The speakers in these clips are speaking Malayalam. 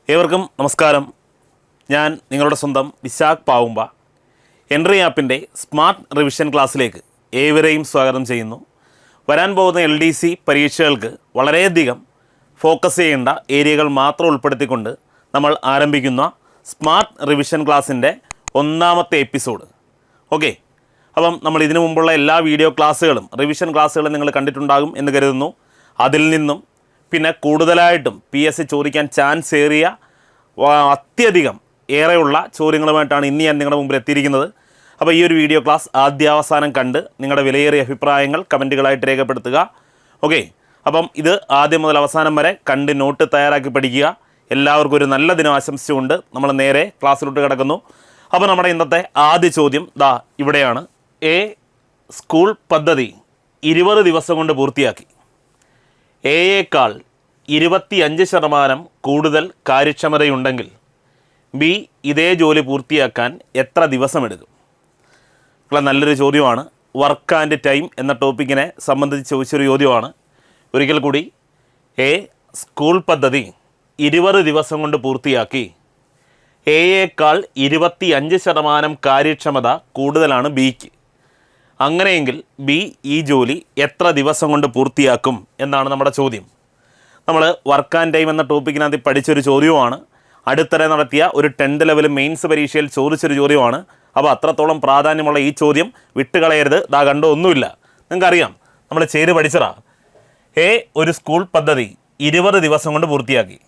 ഏവർക്കും നമസ്കാരം. ഞാൻ നിങ്ങളുടെ സ്വന്തം വിശാഖ് പാവുമ്പ. എൻട്രി ആപ്പിൻ്റെ സ്മാർട്ട് റിവിഷൻ ക്ലാസ്സിലേക്ക് ഏവരെയും സ്വാഗതം ചെയ്യുന്നു. വരാൻ പോകുന്ന LDC പരീക്ഷകൾക്ക് വളരെയധികം ഫോക്കസ് ചെയ്യേണ്ട ഏരിയകൾ മാത്രം ഉൾപ്പെടുത്തിക്കൊണ്ട് നമ്മൾ ആരംഭിക്കുന്ന സ്മാർട്ട് റിവിഷൻ ക്ലാസ്സിൻ്റെ ഒന്നാമത്തെ എപ്പിസോഡ്. ഓക്കെ, അപ്പം നമ്മൾ ഇതിനു മുമ്പുള്ള എല്ലാ വീഡിയോ ക്ലാസ്സുകളും റിവിഷൻ ക്ലാസ്സുകളും നിങ്ങൾ കണ്ടിട്ടുണ്ടാകും എന്ന് കരുതുന്നു. അതിൽ നിന്നും പിന്നെ കൂടുതലായിട്ടും PSC ചോദിക്കാൻ ചാൻസ് ഏറിയ അത്യധികം ഏറെയുള്ള ചോദ്യങ്ങളുമായിട്ടാണ് ഇന്ന് ഞാൻ നിങ്ങളുടെ മുമ്പിൽ എത്തിയിരിക്കുന്നത്. അപ്പോൾ ഈ ഒരു വീഡിയോ ക്ലാസ് ആദ്യാവസാനം കണ്ട് നിങ്ങളുടെ വിലയേറിയ അഭിപ്രായങ്ങൾ കമൻറ്റുകളായിട്ട് രേഖപ്പെടുത്തുക. ഓക്കെ, അപ്പം ഇത് ആദ്യം മുതൽ അവസാനം വരെ കണ്ട് നോട്ട് തയ്യാറാക്കി പഠിക്കുക. എല്ലാവർക്കും ഒരു നല്ല ദിനം ആശംസിച്ചുകൊണ്ട് നമ്മൾ നേരെ ക്ലാസ്സിലോട്ട് കിടക്കുന്നു. അപ്പോൾ നമ്മുടെ ഇന്നത്തെ ആദ്യ ചോദ്യം ദാ ഇവിടെയാണ്. സ്കൂൾ പദ്ധതി 20 ദിവസം കൊണ്ട് പൂർത്തിയാക്കി. എയേക്കാൾ 25% കൂടുതൽ കാര്യക്ഷമതയുണ്ടെങ്കിൽ B ഇതേ ജോലി പൂർത്തിയാക്കാൻ എത്ര ദിവസമെടുക്കും? നല്ലൊരു ചോദ്യമാണ്. വർക്ക് ആൻഡ് ടൈം എന്ന ടോപ്പിക്കിനെ സംബന്ധിച്ച് ചോദിച്ചൊരു ചോദ്യമാണ്. ഒരിക്കൽ കൂടി, സ്കൂൾ പദ്ധതി 20 ദിവസം കൊണ്ട് പൂർത്തിയാക്കി. എയേക്കാൾ 25% കാര്യക്ഷമത കൂടുതലാണ് Bക്ക്. അങ്ങനെയെങ്കിൽ B ഈ ജോലി എത്ര ദിവസം കൊണ്ട് പൂർത്തിയാക്കും എന്നാണ് നമ്മുടെ ചോദ്യം. നമ്മൾ വർക്ക് ആൻഡ് ടൈം എന്ന ടോപ്പിക്കിനകത്ത് പഠിച്ചൊരു ചോദ്യമാണ്. അടുത്തിടെ നടത്തിയ ഒരു 10th ലെവൽ മെയിൻസ് പരീക്ഷയിൽ ചോദിച്ചൊരു ചോദ്യമാണ്. അപ്പോൾ അത്രത്തോളം പ്രാധാന്യമുള്ള ഈ ചോദ്യം വിട്ടുകളയരുത്. ദാ കണ്ടോ, ഒന്നുമില്ല, നിങ്ങൾക്കറിയാം, നമ്മൾ ചെയ്ത് പഠിച്ചതാ. ഒരു സ്കൂൾ പദ്ധതി 20 ദിവസം കൊണ്ട് പൂർത്തിയാക്കി.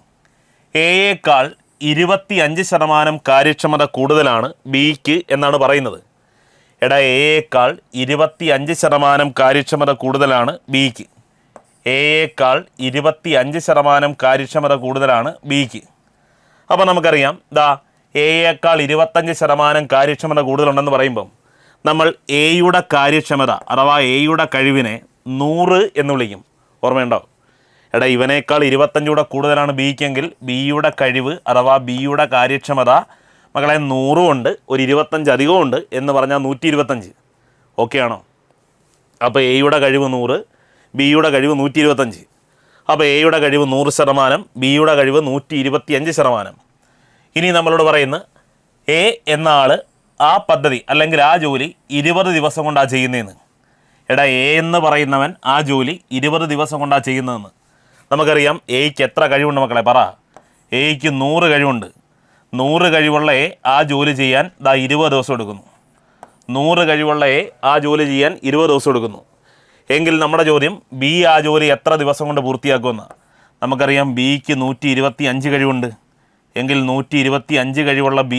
എയേക്കാൾ 25% കാര്യക്ഷമത കൂടുതലാണ് Bക്ക് എന്നാണ് പറയുന്നത്. എയേക്കാൾ 25% കാര്യക്ഷമത കൂടുതലാണ് Bക്ക്. എയേക്കാൾ 25% കാര്യക്ഷമത കൂടുതലാണ് Bക്ക്. അപ്പോൾ നമുക്കറിയാം, എയേക്കാൾ 25% കാര്യക്ഷമത കൂടുതലുണ്ടെന്ന് പറയുമ്പം നമ്മൾ എയുടെ കാര്യക്ഷമത അഥവാ എയുടെ കഴിവിനെ 100 എന്ന് വിളിക്കും. ഓർമ്മയുണ്ടോ? ഇവനേക്കാൾ 25 കൂടെ കൂടുതലാണ് Bക്കെങ്കിൽ Bയുടെ കഴിവ് അഥവാ Bയുടെ കാര്യക്ഷമത മക്കളെ 100 ഉണ്ട്, ഒരു 25 അധികമുണ്ട് എന്ന് പറഞ്ഞാൽ 125. ഓക്കെ ആണോ? അപ്പോൾ എയുടെ കഴിവ് 100, Bയുടെ കഴിവ് 125. അപ്പോൾ എയുടെ കഴിവ് 100%, Bയുടെ കഴിവ് 125%. ഇനി നമ്മളോട് പറയുന്നത് എ എന്ന ആൾ ആ പദ്ധതി അല്ലെങ്കിൽ ആ ജോലി 20 ദിവസം കൊണ്ടാണ് ചെയ്യുന്നതെന്ന്. എ എന്ന് പറയുന്നവൻ ആ ജോലി 20 ദിവസം കൊണ്ടാണ് ചെയ്യുന്നതെന്ന്. നമുക്കറിയാം എയ്ക്ക് എത്ര കഴിവുണ്ട് മക്കളെ? പറ. എയ്ക്ക് 100 കഴിവുണ്ട്. 100 കഴിവുള്ള ആ ജോലി ചെയ്യാൻ 20 ദിവസം എടുക്കുന്നു. 100 കഴിവുള്ള ആ ജോലി ചെയ്യാൻ 20 ദിവസം എടുക്കുന്നു. എങ്കിൽ നമ്മുടെ ചോദ്യം B ആ ജോലി എത്ര ദിവസം കൊണ്ട് പൂർത്തിയാക്കുമെന്ന്. നമുക്കറിയാം Bക്ക് 125 കഴിവുണ്ട്. എങ്കിൽ 125 കഴിവുള്ള B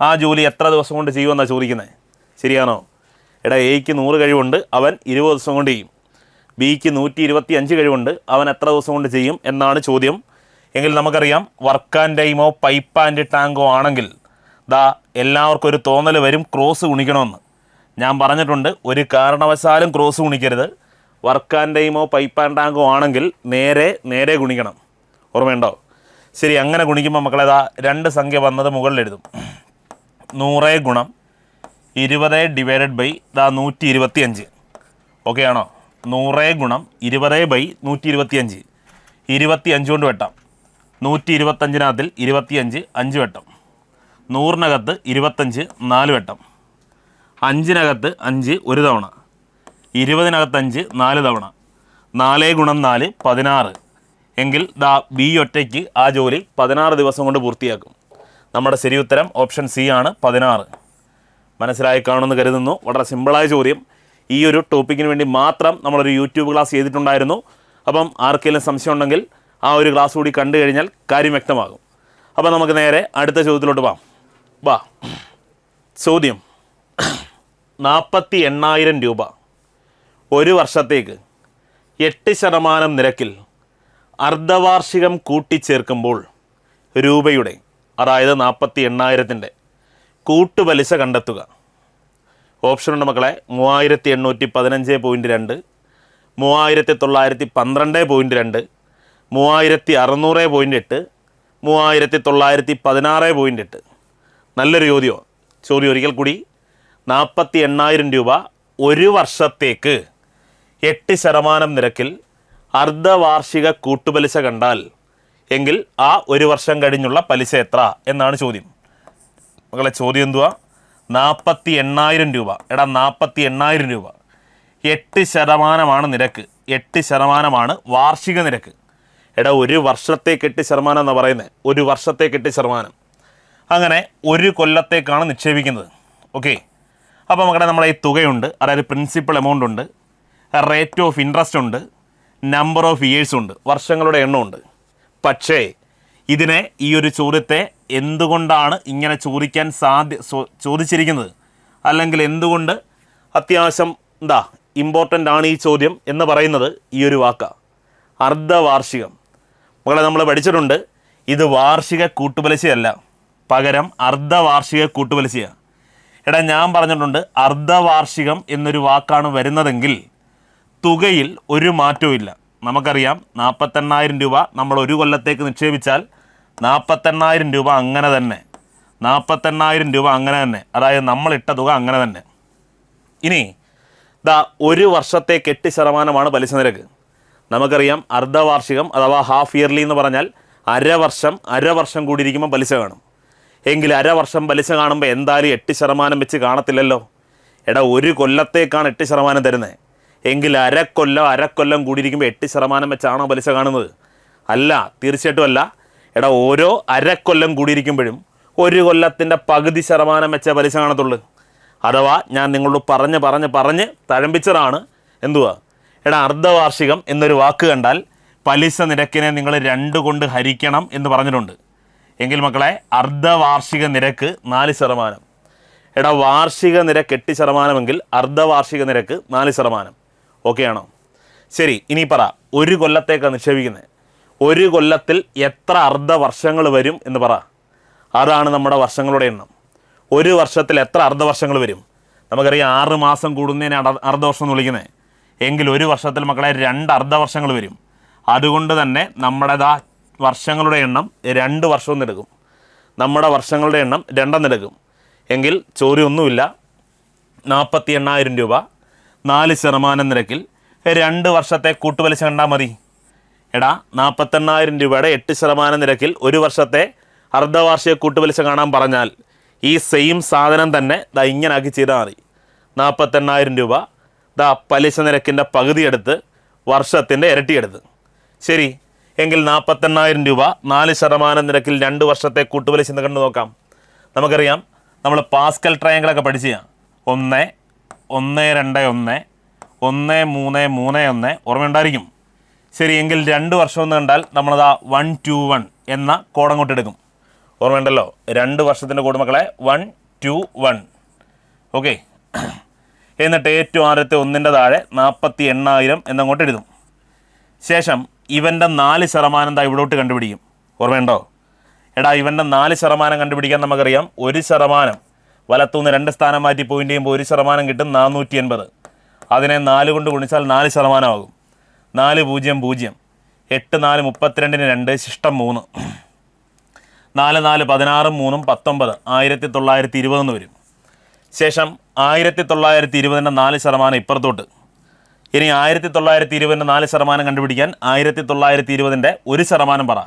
ആ ജോലി എത്ര ദിവസം കൊണ്ട് ചെയ്യുമെന്നാണ് ചോദിക്കുന്നത്. ശരിയാണോ? എയ്ക്ക് 100 കഴിവുണ്ട്, അവൻ 20 ദിവസം കൊണ്ട് ചെയ്യും. Bക്ക് 125 കഴിവുണ്ട്, അവൻ എത്ര ദിവസം കൊണ്ട് ചെയ്യും എന്നാണ് ചോദ്യം. എങ്കിൽ നമുക്കറിയാം, വർക്ക് ആൻഡ് ടൈമോ പൈപ്പ് ആൻഡ് ടാങ്കോ ആണെങ്കിൽ എല്ലാവർക്കും ഒരു തോന്നൽ വരും, ക്രോസ് ഗുണിക്കണമെന്ന്. ഞാൻ പറഞ്ഞിട്ടുണ്ട്, ഒരു കാരണവശാലും ക്രോസ് ഗുണിക്കരുത്. വർക്ക് ആൻഡ് ടൈമോ പൈപ്പ് ആൻഡ് ടാങ്കോ ആണെങ്കിൽ നേരെ ഗുണിക്കണം. ഓർമ്മയുണ്ടോ? ശരി, അങ്ങനെ ഗുണിക്കുമ്പോൾ മക്കളെ 2 സംഖ്യ വന്നത് മുകളിൽ എഴുതും. 100 ഗുണം 20 ഡിവൈഡഡ് ബൈ 125. ഓക്കെ ആണോ? 100 ഗുണം 20 ബൈ 125. 25 കൊണ്ട് വെട്ടാം. 125-നകത്തിൽ 25 5 വെട്ടം. 100-നകത്ത് 25 4 വെട്ടം. 5-നകത്ത് 5 1 തവണ. 20-നകത്ത് 5 4 തവണ. 4 ഗുണം 4 16. എങ്കിൽ B ഒറ്റയ്ക്ക് ആ ജോലി 16 ദിവസം കൊണ്ട് പൂർത്തിയാക്കും. നമ്മുടെ ശരി ഉത്തരം ഓപ്ഷൻ C ആണ്, 16. മനസ്സിലായി കാണുമെന്ന് കരുതുന്നു. വളരെ സിമ്പിളായ ചോദ്യം. ഈ ഒരു ടോപ്പിക്കിന് വേണ്ടി മാത്രം നമ്മളൊരു യൂട്യൂബ് ക്ലാസ് ചെയ്തിട്ടുണ്ടായിരുന്നു. അപ്പം ആർക്കെങ്കിലും സംശയം ഉണ്ടെങ്കിൽ ആ ഒരു ക്ലാസ് കൂടി കണ്ടു കഴിഞ്ഞാൽ കാര്യം വ്യക്തമാകും. അപ്പം നമുക്ക് നേരെ അടുത്ത ചോദ്യത്തിലോട്ട് വാ. ചോദ്യം: 48,000 രൂപ ഒരു വർഷത്തേക്ക് 8% നിരക്കിൽ അർദ്ധവാർഷികം കൂട്ടിച്ചേർക്കുമ്പോൾ രൂപയുടെ, അതായത് 48,000-ൻ്റെ കൂട്ടുപലിശ കണ്ടെത്തുക. ഓപ്ഷനുണ്ട് മക്കളെ. 3815.2, 3912.2, 3600.8, 3916.8. നല്ലൊരു ചോദ്യം ഒരിക്കൽ കൂടി. 48,000 രൂപ ഒരു വർഷത്തേക്ക് 8% നിരക്കിൽ അർദ്ധവാർഷിക കൂട്ടുപലിശ കണ്ടാൽ എങ്കിൽ ആ ഒരു വർഷം കഴിഞ്ഞുള്ള പലിശ എത്ര എന്നാണ് ചോദ്യം. മക്കളെ ചോദ്യം എന്തുവാ? 48,000 രൂപ. 48,000 രൂപ 8% നിരക്ക്. 8% വാർഷിക നിരക്ക്. ഒരു വർഷത്തേക്ക് 8% എന്നാണ് പറയുന്നത്. ഒരു വർഷത്തേക്ക് 8%. അങ്ങനെ ഒരു കൊല്ലത്തേക്കാണ് നിക്ഷേപിക്കുന്നത്. ഓക്കെ, അപ്പോൾ മക്കളെ നമ്മളെ ഈ തുകയുണ്ട്, അതായത് പ്രിൻസിപ്പൽ എമൗണ്ട് ഉണ്ട്, റേറ്റ് ഓഫ് ഇൻട്രസ്റ്റ് ഉണ്ട്, നമ്പർ ഓഫ് ഇയേഴ്സ് ഉണ്ട്, വർഷങ്ങളുടെ എണ്ണമുണ്ട്. പക്ഷേ ഇതിനെ ഈ ഒരു ചോദ്യത്തെ എന്തുകൊണ്ടാണ് ഇങ്ങനെ ചോദിക്കാൻ ചോദിച്ചിരിക്കുന്നത്, അല്ലെങ്കിൽ എന്തുകൊണ്ട് അത്യാവശ്യം ഇമ്പോർട്ടൻ്റ് ആണ് ഈ ചോദ്യം എന്ന് പറയുന്നത് ഈ ഒരു വാക്കാണ്, അർദ്ധവാർഷികം. മക്കളെ നമ്മൾ പഠിച്ചിട്ടുണ്ട്, ഇത് വാർഷിക കൂട്ടുപലിശയല്ല, പകരം അർദ്ധവാർഷിക കൂട്ടുപലിശയാണ്. ഞാൻ പറഞ്ഞിട്ടുണ്ട് അർദ്ധവാർഷികം എന്നൊരു വാക്കാണ് വരുന്നതെങ്കിൽ തുകയിൽ ഒരു മാറ്റവും ഇല്ല. നമുക്കറിയാം 48,000 രൂപ നമ്മൾ ഒരു കൊല്ലത്തേക്ക് നിക്ഷേപിച്ചാൽ 48,000 രൂപ അങ്ങനെ തന്നെ, 48,000 രൂപ അങ്ങനെ തന്നെ, അതായത് നമ്മളിട്ട തുക അങ്ങനെ തന്നെ. ഇനി ഒരു വർഷത്തേക്ക് 8% പലിശ നിരക്ക്. നമുക്കറിയാം അർദ്ധവാർഷികം അഥവാ ഹാഫ് ഇയർലി എന്ന് പറഞ്ഞാൽ അരവർഷം കൂടിയിരിക്കുമ്പോൾ പലിശ കാണും. എങ്കിൽ അരവർഷം പലിശ കാണുമ്പോൾ എന്തായാലും 8% വെച്ച് കാണത്തില്ലല്ലോ. ഒരു കൊല്ലത്തേക്കാണ് 8% തരുന്നത്. എങ്കിൽ അരക്കൊല്ലം കൂടിയിരിക്കുമ്പോൾ 8% വെച്ചാണോ പലിശ കാണുന്നത്? അല്ല, തീർച്ചയായിട്ടും അല്ല. ഓരോ അരക്കൊല്ലം കൂടിയിരിക്കുമ്പോഴും ഒരു കൊല്ലത്തിൻ്റെ പകുതി ശതമാനം വെച്ചേ പലിശ കാണത്തുള്ളൂ. അഥവാ ഞാൻ നിങ്ങളോട് പറഞ്ഞ് തഴമ്പിച്ചതാണ് എന്തുവാ? അർദ്ധവാർഷികം എന്നൊരു വാക്ക് കണ്ടാൽ പലിശ നിരക്കിനെ നിങ്ങൾ 2 കൊണ്ട് ഹരിക്കണം എന്ന് പറഞ്ഞിട്ടുണ്ട്. എങ്കിൽ മക്കളെ അർദ്ധവാർഷിക നിരക്ക് 4%. വാർഷിക നിരക്ക് 8% എങ്കിൽ അർദ്ധവാർഷിക നിരക്ക് 4%. ഓക്കെ ആണോ? ശരി, ഇനി പറ, ഒരു കൊല്ലത്തേക്കാണ് നിക്ഷേപിക്കുന്നത്. ഒരു കൊല്ലത്തിൽ എത്ര അർദ്ധവർഷങ്ങൾ വരും എന്ന് പറ. അതാണ് നമ്മുടെ വർഷങ്ങളുടെ എണ്ണം. ഒരു വർഷത്തിൽ എത്ര അർദ്ധവർഷങ്ങൾ വരും? നമുക്കറിയാം 6 മാസം കൂടുന്നതിനെ അർദ്ധവർഷം എന്ന് വിളിക്കുന്നത്. എങ്കിൽ ഒരു വർഷത്തിൽ മക്കളെ 2 അർദ്ധവർഷങ്ങൾ വരും. അതുകൊണ്ട് തന്നെ നമ്മുടെ വർഷങ്ങളുടെ എണ്ണം 2 വർഷവും എടുക്കും. നമ്മുടെ വർഷങ്ങളുടെ എണ്ണം 2 എടുക്കും. എങ്കിൽ ചോദ്യമൊന്നുമില്ല, 48,000 രൂപ 4% നിരക്കിൽ 2 വർഷത്തെ കൂട്ടുപലിശ കണ്ടാൽ മതി. 48,000 രൂപയുടെ 8% നിരക്കിൽ ഒരു വർഷത്തെ അർദ്ധവാർഷിക കൂട്ടുപലിശ കാണാൻ പറഞ്ഞാൽ ഈ സെയിം സാധനം തന്നെ ഇങ്ങനെ ആക്കി ചെയ്താൽ മതി. 48,000 രൂപ പലിശ നിരക്കിൻ്റെ പകുതി എടുത്ത് വർഷത്തിൻ്റെ ഇരട്ടിയെടുത്ത്. ശരി, എങ്കിൽ 48,000 രൂപ 4% നിരക്കിൽ 2 വർഷത്തെ കൂട്ടുപലിശ എന്ന് കണ്ടു നോക്കാം. നമുക്കറിയാം, നമ്മൾ പാസ്കൽ ട്രയാങ്കിളൊക്കെ പഠിച്ചു. 1, 1, 2, 1, 1, 3, 3, 1 ഓർമ്മയുണ്ടായിരിക്കും. ശരി, എങ്കിൽ 2 വർഷം എന്ന് കണ്ടാൽ നമ്മളതാ 1, 2, 1 എന്ന കോഡ് അങ്ങോട്ട് എടുക്കും. ഓർമ്മയുണ്ടല്ലോ, 2 വർഷത്തിൻ്റെ കോഡ് മക്കളെ 1, 2, 1. ഓക്കെ, എന്നിട്ട് ഏറ്റവും ആദ്യത്തെ 1ൻ്റെ താഴെ 48,000 എന്നങ്ങോട്ട് എഴുതും. ശേഷം ഇവൻ്റെ 4% ഇവിടോട്ട് കണ്ടുപിടിക്കും. ഓർമ്മയുണ്ടോ? ഇവൻ്റെ 4% കണ്ടുപിടിക്കാൻ നമുക്കറിയാം 1% വലത്തുനിന്ന് 2 സ്ഥാനം മാറ്റി പോയിൻ്റ് ചെയ്യുമ്പോൾ 1% കിട്ടും, 480. അതിനെ 4 കൊണ്ട് ഗുണിച്ചാൽ 4% ആകും. 4, 0, 0. 8, 4, 32, 2, ശിഷ്ടം 3. 4, 4, 16, 3, 19. 1920 എന്ന് വരും. ശേഷം 1920ൻ്റെ 4% ഇപ്പുറത്തോട്ട്. ഇനി 1920ൻ്റെ 4% കണ്ടുപിടിക്കാൻ 1920ൻ്റെ 1% പറ.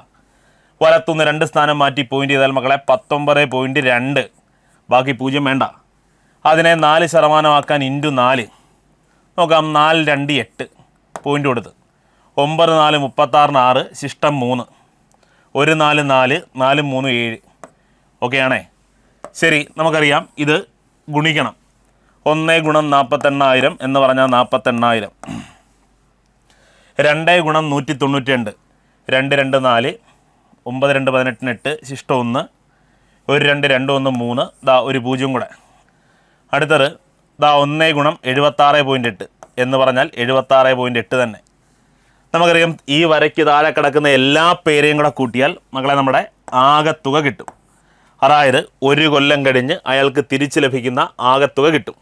വലത്തുനിന്ന് 2 സ്ഥാനം മാറ്റി പോയിൻ്റ് ചെയ്താൽ മക്കളെ 19.2. ബാക്കി 0 വേണ്ട. അതിനെ 4% ആക്കാൻ × 4 നോക്കാം. 4, 2, 8 പോയിൻ്റ് കൊടുത്ത് 9, 4, 36, 6 ശിഷ്ടം 3. 1, 4, 4, 4, 3, 7. ഓക്കെ ആണേ? ശരി, നമുക്കറിയാം ഇത് ഗുണിക്കണം. 1 ഗുണം 48,000 എന്ന് പറഞ്ഞാൽ 48,000. 2 ഗുണം 192. 2, 2, 4. 9, 2, 18, 8 ശിഷ്ടം 1. 1, 2, 2, 1, 3. ഒരു 0 കൂടെ. അടുത്തത് 1 ഗുണം 76.8 എന്ന് പറഞ്ഞാൽ 76.8 തന്നെ. നമുക്കറിയാം ഈ വരയ്ക്ക് താഴെ കിടക്കുന്ന എല്ലാ പേരെയും കൂടെ കൂട്ടിയാൽ മക്കളെ നമ്മുടെ ആകത്തുക കിട്ടും. അതായത് ഒരു കൊല്ലം കഴിഞ്ഞ് അയാൾക്ക് തിരിച്ച് ലഭിക്കുന്ന ആകത്തുക കിട്ടും.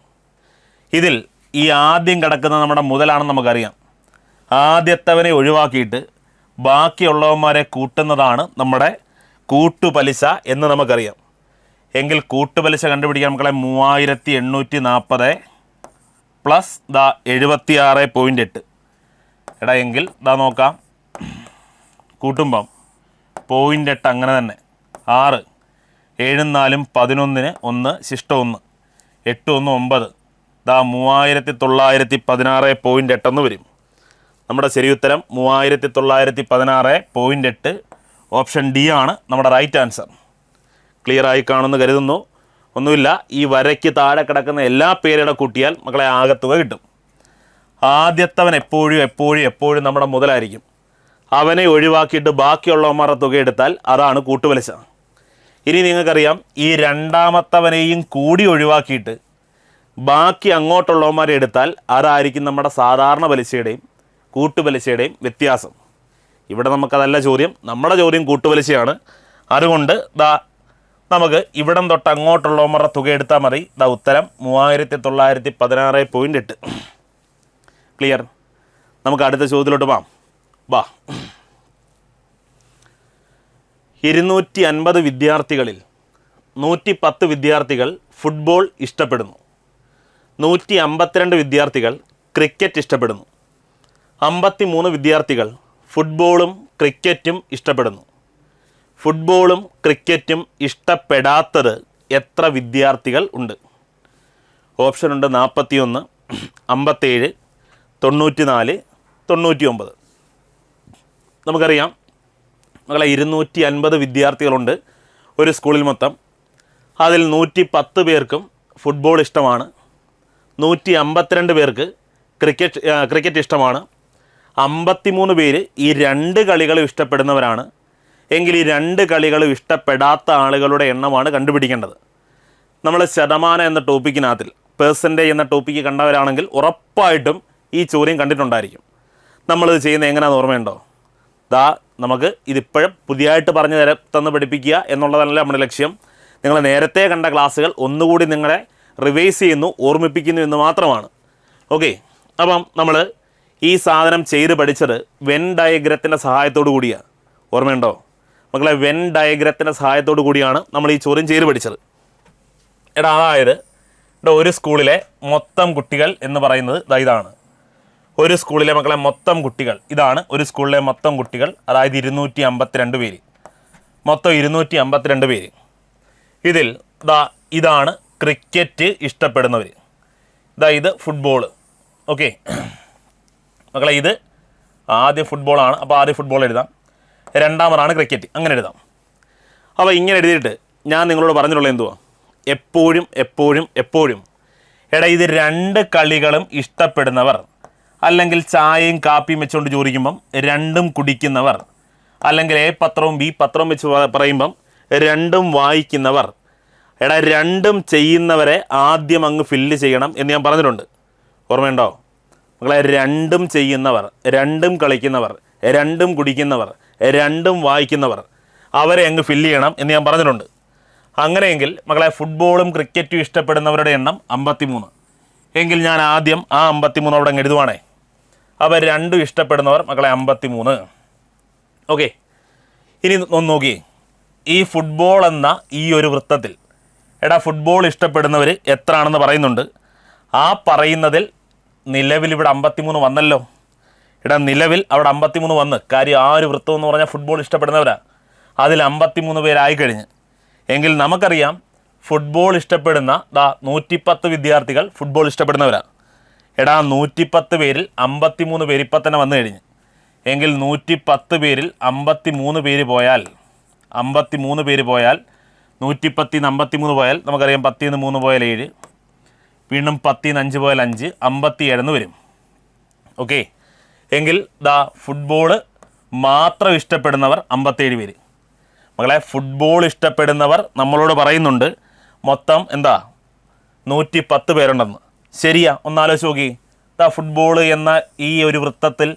ഇതിൽ ഈ ആദ്യം കിടക്കുന്ന നമ്മുടെ മുതലാണെന്ന് നമുക്കറിയാം. ആദ്യത്തവനെ ഒഴിവാക്കിയിട്ട് ബാക്കിയുള്ളവന്മാരെ കൂട്ടുന്നതാണ് നമ്മുടെ കൂട്ടുപലിശ എന്ന് നമുക്കറിയാം. എങ്കിൽ കൂട്ടുപലിശ കണ്ടുപിടിക്കാൻ മക്കളെ 3840 പ്ലസ് 76.8. എങ്കിൽ നോക്കാം, കൂട്ടുമ്പം 0.8 അങ്ങനെ തന്നെ. 6 7 4 11 1 ശിഷ്ടം 1 8 1 9 ദാ 3916.8 എന്ന് വരും. നമ്മുടെ ശരി ഉത്തരം 3916.8. ഓപ്ഷൻ ഡി ആണ് നമ്മുടെ റൈറ്റ് ആൻസർ. ക്ലിയറായി കാണുമെന്ന് കരുതുന്നു. ഒന്നുമില്ല, ഈ വരയ്ക്ക് താഴെ കിടക്കുന്ന എല്ലാ പേരുടെ കൂട്ടിയാൽ മക്കളെ ആകത്തുക കിട്ടും. ആദ്യത്തവൻ എപ്പോഴും നമ്മുടെ മുതലായിരിക്കും. അവനെ ഒഴിവാക്കിയിട്ട് ബാക്കിയുള്ളവന്മാരുടെ തുക എടുത്താൽ അതാണ് കൂട്ടുപലിശ. ഇനി നിങ്ങൾക്കറിയാം, ഈ രണ്ടാമത്തവനെയും കൂടി ഒഴിവാക്കിയിട്ട് ബാക്കി അങ്ങോട്ടുള്ളവന്മാരെ എടുത്താൽ അതായിരിക്കും നമ്മുടെ സാധാരണ പലിശയുടെയും കൂട്ടുപലിശയുടെയും വ്യത്യാസം. ഇവിടെ നമുക്കതല്ല ചോദ്യം, നമ്മുടെ ചോദ്യം കൂട്ടുപലിശയാണ്. അതുകൊണ്ട് നമുക്ക് ഇവിടം തൊട്ട് അങ്ങോട്ടുള്ളവന്മാരുടെ തുക എടുത്താൽ മതി. ഉത്തരം 3916.8. ക്ലിയർ? നമുക്ക് അടുത്ത ചോദ്യത്തിലോട്ട് വാ. 250 വിദ്യാർത്ഥികളിൽ 110 വിദ്യാർത്ഥികൾ ഫുട്ബോൾ ഇഷ്ടപ്പെടുന്നു. 152 വിദ്യാർത്ഥികൾ ക്രിക്കറ്റ് ഇഷ്ടപ്പെടുന്നു. 53 വിദ്യാർത്ഥികൾ ഫുട്ബോളും ക്രിക്കറ്റും ഇഷ്ടപ്പെടുന്നു. ഫുട്ബോളും ക്രിക്കറ്റും ഇഷ്ടപ്പെടാത്തത് എത്ര വിദ്യാർത്ഥികൾ ഉണ്ട്? ഓപ്ഷൻ ഉണ്ട് 41, 57, 94, 99. നമുക്കറിയാം മക്കളെ 250 വിദ്യാർത്ഥികളുണ്ട് ഒരു സ്കൂളിൽ മൊത്തം. അതിൽ 110 പേർക്കും ഫുട്ബോൾ ഇഷ്ടമാണ്. 152 പേർക്ക് ക്രിക്കറ്റ് ഇഷ്ടമാണ്. 53 പേര് ഈ 2 കളികളും ഇഷ്ടപ്പെടുന്നവരാണ്. എങ്കിൽ ഈ 2 കളികളും ഇഷ്ടപ്പെടാത്ത ആളുകളുടെ എണ്ണമാണ് കണ്ടുപിടിക്കേണ്ടത്. നമ്മൾ ശതമാനം എന്ന ടോപ്പിക്കിനകത്തിൽ പേഴ്സൻറ്റേജ് എന്ന ടോപ്പിക്ക് കണ്ടവരാണെങ്കിൽ ഉറപ്പായിട്ടും ഈ ചോദ്യം കണ്ടിട്ടുണ്ടായിരിക്കും. നമ്മളിത് ചെയ്യുന്നത് എങ്ങനെയാണെന്ന് ഓർമ്മയുണ്ടോ? നമുക്ക് ഇതിപ്പോഴും പുതിയതായിട്ട് പറഞ്ഞു തന്ന് പഠിപ്പിക്കുക എന്നുള്ളതല്ല നമ്മുടെ ലക്ഷ്യം. നിങ്ങൾ നേരത്തെ കണ്ട ക്ലാസ്സുകൾ ഒന്നുകൂടി നിങ്ങളെ റിവൈസ് ചെയ്യുന്നു, ഓർമ്മിപ്പിക്കുന്നു എന്ന് മാത്രമാണ്. ഓക്കെ, അപ്പം നമ്മൾ ഈ സാധനം ചെയ്ത് പഠിച്ചത് വെൻ ഡയഗ്രത്തിൻ്റെ സഹായത്തോടു കൂടിയാണ്. ഓർമ്മയുണ്ടോ മക്കളെ? വെൻ ഡയഗ്രത്തിൻ്റെ സഹായത്തോടു കൂടിയാണ് നമ്മൾ ഈ ചോദ്യം ചെയ്ത് പഠിച്ചത്. അതായത് ഒരു സ്കൂളിലെ മൊത്തം കുട്ടികൾ എന്ന് പറയുന്നത് ഇതാണ്. ഒരു സ്കൂളിലെ മക്കളെ മൊത്തം കുട്ടികൾ ഇതാണ്. ഒരു സ്കൂളിലെ മൊത്തം കുട്ടികൾ, അതായത് 252 പേര്, മൊത്തം 252 പേര്. ഇതിൽ ഇതാണ് ക്രിക്കറ്റ് ഇഷ്ടപ്പെടുന്നവർ. ഇത് ഫുട്ബോൾ. ഓക്കെ മക്കളെ, ഇത് ആദ്യം ഫുട്ബോളാണ്. അപ്പോൾ ആദ്യം ഫുട്ബോൾ എഴുതാം, രണ്ടാമതാണ് ക്രിക്കറ്റ്, അങ്ങനെ എഴുതാം. അപ്പോൾ ഇങ്ങനെ എഴുതിയിട്ട് ഞാൻ നിങ്ങളോട് പറഞ്ഞിട്ടുള്ളത് എന്തുവാ? എപ്പോഴും ഇത് 2 കളികളും ഇഷ്ടപ്പെടുന്നവർ, അല്ലെങ്കിൽ ചായയും കാപ്പിയും വെച്ചുകൊണ്ട് ചോദിക്കുമ്പം 2ഉം കുടിക്കുന്നവർ, അല്ലെങ്കിൽ എ പത്രവും ബി പത്രവും വെച്ച് പറയുമ്പം 2ഉം വായിക്കുന്നവർ, 2ഉം ചെയ്യുന്നവരെ ആദ്യം അങ്ങ് ഫില്ല് ചെയ്യണം എന്ന് ഞാൻ പറഞ്ഞിട്ടുണ്ട്. ഓർമ്മയുണ്ടോ മക്കളെ? 2ഉം ചെയ്യുന്നവർ, 2ഉം കളിക്കുന്നവർ, 2ഉം കുടിക്കുന്നവർ, 2ഉം വായിക്കുന്നവർ, അവരെ അങ്ങ് ഫില്ല് ചെയ്യണം എന്ന് ഞാൻ പറഞ്ഞിട്ടുണ്ട്. അങ്ങനെയെങ്കിൽ മക്കളെ ഫുട്ബോളും ക്രിക്കറ്റും ഇഷ്ടപ്പെടുന്നവരുടെ എണ്ണം 53. എങ്കിൽ ഞാൻ ആദ്യം ആ 53 അവിടെ അങ്ങ് എഴുതുവാണേ. അപ്പോൾ 2ഉം ഇഷ്ടപ്പെടുന്നവർ മക്കളെ 53. ഓക്കെ, ഇനി ഒന്ന് നോക്കി, ഈ ഫുട്ബോൾ എന്ന ഈ ഒരു വൃത്തത്തിൽ ഫുട്ബോൾ ഇഷ്ടപ്പെടുന്നവർ എത്ര ആണെന്ന് പറയുന്നുണ്ട്. ആ പറയുന്നതിൽ നിലവിൽ ഇവിടെ 53 വന്നല്ലോ. നിലവിൽ അവിടെ 53 വന്ന്. കാര്യം ആ ഒരു വൃത്തം എന്ന് പറഞ്ഞാൽ ഫുട്ബോൾ ഇഷ്ടപ്പെടുന്നവരാണ്. അതിൽ 53 പേരായിക്കഴിഞ്ഞ്. എങ്കിൽ നമുക്കറിയാം ഫുട്ബോൾ ഇഷ്ടപ്പെടുന്ന 110 വിദ്യാർത്ഥികൾ ഫുട്ബോൾ ഇഷ്ടപ്പെടുന്നവരാണ്. 110 പേരിൽ 53 പേര് ഇപ്പം തന്നെ വന്നു കഴിഞ്ഞ്. എങ്കിൽ 110 പേരിൽ 53 പേര് പോയാൽ 110 53 പോയാൽ നമുക്കറിയാം 10 3 പോയാൽ 7, വീണ്ടും 10 5 പോയാൽ 5, 57 എന്ന് വരും. ഓക്കെ, എങ്കിൽ ഫുട്ബോൾ മാത്രം ഇഷ്ടപ്പെടുന്നവർ 57 പേര്. മക്കളെ ഫുട്ബോൾ ഇഷ്ടപ്പെടുന്നവർ നമ്മളോട് പറയുന്നുണ്ട് മൊത്തം 110 പേരുണ്ടെന്ന്. ശരിയാ? ഒന്നാലോചിച്ച് നോക്കി. ഫുട്ബോൾ എന്ന ഈ ഒരു വൃത്തത്തിൽ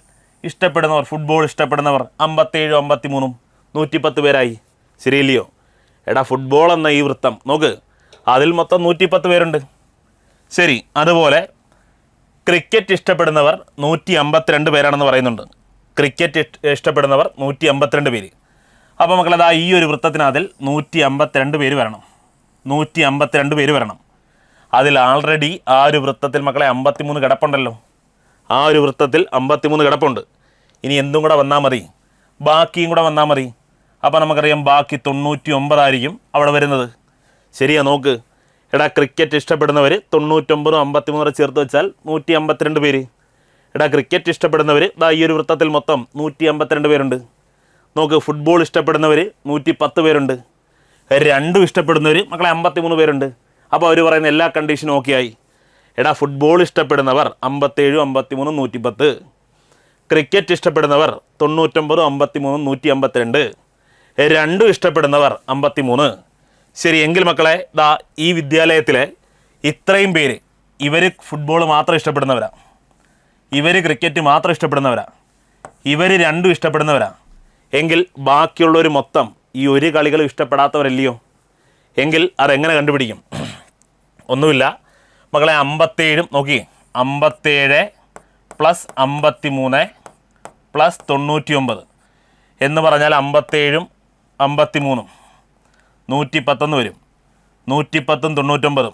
ഇഷ്ടപ്പെടുന്നവർ, ഫുട്ബോൾ ഇഷ്ടപ്പെടുന്നവർ 57 53 110 പേരായി. ശരിയല്ലയോ? ഫുട്ബോൾ എന്ന ഈ വൃത്തം നോക്ക്, അതിൽ മൊത്തം 110 പേരുണ്ട്. ശരി, അതുപോലെ ക്രിക്കറ്റ് ഇഷ്ടപ്പെടുന്നവർ 152 പേരാണെന്ന് പറയുന്നുണ്ട്. ക്രിക്കറ്റ് ഇഷ്ടപ്പെടുന്നവർ 152 പേര്. അപ്പോൾ മക്കളെ ഈ ഒരു വൃത്തത്തിനതിൽ 152 പേര് വരണം. 152 പേര് വരണം. അതിൽ ആൾറെഡി ആ ഒരു വൃത്തത്തിൽ മക്കളെ 53 കിടപ്പുണ്ടല്ലോ. ആ ഒരു വൃത്തത്തിൽ 53 കിടപ്പുണ്ട്. ഇനി എന്തും കൂടെ വന്നാൽ മതി, ബാക്കിയും കൂടെ വന്നാൽ മതി. അപ്പോൾ നമുക്കറിയാം ബാക്കി 99 ആയിരിക്കും അവിടെ വരുന്നത്. ശരിയാ, നോക്ക്. എടാ ക്രിക്കറ്റ് ഇഷ്ടപ്പെടുന്നവർ 99 53 ചേർത്ത് വെച്ചാൽ 152 പേര്. എടാ ക്രിക്കറ്റ് ഇഷ്ടപ്പെടുന്നവർ ഈ ഒരു വൃത്തത്തിൽ മൊത്തം 152 പേരുണ്ട്. നോക്ക്, ഫുട്ബോൾ ഇഷ്ടപ്പെടുന്നവർ 110 പേരുണ്ട്. രണ്ടും ഇഷ്ടപ്പെടുന്നവർ മക്കളെ 53 പേരുണ്ട്. അപ്പോൾ അവർ പറയുന്ന എല്ലാ കണ്ടീഷനും ഓക്കെ ആയി. എടാ ഫുട്ബോൾ ഇഷ്ടപ്പെടുന്നവർ 57 53 110, ക്രിക്കറ്റ് ഇഷ്ടപ്പെടുന്നവർ 99 53 152, രണ്ടും ഇഷ്ടപ്പെടുന്നവർ 53. ശരി, എങ്കിൽ മക്കളെ ഈ വിദ്യാലയത്തിലെ ഇത്രയും പേര് ഇവർ ഫുട്ബോൾ മാത്രം ഇഷ്ടപ്പെടുന്നവരാ, ഇവർ ക്രിക്കറ്റ് മാത്രം ഇഷ്ടപ്പെടുന്നവരാ, ഇവർ രണ്ടും ഇഷ്ടപ്പെടുന്നവരാ. എങ്കിൽ ബാക്കിയുള്ളവർ മൊത്തം ഈ ഒരു കളികളും ഇഷ്ടപ്പെടാത്തവരല്ലയോ? എങ്കിൽ അതെങ്ങനെ കണ്ടുപിടിക്കും? ഒന്നുമില്ല മക്കളെ, 57 നോക്കി, 57 + 53 + 99 എന്ന് പറഞ്ഞാൽ 57 53 110 വരും. 110 99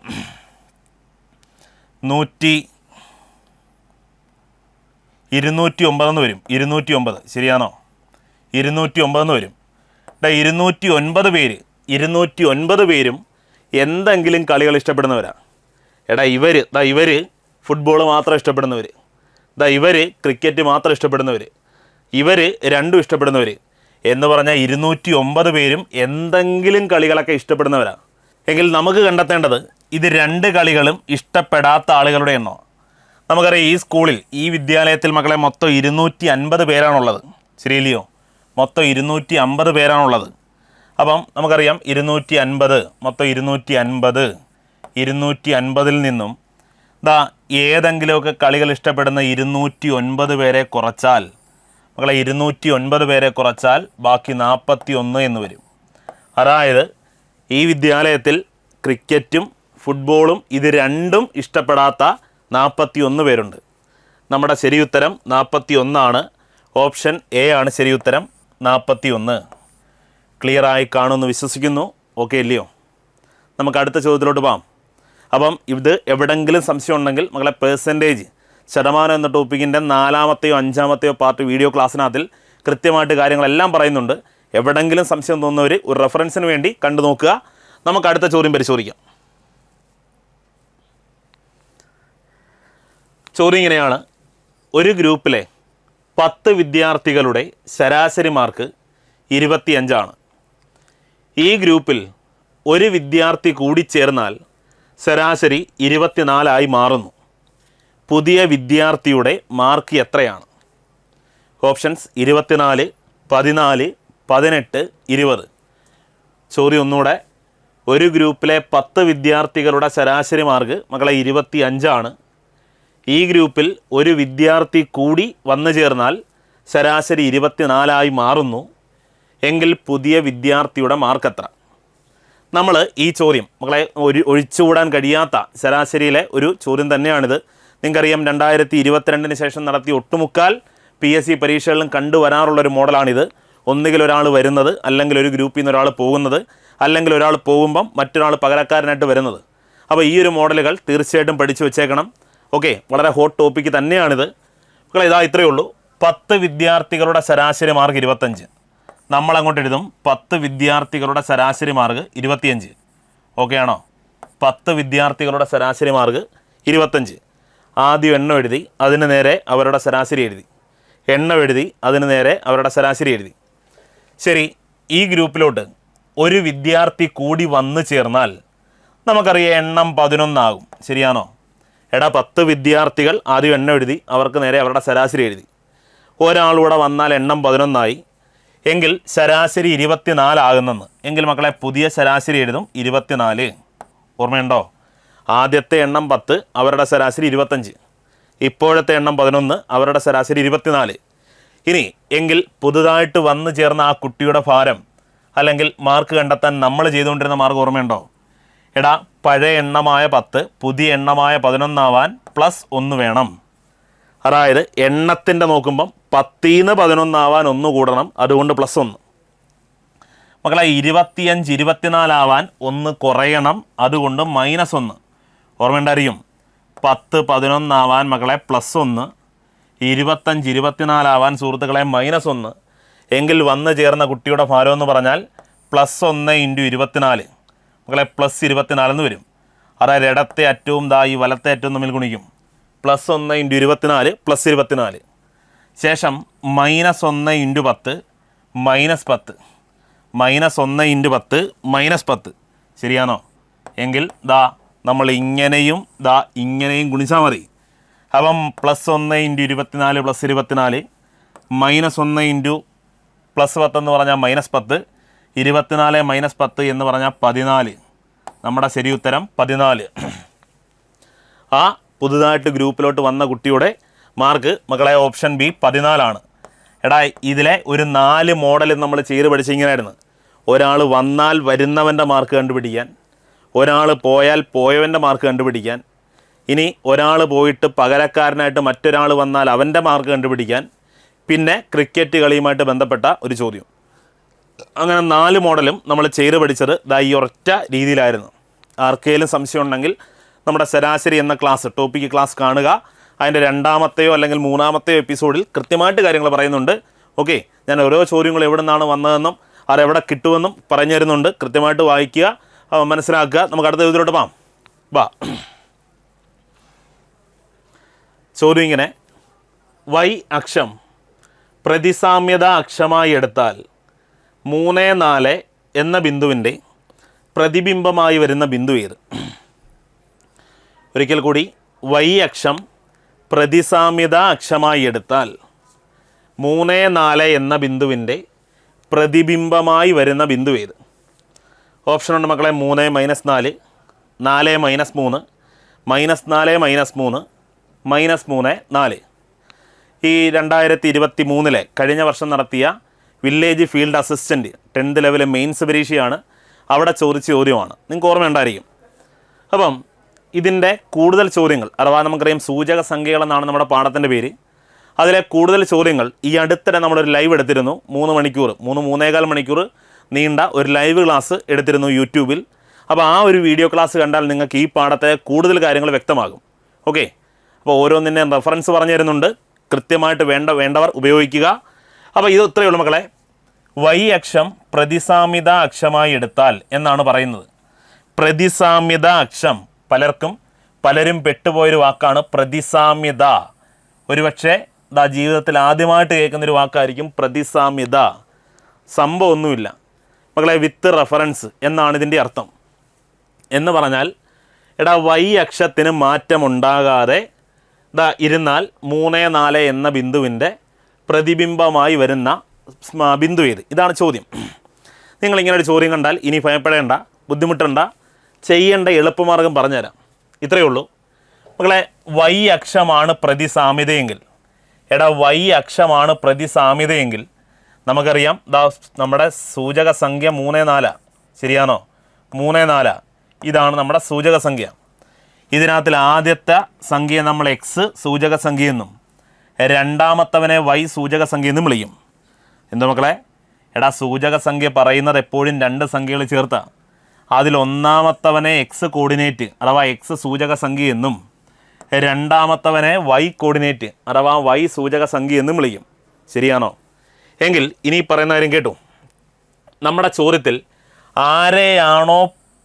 209 വരും. 209 ശരിയാണോ? 209 വരും. 209 പേര്, 209 പേരും എന്തെങ്കിലും കളികൾ ഇഷ്ടപ്പെടുന്നവരാ. എടാ ഇവർ ഫുട്ബോൾ മാത്രം ഇഷ്ടപ്പെടുന്നവർ, ഇവർ ക്രിക്കറ്റ് മാത്രം ഇഷ്ടപ്പെടുന്നവർ, ഇവർ രണ്ടും ഇഷ്ടപ്പെടുന്നവർ എന്ന് പറഞ്ഞാൽ 209 പേരും എന്തെങ്കിലും കളികളൊക്കെ ഇഷ്ടപ്പെടുന്നവരാണ്. എങ്കിൽ നമുക്ക് കണ്ടെത്തേണ്ടത് ഇത് രണ്ട് കളികളും ഇഷ്ടപ്പെടാത്ത ആളുകളുടെ എണ്ണോ. നമുക്കറിയാം ഈ സ്കൂളിൽ ഈ വിദ്യാലയത്തിൽ മക്കളെ മൊത്തം 250 പേരാണുള്ളത്. ശരിയല്ലയോ? മൊത്തം 250 പേരാണുള്ളത്. അപ്പം നമുക്കറിയാം 250 മൊത്തം 250 നിന്നും ഏതെങ്കിലുമൊക്കെ കളികൾ ഇഷ്ടപ്പെടുന്ന 209 പേരെ കുറച്ചാൽ മക്കളെ 209 പേരെ കുറച്ചാൽ ബാക്കി 41 എന്ന് വരും. അതായത് ഈ വിദ്യാലയത്തിൽ ക്രിക്കറ്റും ഫുട്ബോളും ഇത് രണ്ടും ഇഷ്ടപ്പെടാത്ത 41 പേരുണ്ട്. നമ്മുടെ ശരി ഉത്തരം 41 ആണ്. ഓപ്ഷൻ എ ആണ് ശരി ഉത്തരം, 41. ക്ലിയറായി കാണുമെന്ന് വിശ്വസിക്കുന്നു. ഓക്കെ അല്ലയോ? നമുക്ക് അടുത്ത ചോദ്യത്തിലോട്ട് പോകാം. അപ്പം ഇത് എവിടെയെങ്കിലും സംശയം ഉണ്ടെങ്കിൽ മകളെ പെർസെൻറ്റേജ് ശതമാനം എന്ന ടോപ്പിക്കിൻ്റെ 4-ാമത്തെയോ 5-ാമത്തെയോ പാർട്ട് വീഡിയോ ക്ലാസ്സിനകത്തിൽ കൃത്യമായിട്ട് കാര്യങ്ങളെല്ലാം പറയുന്നുണ്ട്. എവിടെയെങ്കിലും സംശയം തോന്നുന്നവർ ഒരു റെഫറൻസിന് വേണ്ടി കണ്ടു നോക്കുക. നമുക്ക് അടുത്ത ചോദ്യം പരിശോധിക്കാം. ചോദ്യം ഇങ്ങനെയാണ്: ഒരു ഗ്രൂപ്പിലെ 10 വിദ്യാർത്ഥികളുടെ ശരാശരി മാർക്ക് 25 ആണ്. ഈ ഗ്രൂപ്പിൽ ഒരു വിദ്യാർത്ഥി കൂടി ചേർന്നാൽ ശരാശരി 24 ആയി മാറുന്നു. പുതിയ വിദ്യാർത്ഥിയുടെ മാർക്ക് എത്രയാണ്? ഓപ്ഷൻസ് 24, 14, 18, 20. ചോദ്യം ഒന്നുകൂടെ. ഒരു ഗ്രൂപ്പിലെ 10 വിദ്യാർത്ഥികളുടെ ശരാശരി മാർക്ക് മക്കളെ 25 ആണ്. ഈ ഗ്രൂപ്പിൽ ഒരു വിദ്യാർത്ഥി കൂടി വന്നു ചേർന്നാൽ ശരാശരി 24 ആയി മാറുന്നു. എങ്കിൽ പുതിയ വിദ്യാർത്ഥിയുടെ മാർക്ക് എത്ര? നമ്മൾ ഈ ചോദ്യം മക്കളെ ഒഴിച്ചുകൂടാൻ കഴിയാത്ത ശരാശരിയിലെ ഒരു ചോദ്യം തന്നെയാണിത്. നിങ്ങൾക്കറിയാം 2022 ശേഷം നടത്തിയ ഒട്ടുമുക്കാൽ PSC പരീക്ഷകളിലും കണ്ടുവരാറുള്ളൊരു മോഡലാണിത്. ഒന്നുകിൽ ഒരാൾ വരുന്നത്, അല്ലെങ്കിൽ ഒരു ഗ്രൂപ്പിൽ നിന്ന് ഒരാൾ പോകുന്നത്, അല്ലെങ്കിൽ ഒരാൾ പോകുമ്പം മറ്റൊരാൾ പകരക്കാരനായിട്ട് വരുന്നത്. അപ്പോൾ ഈ ഒരു മോഡലുകൾ തീർച്ചയായിട്ടും പഠിച്ചു വെച്ചേക്കണം. ഓക്കെ, വളരെ ഹോട്ട് ടോപ്പിക്ക് തന്നെയാണിത്. മക്കളെ ഇത്രയേ ഉള്ളൂ. 10 വിദ്യാർത്ഥികളുടെ ശരാശരി മാർക്ക് 25. നമ്മളങ്ങോട്ട് എഴുതും 10 വിദ്യാർത്ഥികളുടെ ശരാശരി മാർക്ക് 25. ഓക്കെ ആണോ? 10 വിദ്യാർത്ഥികളുടെ ശരാശരി മാർക്ക് 25. ആദ്യം എണ്ണം എഴുതി, അതിന് നേരെ അവരുടെ ശരാശരി എഴുതി. എണ്ണം എഴുതി, അതിന് നേരെ അവരുടെ ശരാശരി എഴുതി. ശരി, ഈ ഗ്രൂപ്പിലോട്ട് ഒരു വിദ്യാർത്ഥി കൂടി വന്നു ചേർന്നാൽ നമുക്കറിയാം എണ്ണം 11 ആകും. ശരിയാണോ? എടാ 10 വിദ്യാർത്ഥികൾ ആദ്യം എണ്ണം എഴുതി, അവർക്ക് നേരെ അവരുടെ ശരാശരി എഴുതി. ഒരാളൂടെ വന്നാൽ എണ്ണം 11 ആയി. എങ്കിൽ ശരാശരി 24 ആകുന്നെന്ന്. എങ്കിൽ മക്കളെ പുതിയ ശരാശരി എഴുതും 24. ഓർമ്മയുണ്ടോ? ആദ്യത്തെ എണ്ണം 10, അവരുടെ ശരാശരി 25. ഇപ്പോഴത്തെ എണ്ണം 11, അവരുടെ ശരാശരി 24. ഇനി എങ്കിൽ പുതുതായിട്ട് വന്നു ചേർന്ന ആ കുട്ടിയുടെ ഭാരം അല്ലെങ്കിൽ മാർക്ക് കണ്ടെത്താൻ നമ്മൾ ചെയ്തുകൊണ്ടിരുന്ന മാർക്ക് ഓർമ്മയുണ്ടോ? എടാ പഴയ എണ്ണമായ 10 പുതിയ എണ്ണമായ 11 ആവാൻ +1 വേണം. അതായത് എണ്ണത്തിൻ്റെ നോക്കുമ്പം 10-ന്ന് 11 ആവാൻ 1 കൂടണം, അതുകൊണ്ട് +1. മക്കളെ 25 24 ആവാൻ 1 കുറയണം, അതുകൊണ്ട് -1. ഓർമ്മയുണ്ടായിരിക്കും. 10 11 ആവാൻ മക്കളെ +1, 25 24 ആവാൻ സുഹൃത്തുക്കളെ -1. എങ്കിൽ വന്നു ചേർന്ന കുട്ടിയുടെ ഭാരം എന്ന് പറഞ്ഞാൽ +1 × 24. മക്കളെ +24 എന്ന് വരും. അതായത് ഇടത്തെ അറ്റവും ഈ വലത്തെ അറ്റവും തമ്മിൽ ഗുണിക്കും. +1 × 24 +24. ശേഷം -1 × 10 -10. -1 × 10 -10. ശരിയാണോ? എങ്കിൽ നമ്മൾ ഇങ്ങനെയും ഇങ്ങനെയും ഗുണിച്ചാൽ മതി. അപ്പം +1 × 24 +24 -1 × +10 എന്ന് പറഞ്ഞാൽ -10. 24 - 10 എന്ന് പറഞ്ഞാൽ 14. നമ്മുടെ ശരി ഉത്തരം 14. ആ പുതുതായിട്ട് ഗ്രൂപ്പിലോട്ട് വന്ന കുട്ടിയുടെ മാർക്ക് മക്കളെ ഓപ്ഷൻ ബി 14 ആണ്. എടാ ഇതിലെ ഒരു 4 മോഡൽ നമ്മൾ ചെയ്ത് പഠിച്ചിങ്ങനായിരുന്നു. ഒരാൾ വന്നാൽ വരുന്നവൻ്റെ മാർക്ക് കണ്ടുപിടിക്കാൻ, ഒരാൾ പോയാൽ പോയവൻ്റെ മാർക്ക് കണ്ടുപിടിക്കാൻ, ഇനി ഒരാൾ പോയിട്ട് പകരക്കാരനായിട്ട് മറ്റൊരാൾ വന്നാൽ അവൻ്റെ മാർക്ക് കണ്ടുപിടിക്കാൻ, പിന്നെ ക്രിക്കറ്റ് കളിയുമായിട്ട് ബന്ധപ്പെട്ട ഒരു ചോദ്യം. അങ്ങനെ 4 മോഡലും നമ്മൾ ചെയ്ത് പഠിച്ചത് ഈ ഒരൊറ്റ രീതിയിലായിരുന്നു. ആർക്കെങ്കിലും സംശയം ഉണ്ടെങ്കിൽ നമ്മുടെ ശരാശരി എന്ന ടോപ്പിക് ക്ലാസ് കാണുക. അതിൻ്റെ 2ാമത്തെയോ അല്ലെങ്കിൽ 3ാമത്തെയോ എപ്പിസോഡിൽ കൃത്യമായിട്ട് കാര്യങ്ങൾ പറയുന്നുണ്ട്. ഓക്കെ, ഞാൻ ഓരോ ചോദ്യങ്ങൾ എവിടെ നിന്നാണ് വന്നതെന്നും അതെവിടെ കിട്ടുമെന്നും പറഞ്ഞു തരുന്നുണ്ട്. കൃത്യമായിട്ട് വായിക്കുക, മനസ്സിലാക്കുക. നമുക്ക് അടുത്ത ചോദ്യത്തിലോട്ട് വാ. ചോദ്യം ഇങ്ങനെ: y അക്ഷം പ്രതിസാമ്യത അക്ഷമായി എടുത്താൽ 3, 4 എന്ന ബിന്ദുവിൻ്റെ പ്രതിബിംബമായി വരുന്ന ബിന്ദു ഏത്? ഒരിക്കൽ കൂടി, y അക്ഷം പ്രതിസാമ്യത അക്ഷമായി എടുത്താൽ 3, 4 എന്ന ബിന്ദുവിൻ്റെ പ്രതിബിംബമായി വരുന്ന ബിന്ദു ഏത്? ഓപ്ഷനുണ്ട് മക്കളെ. 3 - 4, 4 - 3, -4 -3 -3 4. ഈ 2023 കഴിഞ്ഞ വർഷം നടത്തിയ village field assistant 10th level mains പരീക്ഷയാണ്. അവിടെ ചോദിച്ച ചോദ്യമാണ്, നിങ്ങൾക്ക് ഓർമ്മയുണ്ടായിരിക്കും. അപ്പം ഇതിൻ്റെ കൂടുതൽ ചോദ്യങ്ങൾ, അഥവാ നമുക്കറിയാം സൂചക സംഖ്യകളെന്നാണ് നമ്മുടെ പാഠത്തിൻ്റെ പേര്. അതിലെ കൂടുതൽ ചോദ്യങ്ങൾ ഈ അടുത്തിടെ നമ്മളൊരു ലൈവ് എടുത്തിരുന്നു. 3 മണിക്കൂർ 3-3.25 മണിക്കൂർ നീണ്ട ഒരു ലൈവ് ക്ലാസ് എടുത്തിരുന്നു യൂട്യൂബിൽ. അപ്പോൾ ആ ഒരു വീഡിയോ ക്ലാസ് കണ്ടാൽ നിങ്ങൾക്ക് ഈ പാഠത്തെ കൂടുതൽ കാര്യങ്ങൾ വ്യക്തമാകും. ഓക്കെ, അപ്പോൾ ഓരോന്നിൻ്റെ റെഫറൻസ് പറഞ്ഞു തരുന്നുണ്ട്. കൃത്യമായിട്ട് വേണ്ടവർ ഉപയോഗിക്കുക. അപ്പോൾ ഇത് ഇത്രയേ ഉള്ളൂ മക്കളെ. y അക്ഷം പ്രതിസാമ്യത അക്ഷമായി എടുത്താൽ എന്നാണ് പറയുന്നത്. പ്രതിസാമ്യത അക്ഷം പലരും പെട്ടുപോയൊരു വാക്കാണ് പ്രതിസാമ്യത. ഒരുപക്ഷെ ജീവിതത്തിൽ ആദ്യമായിട്ട് കേൾക്കുന്നൊരു വാക്കായിരിക്കും പ്രതിസാമ്യത. സംഭവം ഒന്നുമില്ല മക്കളെ, വിത്ത് റെഫറൻസ് എന്നാണ് ഇതിൻ്റെ അർത്ഥം. എന്ന് പറഞ്ഞാൽ y അക്ഷത്തിന് മാറ്റമുണ്ടാകാതെ ഇരുന്നാൽ 3, 4 എന്ന ബിന്ദുവിൻ്റെ പ്രതിബിംബമായി വരുന്ന ബിന്ദു ഏത്? ഇതാണ് ചോദ്യം. നിങ്ങളിങ്ങനെ ഒരു ചോദ്യം കണ്ടാൽ ഇനി ഭയപ്പെടേണ്ട, ബുദ്ധിമുട്ടേണ്ട, ചെയ്യേണ്ട എളുപ്പമാർഗം പറഞ്ഞുതരാം. ഇത്രയേ ഉള്ളൂ മക്കളെ. y അക്ഷമാണ് പ്രതിസാമ്യതയെങ്കിൽ y അക്ഷമാണ് പ്രതിസാമ്യതയെങ്കിൽ നമുക്കറിയാം നമ്മുടെ സൂചക സംഖ്യ 3, 4. ശരിയാണോ? 3, 4 ഇതാണ് നമ്മുടെ സൂചക സംഖ്യ. ഇതിനകത്തിൽ ആദ്യത്തെ സംഖ്യ നമ്മൾ x സൂചക സംഖ്യയെന്നും രണ്ടാമത്തവനെ y സൂചക സംഖ്യയെന്നും വിളിക്കും. എന്താ മക്കളെ? സൂചക സംഖ്യ പറയുന്നത് എപ്പോഴും 2 സംഖ്യകൾ ചേർത്താ. അതിൽ ഒന്നാമത്തവനെ x കോർഡിനേറ്റ് അഥവാ x സൂചക സംഖ്യ എന്നും രണ്ടാമത്തവനെ y കോർഡിനേറ്റ് അഥവാ y സൂചക സംഖ്യ എന്നും വിളിക്കും. ശരിയാണോ? എങ്കിൽ ഇനി പറയുന്ന കാര്യം കേട്ടു. നമ്മുടെ ചോദ്യത്തിൽ ആരെയാണോ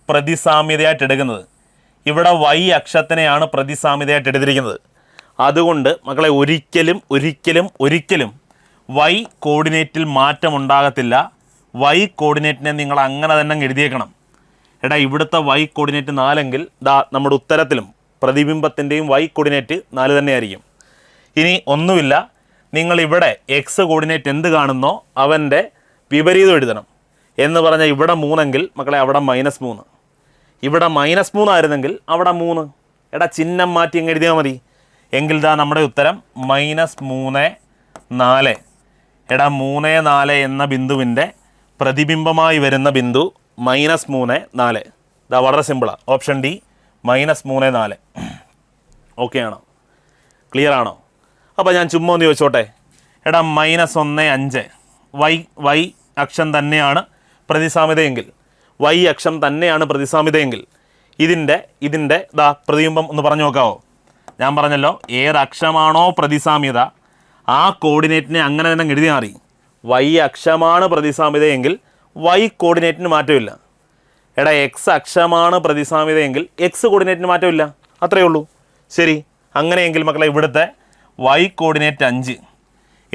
പ്രതിസാമ്യതയായിട്ട് എടുക്കുന്നത്, ഇവിടെ y അക്ഷത്തിനെയാണ് പ്രതിസാമ്യതയായിട്ട് എടുത്തിരിക്കുന്നത്. അതുകൊണ്ട് മക്കളെ ഒരിക്കലും y കോർഡിനേറ്റിൽ മാറ്റമുണ്ടാകത്തില്ല. y കോർഡിനേറ്റിനെ നിങ്ങൾ അങ്ങനെ തന്നെ എഴുതിയേക്കണം. ഇവിടുത്തെ y കോർഡിനേറ്റ് 4 എങ്കിൽ നമ്മുടെ ഉത്തരത്തിലും പ്രതിബിംബത്തിൻ്റെയും y കോർഡിനേറ്റ് 4 തന്നെയായിരിക്കും. ഇനി ഒന്നുമില്ല, നിങ്ങളിവിടെ x കോർഡിനേറ്റ് എന്ത് കാണുന്നോ അവൻ്റെ വിപരീതം എഴുതണം. എന്ന് പറഞ്ഞാൽ ഇവിടെ 3 എങ്കിൽ മക്കളെ അവിടെ -3, ഇവിടെ -3 ആയിരുന്നെങ്കിൽ അവിടെ 3. ചിഹ്നം മാറ്റി അങ്ങ് എഴുതിയാൽ മതി. എങ്കിൽ നമ്മുടെ ഉത്തരം -3, 4. 3, 4 എന്ന ബിന്ദുവിൻ്റെ പ്രതിബിംബമായി വരുന്ന ബിന്ദു -3, 4. വളരെ സിമ്പിളാണ്. Option D -3, 4. ഓക്കെ ആണോ? ക്ലിയർ ആണോ? അപ്പോൾ ഞാൻ ചുമ്മാ ഒന്ന് ചോദിച്ചോട്ടെ. -1, 5 y അക്ഷം തന്നെയാണ് പ്രതിസാമ്യതയെങ്കിൽ ഇതിൻ്റെ പ്രതിബിംബം ഒന്ന് പറഞ്ഞു നോക്കാവോ? ഞാൻ പറഞ്ഞല്ലോ, ഏത് അക്ഷമാണോ പ്രതിസാമ്യത ആ കോർഡിനേറ്റിനെ അങ്ങനെ തന്നെ എഴുതിയാൽ മതി. വൈ അക്ഷമാണ് പ്രതിസാമ്യതയെങ്കിൽ വൈ കോർഡിനേറ്റിന് മാറ്റമില്ല. എടാ എക്സ് അക്ഷമാണ് പ്രതിസാമ്യതയെങ്കിൽ എക്സ് കോർഡിനേറ്റിന് മാറ്റമില്ല. അത്രയേ ഉള്ളൂ. ശരി, അങ്ങനെയെങ്കിൽ മക്കളെ ഇവിടുത്തെ വൈ കോർഡിനേറ്റ് 5,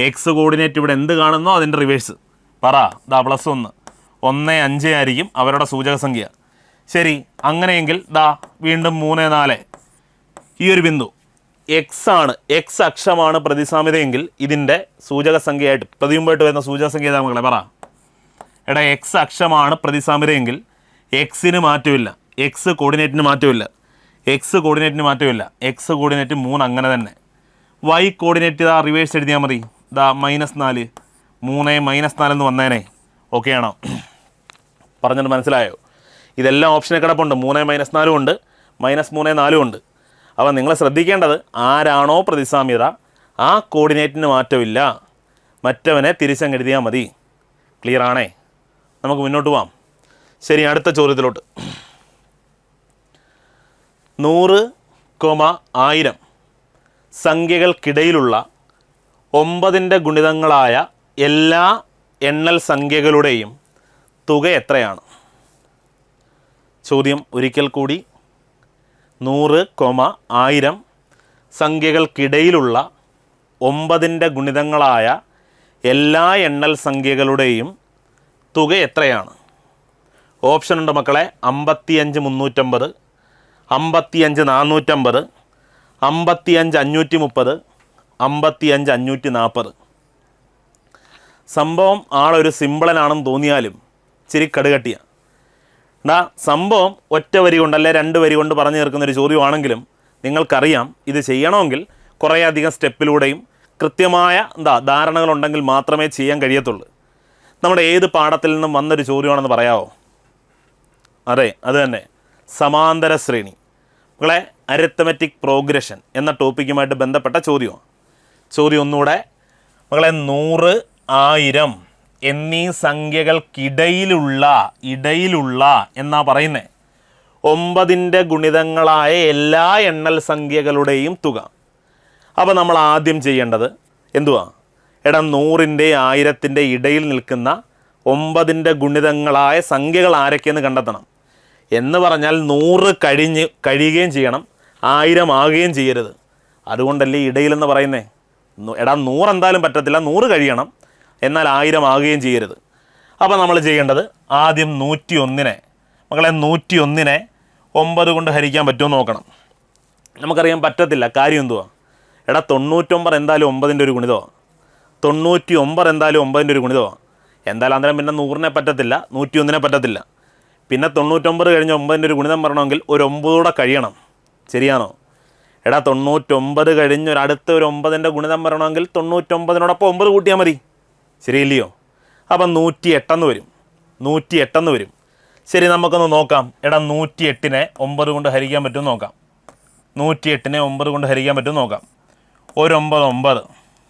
എക്സ് കോർഡിനേറ്റ് ഇവിടെ എന്ത് കാണുന്നോ അതിൻ്റെ റിവേഴ്സ് പറ. ദാ +1, 1, 5 ആയിരിക്കും അവരുടെ സൂചകസംഖ്യ. ശരി, അങ്ങനെയെങ്കിൽ ദാ വീണ്ടും 3, 4 ഈ ഒരു ബിന്ദു എക്സ് ആണ്, എക്സ് അക്ഷമാണ് പ്രതിസാമ്യതയെങ്കിൽ ഇതിൻ്റെ സൂചകസംഖ്യയായിട്ട് പ്രതിബിംബമായിട്ട് വരുന്ന സൂചകസംഖ്യ ഏതാ മക്കളെ പറ. എടാ എക്സ് അക്ഷമാണ് പ്രതിസാമ്യതയെങ്കിൽ എക്സിന് മാറ്റമില്ല, എക്സ് കോർഡിനേറ്റിന് മാറ്റമില്ല, എക്സ് കോർഡിനേറ്റിന് മാറ്റമില്ല, എക്സ് കോർഡിനേറ്റ് 3 അങ്ങനെ തന്നെ. വൈ കോർഡിനേറ്റ് ഇതാ റിവേഴ്സ് എഴുതിയാൽ മതി. ഇതാ -4, 3 -4 എന്ന് വന്നേനെ. ഓക്കെ ആണോ? പറഞ്ഞത് മനസ്സിലായോ? ഇതെല്ലാം ഓപ്ഷനിൽ കിടപ്പുണ്ട്. 3 -4 ഉണ്ട്, -3 4 ഉണ്ട്. അപ്പോൾ നിങ്ങൾ ശ്രദ്ധിക്കേണ്ടത് ആരാണോ പ്രതിസാമ്യത ആ കോർഡിനേറ്റിന് മാറ്റമില്ല, മറ്റവനെ തിരിച്ചെഴുതിയാൽ മതി. ക്ലിയർ ആണേ? നമുക്ക് മുന്നോട്ട് പോവാം. ശരി, അടുത്ത ചോദ്യത്തിലോട്ട്. 100, 1000 സംഖ്യകൾക്കിടയിലുള്ള 9ൻ്റെ ഗുണിതങ്ങളായ എല്ലാ എണ്ണൽ സംഖ്യകളുടെയും തുക എത്രയാണ്? ചോദ്യം ഒരിക്കൽ കൂടി. 100, 1000 സംഖ്യകൾക്കിടയിലുള്ള 9ൻ്റെ ഗുണിതങ്ങളായ എല്ലാ എണ്ണൽ സംഖ്യകളുടെയും തുക എത്രയാണ്? ഓപ്ഷൻ ഉണ്ട് മക്കളെ. 55 350, 55 450, 55 530, 55 540. സംഭവം ആളൊരു സിമ്പിളനാണെന്ന് തോന്നിയാലും ഇച്ചിരി കടുകട്ടിയ. സംഭവം ഒറ്റ വരി കൊണ്ടല്ലേ 2 വരി കൊണ്ട് പറഞ്ഞു തീർക്കുന്നൊരു ചോദ്യമാണെങ്കിലും നിങ്ങൾക്കറിയാം ഇത് ചെയ്യണമെങ്കിൽ കുറേയധികം സ്റ്റെപ്പിലൂടെയും കൃത്യമായ ധാരണകളുണ്ടെങ്കിൽ മാത്രമേ ചെയ്യാൻ കഴിയത്തുള്ളൂ. നമ്മുടെ ഏത് പാഠത്തിൽ നിന്നും വന്നൊരു ചോദ്യമാണെന്ന് പറയാമോ? അതെ, അത് തന്നെ, സമാന്തര ശ്രേണി. മക്കളെ അരിത്തമെറ്റിക് പ്രോഗ്രഷൻ എന്ന ടോപ്പിക്കുമായിട്ട് ബന്ധപ്പെട്ട ചോദ്യമാണ്. ചോദ്യം ഒന്നുകൂടെ മക്കളെ. 100, 1000 എന്നീ സംഖ്യകൾക്കിടയിലുള്ള എന്നാ പറയുന്നത് 9ൻ്റെ ഗുണിതങ്ങളായ എല്ലാ എണ്ണൽ സംഖ്യകളുടെയും തുക. അപ്പോൾ നമ്മൾ ആദ്യം ചെയ്യേണ്ടത് എന്തുവാ? എടാ 100ൻ്റെ 1000ൻ്റെ ഇടയിൽ നിൽക്കുന്ന 9ൻ്റെ ഗുണിതങ്ങളായ സംഖ്യകൾ ആരൊക്കെയെന്ന് കണ്ടെത്തണം. എന്ന് പറഞ്ഞാൽ 100 കഴിയുകയും ചെയ്യണം, 1000 ആകുകയും ചെയ്യരുത്. അതുകൊണ്ടല്ലേ ഇടയിലെന്ന് പറയുന്നേ. എടാ 100 എന്തായാലും പറ്റത്തില്ല, 100 കഴിയണം, എന്നാൽ 1000 ആകുകയും ചെയ്യരുത്. അപ്പോൾ നമ്മൾ ചെയ്യേണ്ടത് ആദ്യം 101നെ മക്കളെ 101നെ 9 കൊണ്ട് ഹരിക്കാൻ പറ്റുമോ നോക്കണം. നമുക്കറിയാൻ പറ്റത്തില്ല. കാര്യം എന്തുവാ? എടാ 99 എന്തായാലും 9ൻ്റെ ഒരു ഗുണിതമാണ്, 99 എന്തായാലും 9ൻ്റെ ഒരു ഗുണിതമാണ്. എന്തായാലും അന്നേരം പിന്നെ 100നെ പറ്റത്തില്ല, 101നെ പറ്റത്തില്ല. പിന്നെ 99 കഴിഞ്ഞ് 9ൻ്റെ ഒരു ഗുണിതം പറയണമെങ്കിൽ ഒരു 9 കൂടെ കഴിയണം. ശരിയാണോ? എടാ 99 കഴിഞ്ഞ് അടുത്ത ഒരു 9ൻ്റെ ഗുണിതം പറയണമെങ്കിൽ 99നോടൊപ്പം 9 കൂട്ടിയാൽ മതി. ശരിയില്ലയോ? അപ്പം 108 എന്ന് വരും, 108 എന്ന് വരും. ശരി, നമുക്കൊന്ന് നോക്കാം. എടാ 108നെ 9 കൊണ്ട് ഹരിക്കാൻ പറ്റുമെന്ന് നോക്കാം. 108നെ 9 കൊണ്ട് ഹരിക്കാൻ പറ്റുമെന്ന് നോക്കാം. 9 9,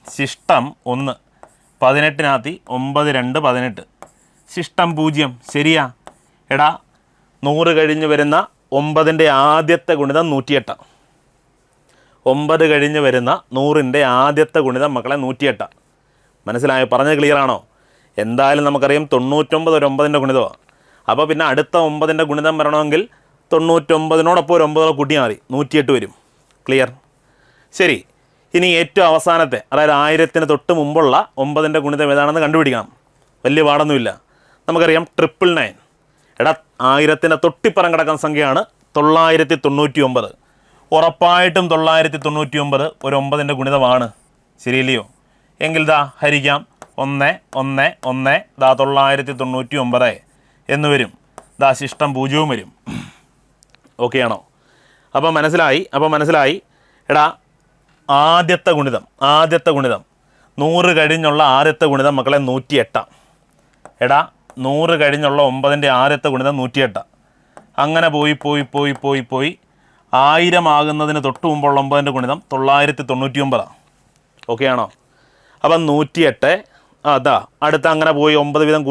ശിഷ്ടം 1, 18നകത്ത് 9 2 18, ശിഷ്ടം 0. ശരിയാ? എടാ 100 കഴിഞ്ഞ് വരുന്ന 9ൻ്റെ ആദ്യത്തെ ഗുണിതം 108. 9 കഴിഞ്ഞ് വരുന്ന 100ൻ്റെ ആദ്യത്തെ ഗുണിതം മക്കളെ 108. മനസ്സിലായോ? പറഞ്ഞത് ക്ലിയർ ആണോ? എന്തായാലും നമുക്കറിയാം 99 ഒരു 9ൻ്റെ ഗുണിതമാണ്. അപ്പോൾ പിന്നെ അടുത്ത 9ൻ്റെ ഗുണിതം വരണമെങ്കിൽ 99നോടൊപ്പം ഒരു 9 കൂട്ടിയാൽ മതി, 108 വരും. ക്ലിയർ? ശരി, ഇനി ഏറ്റവും അവസാനത്തെ അതായത് 1000ന് തൊട്ട് മുമ്പുള്ള 9ൻ്റെ ഗുണിതം ഏതാണെന്ന് കണ്ടുപിടിക്കണം. വലിയ പാടൊന്നുമില്ല. നമുക്കറിയാം 999. എടാ 1000ൻ്റെ തൊട്ടിപ്പുറം കിടക്കുന്ന സംഖ്യയാണ് 999. ഉറപ്പായിട്ടും 999 ഒരു 9ൻ്റെ ഗുണിതമാണ്. ശരിയില്ലയോ? എങ്കിൽ ദാ ഹരിക്കാം. 1 1 1 ദാ 999 എന്ന് വരും. ദാ ശിഷ്ടം 0 വരും. ഓക്കെ ആണോ? അപ്പോൾ മനസ്സിലായി. എടാ ആദ്യത്തെ ഗുണിതം 100 കഴിഞ്ഞുള്ള ആദ്യത്തെ ഗുണിതം മക്കളെ 108. എടാ 100 കഴിഞ്ഞുള്ള 9ൻ്റെ ആദ്യത്തെ ഗുണിതം 108. അങ്ങനെ പോയി 1000 ആകുന്നതിന് തൊട്ട് മുമ്പുള്ള 9ൻ്റെ ഗുണിതം 999. ഓക്കെ ആണോ? അപ്പം 108 അതാ അടുത്ത അങ്ങനെ പോയി 9 വീതം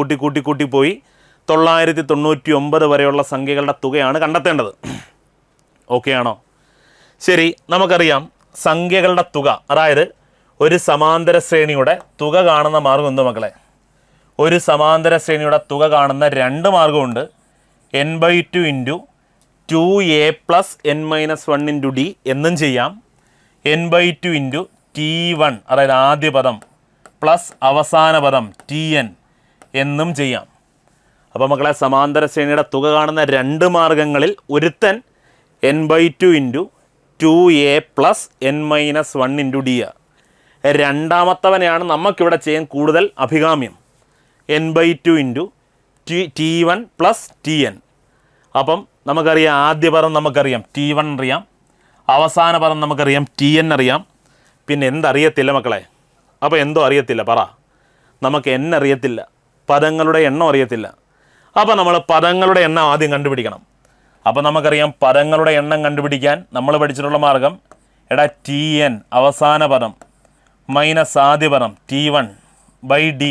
കൂട്ടി പോയി 999 വരെയുള്ള സംഖ്യകളുടെ തുകയാണ് കണ്ടെത്തേണ്ടത്. ഓക്കെ ആണോ? ശരി, നമുക്കറിയാം സംഖ്യകളുടെ തുക, അതായത് ഒരു സമാന്തര ശ്രേണിയുടെ തുക കാണുന്ന മാർഗം എന്ത് മക്കളെ? ഒരു സമാന്തര ശ്രേണിയുടെ തുക കാണുന്ന രണ്ട് മാർഗമുണ്ട്. n/2 into 2a plus n-1 into d എന്നും ചെയ്യാം. n/2 ഇൻറ്റു t1 അതായത് ആദ്യ പദം പ്ലസ് അവസാന പദം tn എന്നും ചെയ്യാം. അപ്പോൾ മക്കളെ സമാന്തര ശ്രേണിയുടെ തുക കാണുന്ന രണ്ട് മാർഗങ്ങളിൽ ഒരുത്തൻ n/2 into 2a plus n-1 into d. രണ്ടാമത്തവനെയാണ് നമുക്കിവിടെ ചെയ്യാൻ കൂടുതൽ അഭികാമ്യം. n/2 into t1 plus tn. അപ്പം നമുക്കറിയാം ആദ്യ പദം നമുക്കറിയാം t1 അറിയാം, അവസാന പദം നമുക്കറിയാം tn അറിയാം. പിന്നെ എന്തറിയത്തില്ല മക്കളെ? അപ്പോൾ എന്തോ അറിയത്തില്ല പറ. നമുക്ക് n അറിയത്തില്ല, പദങ്ങളുടെ എണ്ണം അറിയത്തില്ല. അപ്പോൾ നമ്മൾ പദങ്ങളുടെ എണ്ണം ആദ്യം കണ്ടുപിടിക്കണം. അപ്പോൾ നമുക്കറിയാം പദങ്ങളുടെ എണ്ണം കണ്ടുപിടിക്കാൻ നമ്മൾ പഠിച്ചിട്ടുള്ള മാർഗം tn അവസാന പദം മൈനസ് ആദ്യ പദം t1/d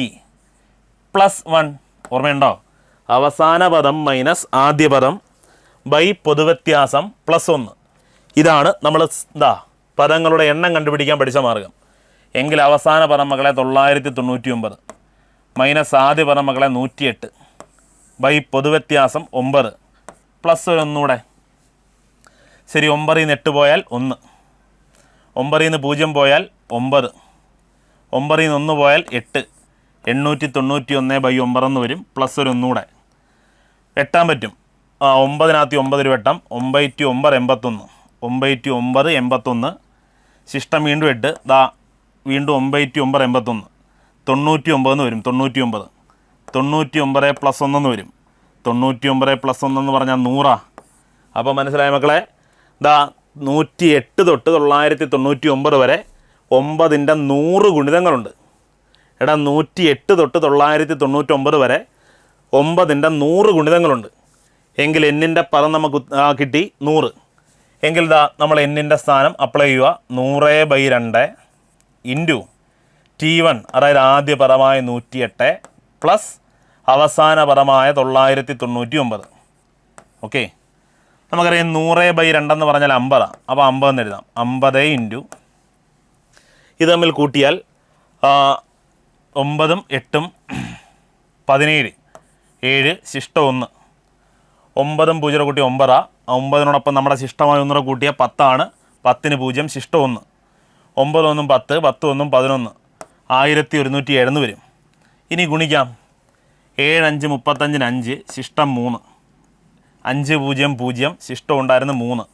പ്ലസ് 1. ഓർമ്മയുണ്ടോ? അവസാന പദം മൈനസ് ആദ്യ പദം ബൈ പൊതുവ്യത്യാസം പ്ലസ് 1. ഇതാണ് നമ്മൾ പദങ്ങളുടെ എണ്ണം കണ്ടുപിടിക്കാൻ പഠിച്ച മാർഗം. എങ്കിൽ അവസാന പദം മക്കളെ 999 മൈനസ് ആദ്യ പദം മക്കളെ 108 ബൈ പൊതുവ്യത്യാസം 9 പ്ലസ് 1 കൂടെ. ശരി, 9 നിന്ന് 8 പോയാൽ 1, 9 നിന്ന് 0 പോയാൽ 9, 9 നിന്ന് 1 പോയാൽ 8, 891 ബൈ 9 എന്ന് വരും. പ്ലസ് 1 കൂടെ വെട്ടാൻ പറ്റും. 9-നകത്ത് 9 ഒരു വെട്ടം. 9×9 81, 9×9 81. ശിഷ്ടം വീണ്ടും 8, വീണ്ടും 9×9 81, 99 എന്ന് വരും. 99, 99 പ്ലസ് 1 എന്ന് വരും. 99 പ്ലസ് 1 എന്ന് പറഞ്ഞാൽ 100. അപ്പോൾ മനസ്സിലായ മക്കളെ? 108 തൊട്ട് 999 വരെ 9ൻ്റെ 100 ഗുണിതങ്ങളുണ്ട്. 108 തൊട്ട് 999 വരെ 9ൻ്റെ 100 ഗുണിതങ്ങളുണ്ട്. എങ്കിൽ എന്നിൻ്റെ പദം നമുക്ക് കിട്ടി 100. എങ്കിൽ നമ്മൾ എന്നിൻ്റെ സ്ഥാനം അപ്ലൈ ചെയ്യുക. 100/2 ഇൻറ്റു t1 അതായത് ആദ്യ പദമായ 108 പ്ലസ് അവസാന പദമായ 999. ഓക്കെ, നമുക്കറിയാം 100/2 എന്ന് പറഞ്ഞാൽ 50. അപ്പോൾ 50 എന്ന് എഴുതാം. 50 ഇൻറ്റു ഇത് തമ്മിൽ കൂട്ടിയാൽ 9ഉം 8ഉം 17, 7 ശിഷ്ടം 1. 9ഉം 0 കൂട്ടി 9. 9നോടൊപ്പം നമ്മുടെ ശിഷ്ടമായ 1 കൂട്ടിയ 10 10ന് 0 ശിഷ്ടം 1. 9 1 10, 10 1 11, 1107 വരും. ഇനി ഗുണിക്കാം. 7 5 35 5 ശിഷ്ടം 3, 5 0 0 ശിഷ്ടം ഉണ്ടായിരുന്നു 3,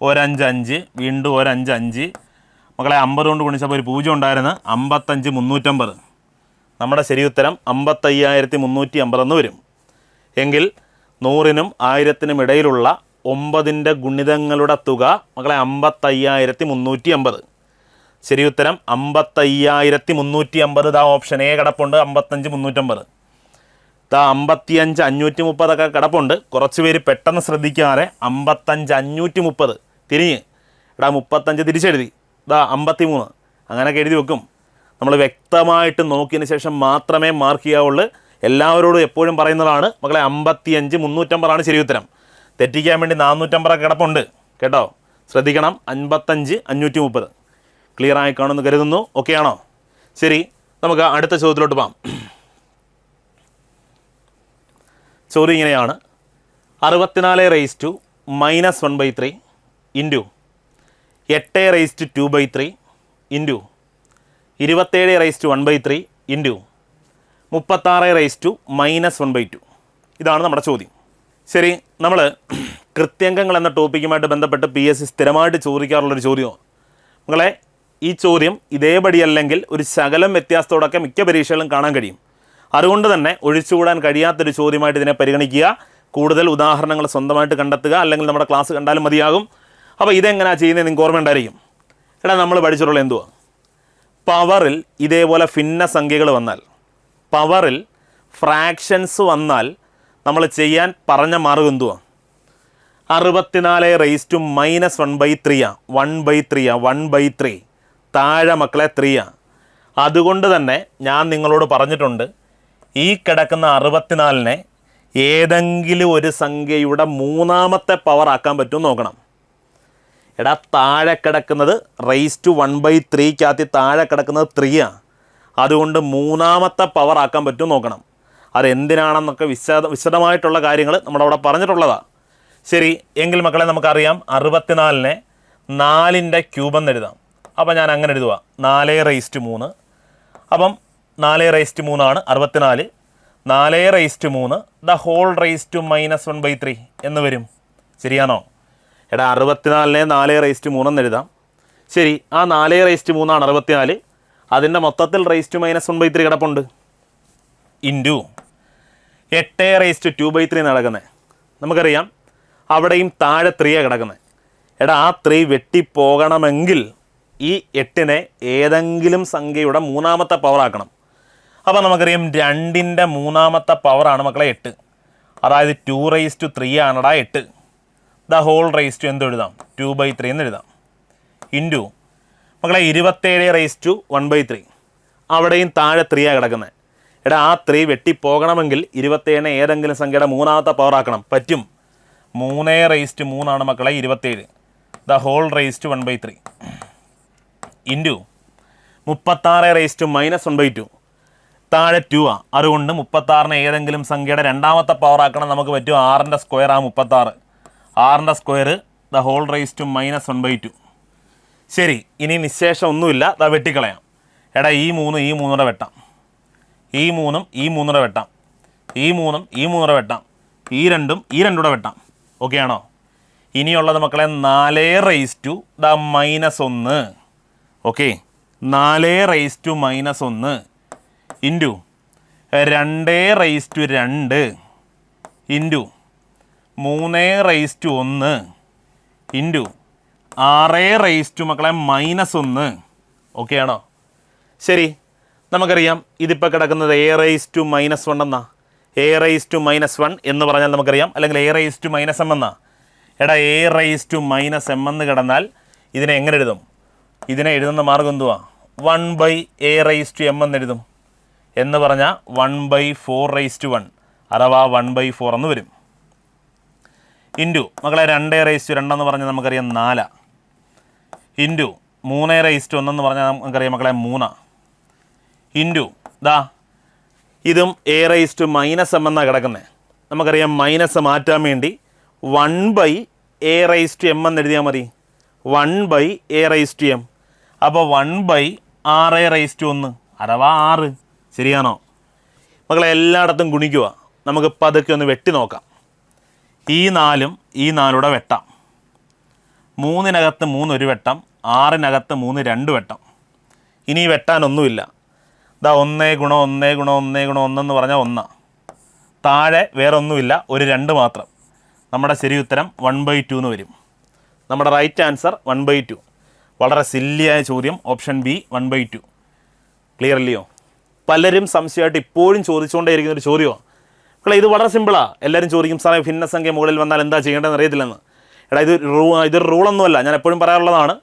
1 5 5 വീണ്ടും 1 5 5. മക്കളെ 50 കൊണ്ട് ഗുണിച്ചപ്പോൾ ഒരു 0 ഉണ്ടായിരുന്നു. 55 350. നമ്മുടെ ശരി ഉത്തരം 55,350 എന്ന് വരും. എങ്കിൽ 100നും 1000നും ഇടയിലുള്ള 9ൻ്റെ ഗുണിതങ്ങളുടെ തുക മക്കളെ 55,350. ശരി ഉത്തരം 55,350. ഓപ്ഷൻ എ കിടപ്പുണ്ട്. 55,350. 55,530 കിടപ്പുണ്ട്. കുറച്ച് പേര് പെട്ടെന്ന് ശ്രദ്ധിക്കാതെ 55,530 തിരിഞ്ഞ് 35 തിരിച്ചെഴുതി 53 അങ്ങനെയൊക്കെ എഴുതി വെക്കും. നമ്മൾ വ്യക്തമായിട്ട് നോക്കിയതിന് ശേഷം മാത്രമേ മാർക്ക് ചെയ്യാവുള്ളൂ. എല്ലാവരോടും എപ്പോഴും പറയുന്നതാണ് മക്കളെ 55,350 ശരി ഉത്തരം. തെറ്റിക്കാൻ വേണ്ടി 450 കിടപ്പുണ്ട് കേട്ടോ, ശ്രദ്ധിക്കണം. 55,530 ക്ലിയർ ആയി കാണുമെന്ന് കരുതുന്നു. ഓക്കെ ആണോ? ശരി, നമുക്ക് അടുത്ത ചോദ്യത്തിലോട്ട് പോകാം. ചോദ്യം ഇങ്ങനെയാണ്. 64⁻⁻⁻⁴ ഇൻറ്റു 8⁻²3 ഇൻറ്റു 27⁻⁴ ഇൻറ്റു 36⁻⁻². ഇതാണ് നമ്മുടെ ചോദ്യം. ശരി, നമ്മൾ കൃത്യംഗങ്ങൾ എന്ന ടോപ്പിക്കുമായിട്ട് ബന്ധപ്പെട്ട് PSC സ്ഥിരമായിട്ട് ചോദിക്കാറുള്ളൊരു ചോദ്യമാണ് മക്കളെ. ഈ ചോദ്യം ഇതേപടി അല്ലെങ്കിൽ ഒരു ശകലം വ്യത്യാസത്തോടൊക്കെ മിക്ക പരീക്ഷകളും കാണാൻ കഴിയും. അതുകൊണ്ട് തന്നെ ഒഴിച്ചുകൂടാൻ കഴിയാത്തൊരു ചോദ്യമായിട്ട് ഇതിനെ പരിഗണിക്കുക. കൂടുതൽ ഉദാഹരണങ്ങൾ സ്വന്തമായിട്ട് കണ്ടെത്തുക, അല്ലെങ്കിൽ നമ്മുടെ ക്ലാസ് കണ്ടാലും മതിയാകും. അപ്പോൾ ഇതെങ്ങനെയാണ് ചെയ്യുന്നത് നിങ്ങൾക്ക് ഓർമ്മയുണ്ടായിരിക്കും. നമ്മൾ പഠിച്ചിട്ടുള്ള എന്തുവാ? പവറിൽ ഇതേപോലെ ഭിന്ന സംഖ്യകൾ വന്നാൽ, പവറിൽ ഫ്രാക്ഷൻസ് വന്നാൽ നമ്മൾ ചെയ്യാൻ പറഞ്ഞ മാർഗം എന്തുവാ? 64⁻⁻⁻⁴ 1/3 താഴെ മക്കളെ 3. അതുകൊണ്ട് തന്നെ ഞാൻ നിങ്ങളോട് പറഞ്ഞിട്ടുണ്ട്, ഈ കിടക്കുന്ന 64നെ ഏതെങ്കിലും ഒരു സംഖ്യയുടെ മൂന്നാമത്തെ പവർ ആക്കാൻ പറ്റുമെന്ന് നോക്കണം. താഴെ കിടക്കുന്നത് റേസ് ടു 1/3 താഴെ കിടക്കുന്നത് 3. അതുകൊണ്ട് മൂന്നാമത്തെ പവർ ആക്കാൻ പറ്റും നോക്കണം. അതെന്തിനാണെന്നൊക്കെ വിശദമായിട്ടുള്ള കാര്യങ്ങൾ നമ്മളവിടെ പറഞ്ഞിട്ടുള്ളതാണ്. ശരി, എങ്കിൽ മക്കളെ നമുക്കറിയാം 64നെ 4ൻ്റെ ക്യൂബ് എന്ന് എഴുതാം. അപ്പോൾ ഞാൻ അങ്ങനെ എഴുതുക 4/3. അപ്പം 4/3 ആണ് 64. 4/3 ദ ഹോൾ റൈസ് ടു -1/3 എന്ന് വരും. ശരിയാണോ? എടാ 64നെ 4/3 എന്ന് എഴുതാം. ശരി, ആ 4/3 ആണ് 64. അതിൻ്റെ മൊത്തത്തിൽ റൈസ് ടു -1/3 കിടപ്പുണ്ട്. ഇൻറ്റു 8/2/3 നടക്കുന്നത്. നമുക്കറിയാം അവിടെയും താഴെ 3 കിടക്കുന്നത്. എടാ ആ 3 വെട്ടിപ്പോകണമെങ്കിൽ ഈ 8നെ ഏതെങ്കിലും സംഖ്യയുടെ മൂന്നാമത്തെ പവർ ആക്കണം. അപ്പോൾ നമുക്കറിയാം 2ൻ്റെ മൂന്നാമത്തെ പവറാണ് മക്കളെ 8. അതായത് 2/3 ആണടാ 8. ദ ഹോൾ റൈസ് ടു എന്ത് എഴുതാം? 2/3 എന്ന് എഴുതാം. ഇൻറ്റു മക്കളെ 27/1/3. അവിടെയും താഴെ 3 കിടക്കുന്നത്. എടാ ആ 3 വെട്ടിപ്പോകണമെങ്കിൽ 27നെ ഏതെങ്കിലും സംഖ്യയുടെ മൂന്നാമത്തെ പവർ ആക്കണം. പറ്റും. 3/3 ആണ് മക്കളെ 27. The whole raise to 1/3 into 36/-1/2. താഴെ 2 ആ. അതുകൊണ്ട് 36നെ ഏതെങ്കിലും സംഖ്യയുടെ രണ്ടാമത്തെ പവർ ആക്കണം. നമുക്ക് പറ്റും 6ൻ്റെ സ്ക്വയർ ആ 36. 6ൻ്റെ square the whole raise to -1/2. ശരി, ഇനി നിശേഷം ഒന്നുമില്ല. ദാ വെട്ടിക്കളയാം. എടാ ഈ 3 ഈ 3 വെട്ടാം. ഈ 3 ഈ 3 വെട്ടാം. ഈ 3 ഈ 3 വെട്ടാം. ഈ 2 ഈ 2 വെട്ടാം. ഓക്കെ ആണോ? ഇനിയുള്ളത് മക്കളെ 4/-1. ഓക്കെ, 4/-1 ഇൻറ്റു 2/2 ഇൻറ്റു 3/1 ഇൻറ്റു 6 മക്കളെ -1. ഓക്കെ ആണോ? ശരി, നമുക്കറിയാം ഇതിപ്പോൾ കിടക്കുന്നത് A⁻−1 എന്നാ. A⁻−1 എന്ന് പറഞ്ഞാൽ നമുക്കറിയാം, അല്ലെങ്കിൽ A⁻−m എന്നാ. എടാ A⁻−m എന്ന് കിടന്നാൽ ഇതിനെ എങ്ങനെ എഴുതും? ഇതിനെ എഴുതുന്ന മാർഗം എന്തുവാ? 1/A⁻m എന്ന് എഴുതും. എന്ന് പറഞ്ഞാൽ 1/4/1 അഥവാ 1/4 എന്ന് വരും. ഇൻറ്റു മക്കളെ 2/2 എന്ന് പറഞ്ഞാൽ നമുക്കറിയാം 4. ഇൻറ്റു 3/1 എന്ന് പറഞ്ഞാൽ നമുക്കറിയാം മക്കളെ 3. ഇൻറ്റു ദാ ഇതും A⁻−m എന്നാണ് കിടക്കുന്നത്. നമുക്കറിയാം മൈനസ് മാറ്റാൻ വേണ്ടി 1/A⁻m എന്ന് എഴുതിയാൽ മതി. 1/A⁻m. അപ്പോൾ 1/6/1 അഥവാ 6. ശരിയാണോ? മക്കളെ എല്ലായിടത്തും ഗുണിക്കുക. നമുക്ക് പതുക്കെ ഒന്ന് വെട്ടി നോക്കാം. ഈ 4ഉം ഈ 4 വെട്ടാം. 3-നകത്ത് 3 ഒരു വെട്ടം, 6-നകത്ത് 3 2 വെട്ടം. ഇനി വെട്ടാനൊന്നുമില്ല. ഇതാ 1 × 1 × 1 × 1 എന്ന് പറഞ്ഞാൽ 1. താഴെ വേറെ ഒന്നുമില്ല, ഒരു 2 മാത്രം. നമ്മുടെ ശരി ഉത്തരം 1/2 എന്ന് വരും. നമ്മുടെ റൈറ്റ് ആൻസർ 1/2. വളരെ സില്ലിയായ ചോദ്യം, ഓപ്ഷൻ ബി 1/2. ക്ലിയർ അല്ലയോ? പലരും സംശയമായിട്ട് ഇപ്പോഴും ചോദിച്ചുകൊണ്ടേയിരിക്കുന്ന ഒരു ചോദ്യമാണ്. മക്കളെ ഇത് വളരെ സിമ്പിളാണ്. എല്ലാവരും ചോദിക്കും സാറേ ഭിന്നസംഖ്യ മുകളിൽ വന്നാൽ എന്താ ചെയ്യേണ്ടതെന്ന് അറിയത്തില്ലെന്ന്. എടാ ഇതൊരു റൂളൊന്നുമല്ല. ഞാൻ എപ്പോഴും പറയാറുള്ളതാണ്,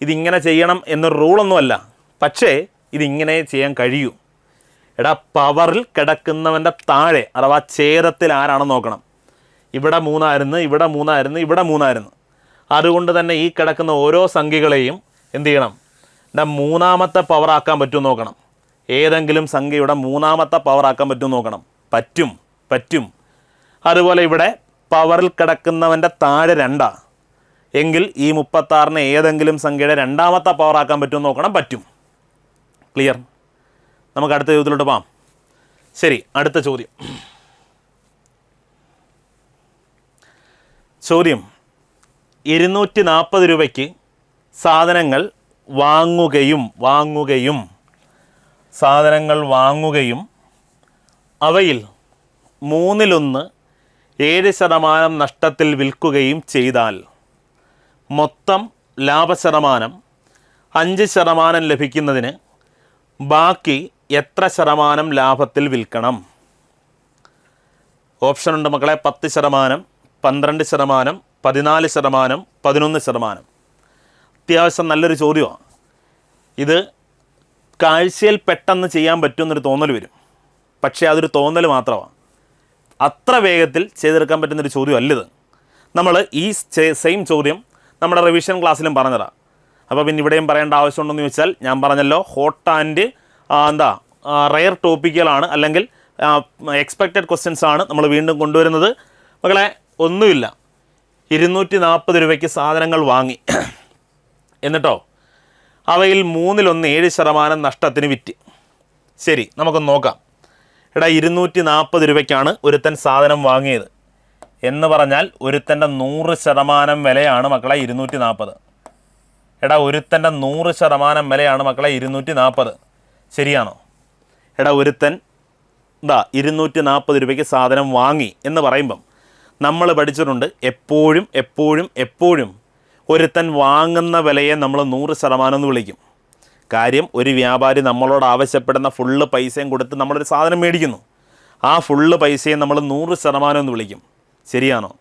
ഇതിങ്ങനെ ചെയ്യണം എന്നൊരു റൂളൊന്നുമല്ല. പക്ഷേ ഇതിങ്ങനെ ചെയ്യാൻ കഴിയൂ. എടാ പവറിൽ കിടക്കുന്നവൻ്റെ താഴെ അഥവാ ഛേദത്തിൽ ആരാണെന്ന് നോക്കണം. ഇവിടെ 3 ആയിരുന്നു, ഇവിടെ 3 ആയിരുന്നു, ഇവിടെ 3 ആയിരുന്നു. അതുകൊണ്ട് തന്നെ ഈ കിടക്കുന്ന ഓരോ സംഖ്യകളെയും എന്ത് ചെയ്യണം? എടാ മൂന്നാമത്തെ പവർ ആക്കാൻ പറ്റുമോ നോക്കണം. ഏതെങ്കിലും സംഖ്യയുടെ മൂന്നാമത്തെ പവർ ആക്കാൻ പറ്റുമോ നോക്കണം. പറ്റും. അതുപോലെ ഇവിടെ പവറിൽ കിടക്കുന്നവൻ്റെ താഴെ 2 എങ്കിൽ ഈ 36നെ ഏതെങ്കിലും സംഖ്യയുടെ രണ്ടാമത്തെ പവർ ആക്കാൻ പറ്റുമോ നോക്കണം. പറ്റും. ക്ലിയർ? നമുക്ക് അടുത്ത ചോദ്യത്തിലോട്ട് പോകാം. ശരി, അടുത്ത ചോദ്യം. ചോദ്യം 240 രൂപയ്ക്ക് സാധനങ്ങൾ വാങ്ങുകയും അവയിൽ 1/3 7% നഷ്ടത്തിൽ വിൽക്കുകയും ചെയ്താൽ മൊത്തം ലാഭശതമാനം 5% ലഭിക്കുന്നതിന് ബാക്കി എത്ര ശതമാനം ലാഭത്തിൽ വിൽക്കണം? ഓപ്ഷൻ ഉണ്ട് മക്കളെ. 10%, 12%, 14%, 11%. അത്യാവശ്യം നല്ലൊരു ചോദ്യമാണ്. ഇത് കാഴ്ചയിൽ പെട്ടെന്ന് ചെയ്യാൻ പറ്റുമെന്നൊരു തോന്നൽ വരും. പക്ഷേ അതൊരു തോന്നൽ മാത്രമാണ്. അത്ര വേഗത്തിൽ ചെയ്തെടുക്കാൻ പറ്റുന്നൊരു ചോദ്യം അല്ലിത്. നമ്മൾ ഈ സെയിം ചോദ്യം നമ്മുടെ റിവിഷൻ ക്ലാസ്സിലും പറഞ്ഞതാണ്. അപ്പോൾ പിന്നെ ഇവിടെയും പറയേണ്ട ആവശ്യമുണ്ടെന്ന് ചോദിച്ചാൽ ഞാൻ പറഞ്ഞല്ലോ, ഹോട്ട് ആൻഡ് എന്താ റയർ ടോപ്പിക്കുകളാണ്, അല്ലെങ്കിൽ എക്സ്പെക്റ്റഡ് ക്വസ്റ്റ്യൻസ് ആണ് നമ്മൾ വീണ്ടും കൊണ്ടുവരുന്നത്. മക്കളെ ഒന്നുമില്ല, 240 രൂപയ്ക്ക് സാധനങ്ങൾ വാങ്ങി, എന്നിട്ടോ അവയിൽ 1/3 7% നഷ്ടത്തിന് വിറ്റ്. ശരി, നമുക്കൊന്ന് നോക്കാം. എടാ 240 രൂപയ്ക്കാണ് ഒരുത്തൻ സാധനം വാങ്ങിയത് എന്ന് പറഞ്ഞാൽ ഒരുത്തൻ്റെ 100% വിലയാണ് മക്കളെ 240. എടാ ഒരുത്തൻ്റെ 100% വിലയാണ് മക്കളെ 240. ശരിയാണോ? എടാ ഒരുത്തൻ 240 രൂപയ്ക്ക് സാധനം വാങ്ങി എന്ന് പറയുമ്പം നമ്മൾ പഠിച്ചിട്ടുണ്ട്, എപ്പോഴും എപ്പോഴും എപ്പോഴും ഒരുത്തൻ വാങ്ങുന്ന വിലയെ നമ്മൾ 100% എന്ന് വിളിക്കും. കാര്യം, ഒരു വ്യാപാരി നമ്മളോട് ആവശ്യപ്പെടുന്ന ഫുള്ള് പൈസയും കൊടുത്ത് നമ്മളൊരു സാധനം മേടിക്കുന്നു. ആ ഫുള്ള് പൈസയും നമ്മൾ 100% എന്ന് വിളിക്കും. ശരിയാണോ?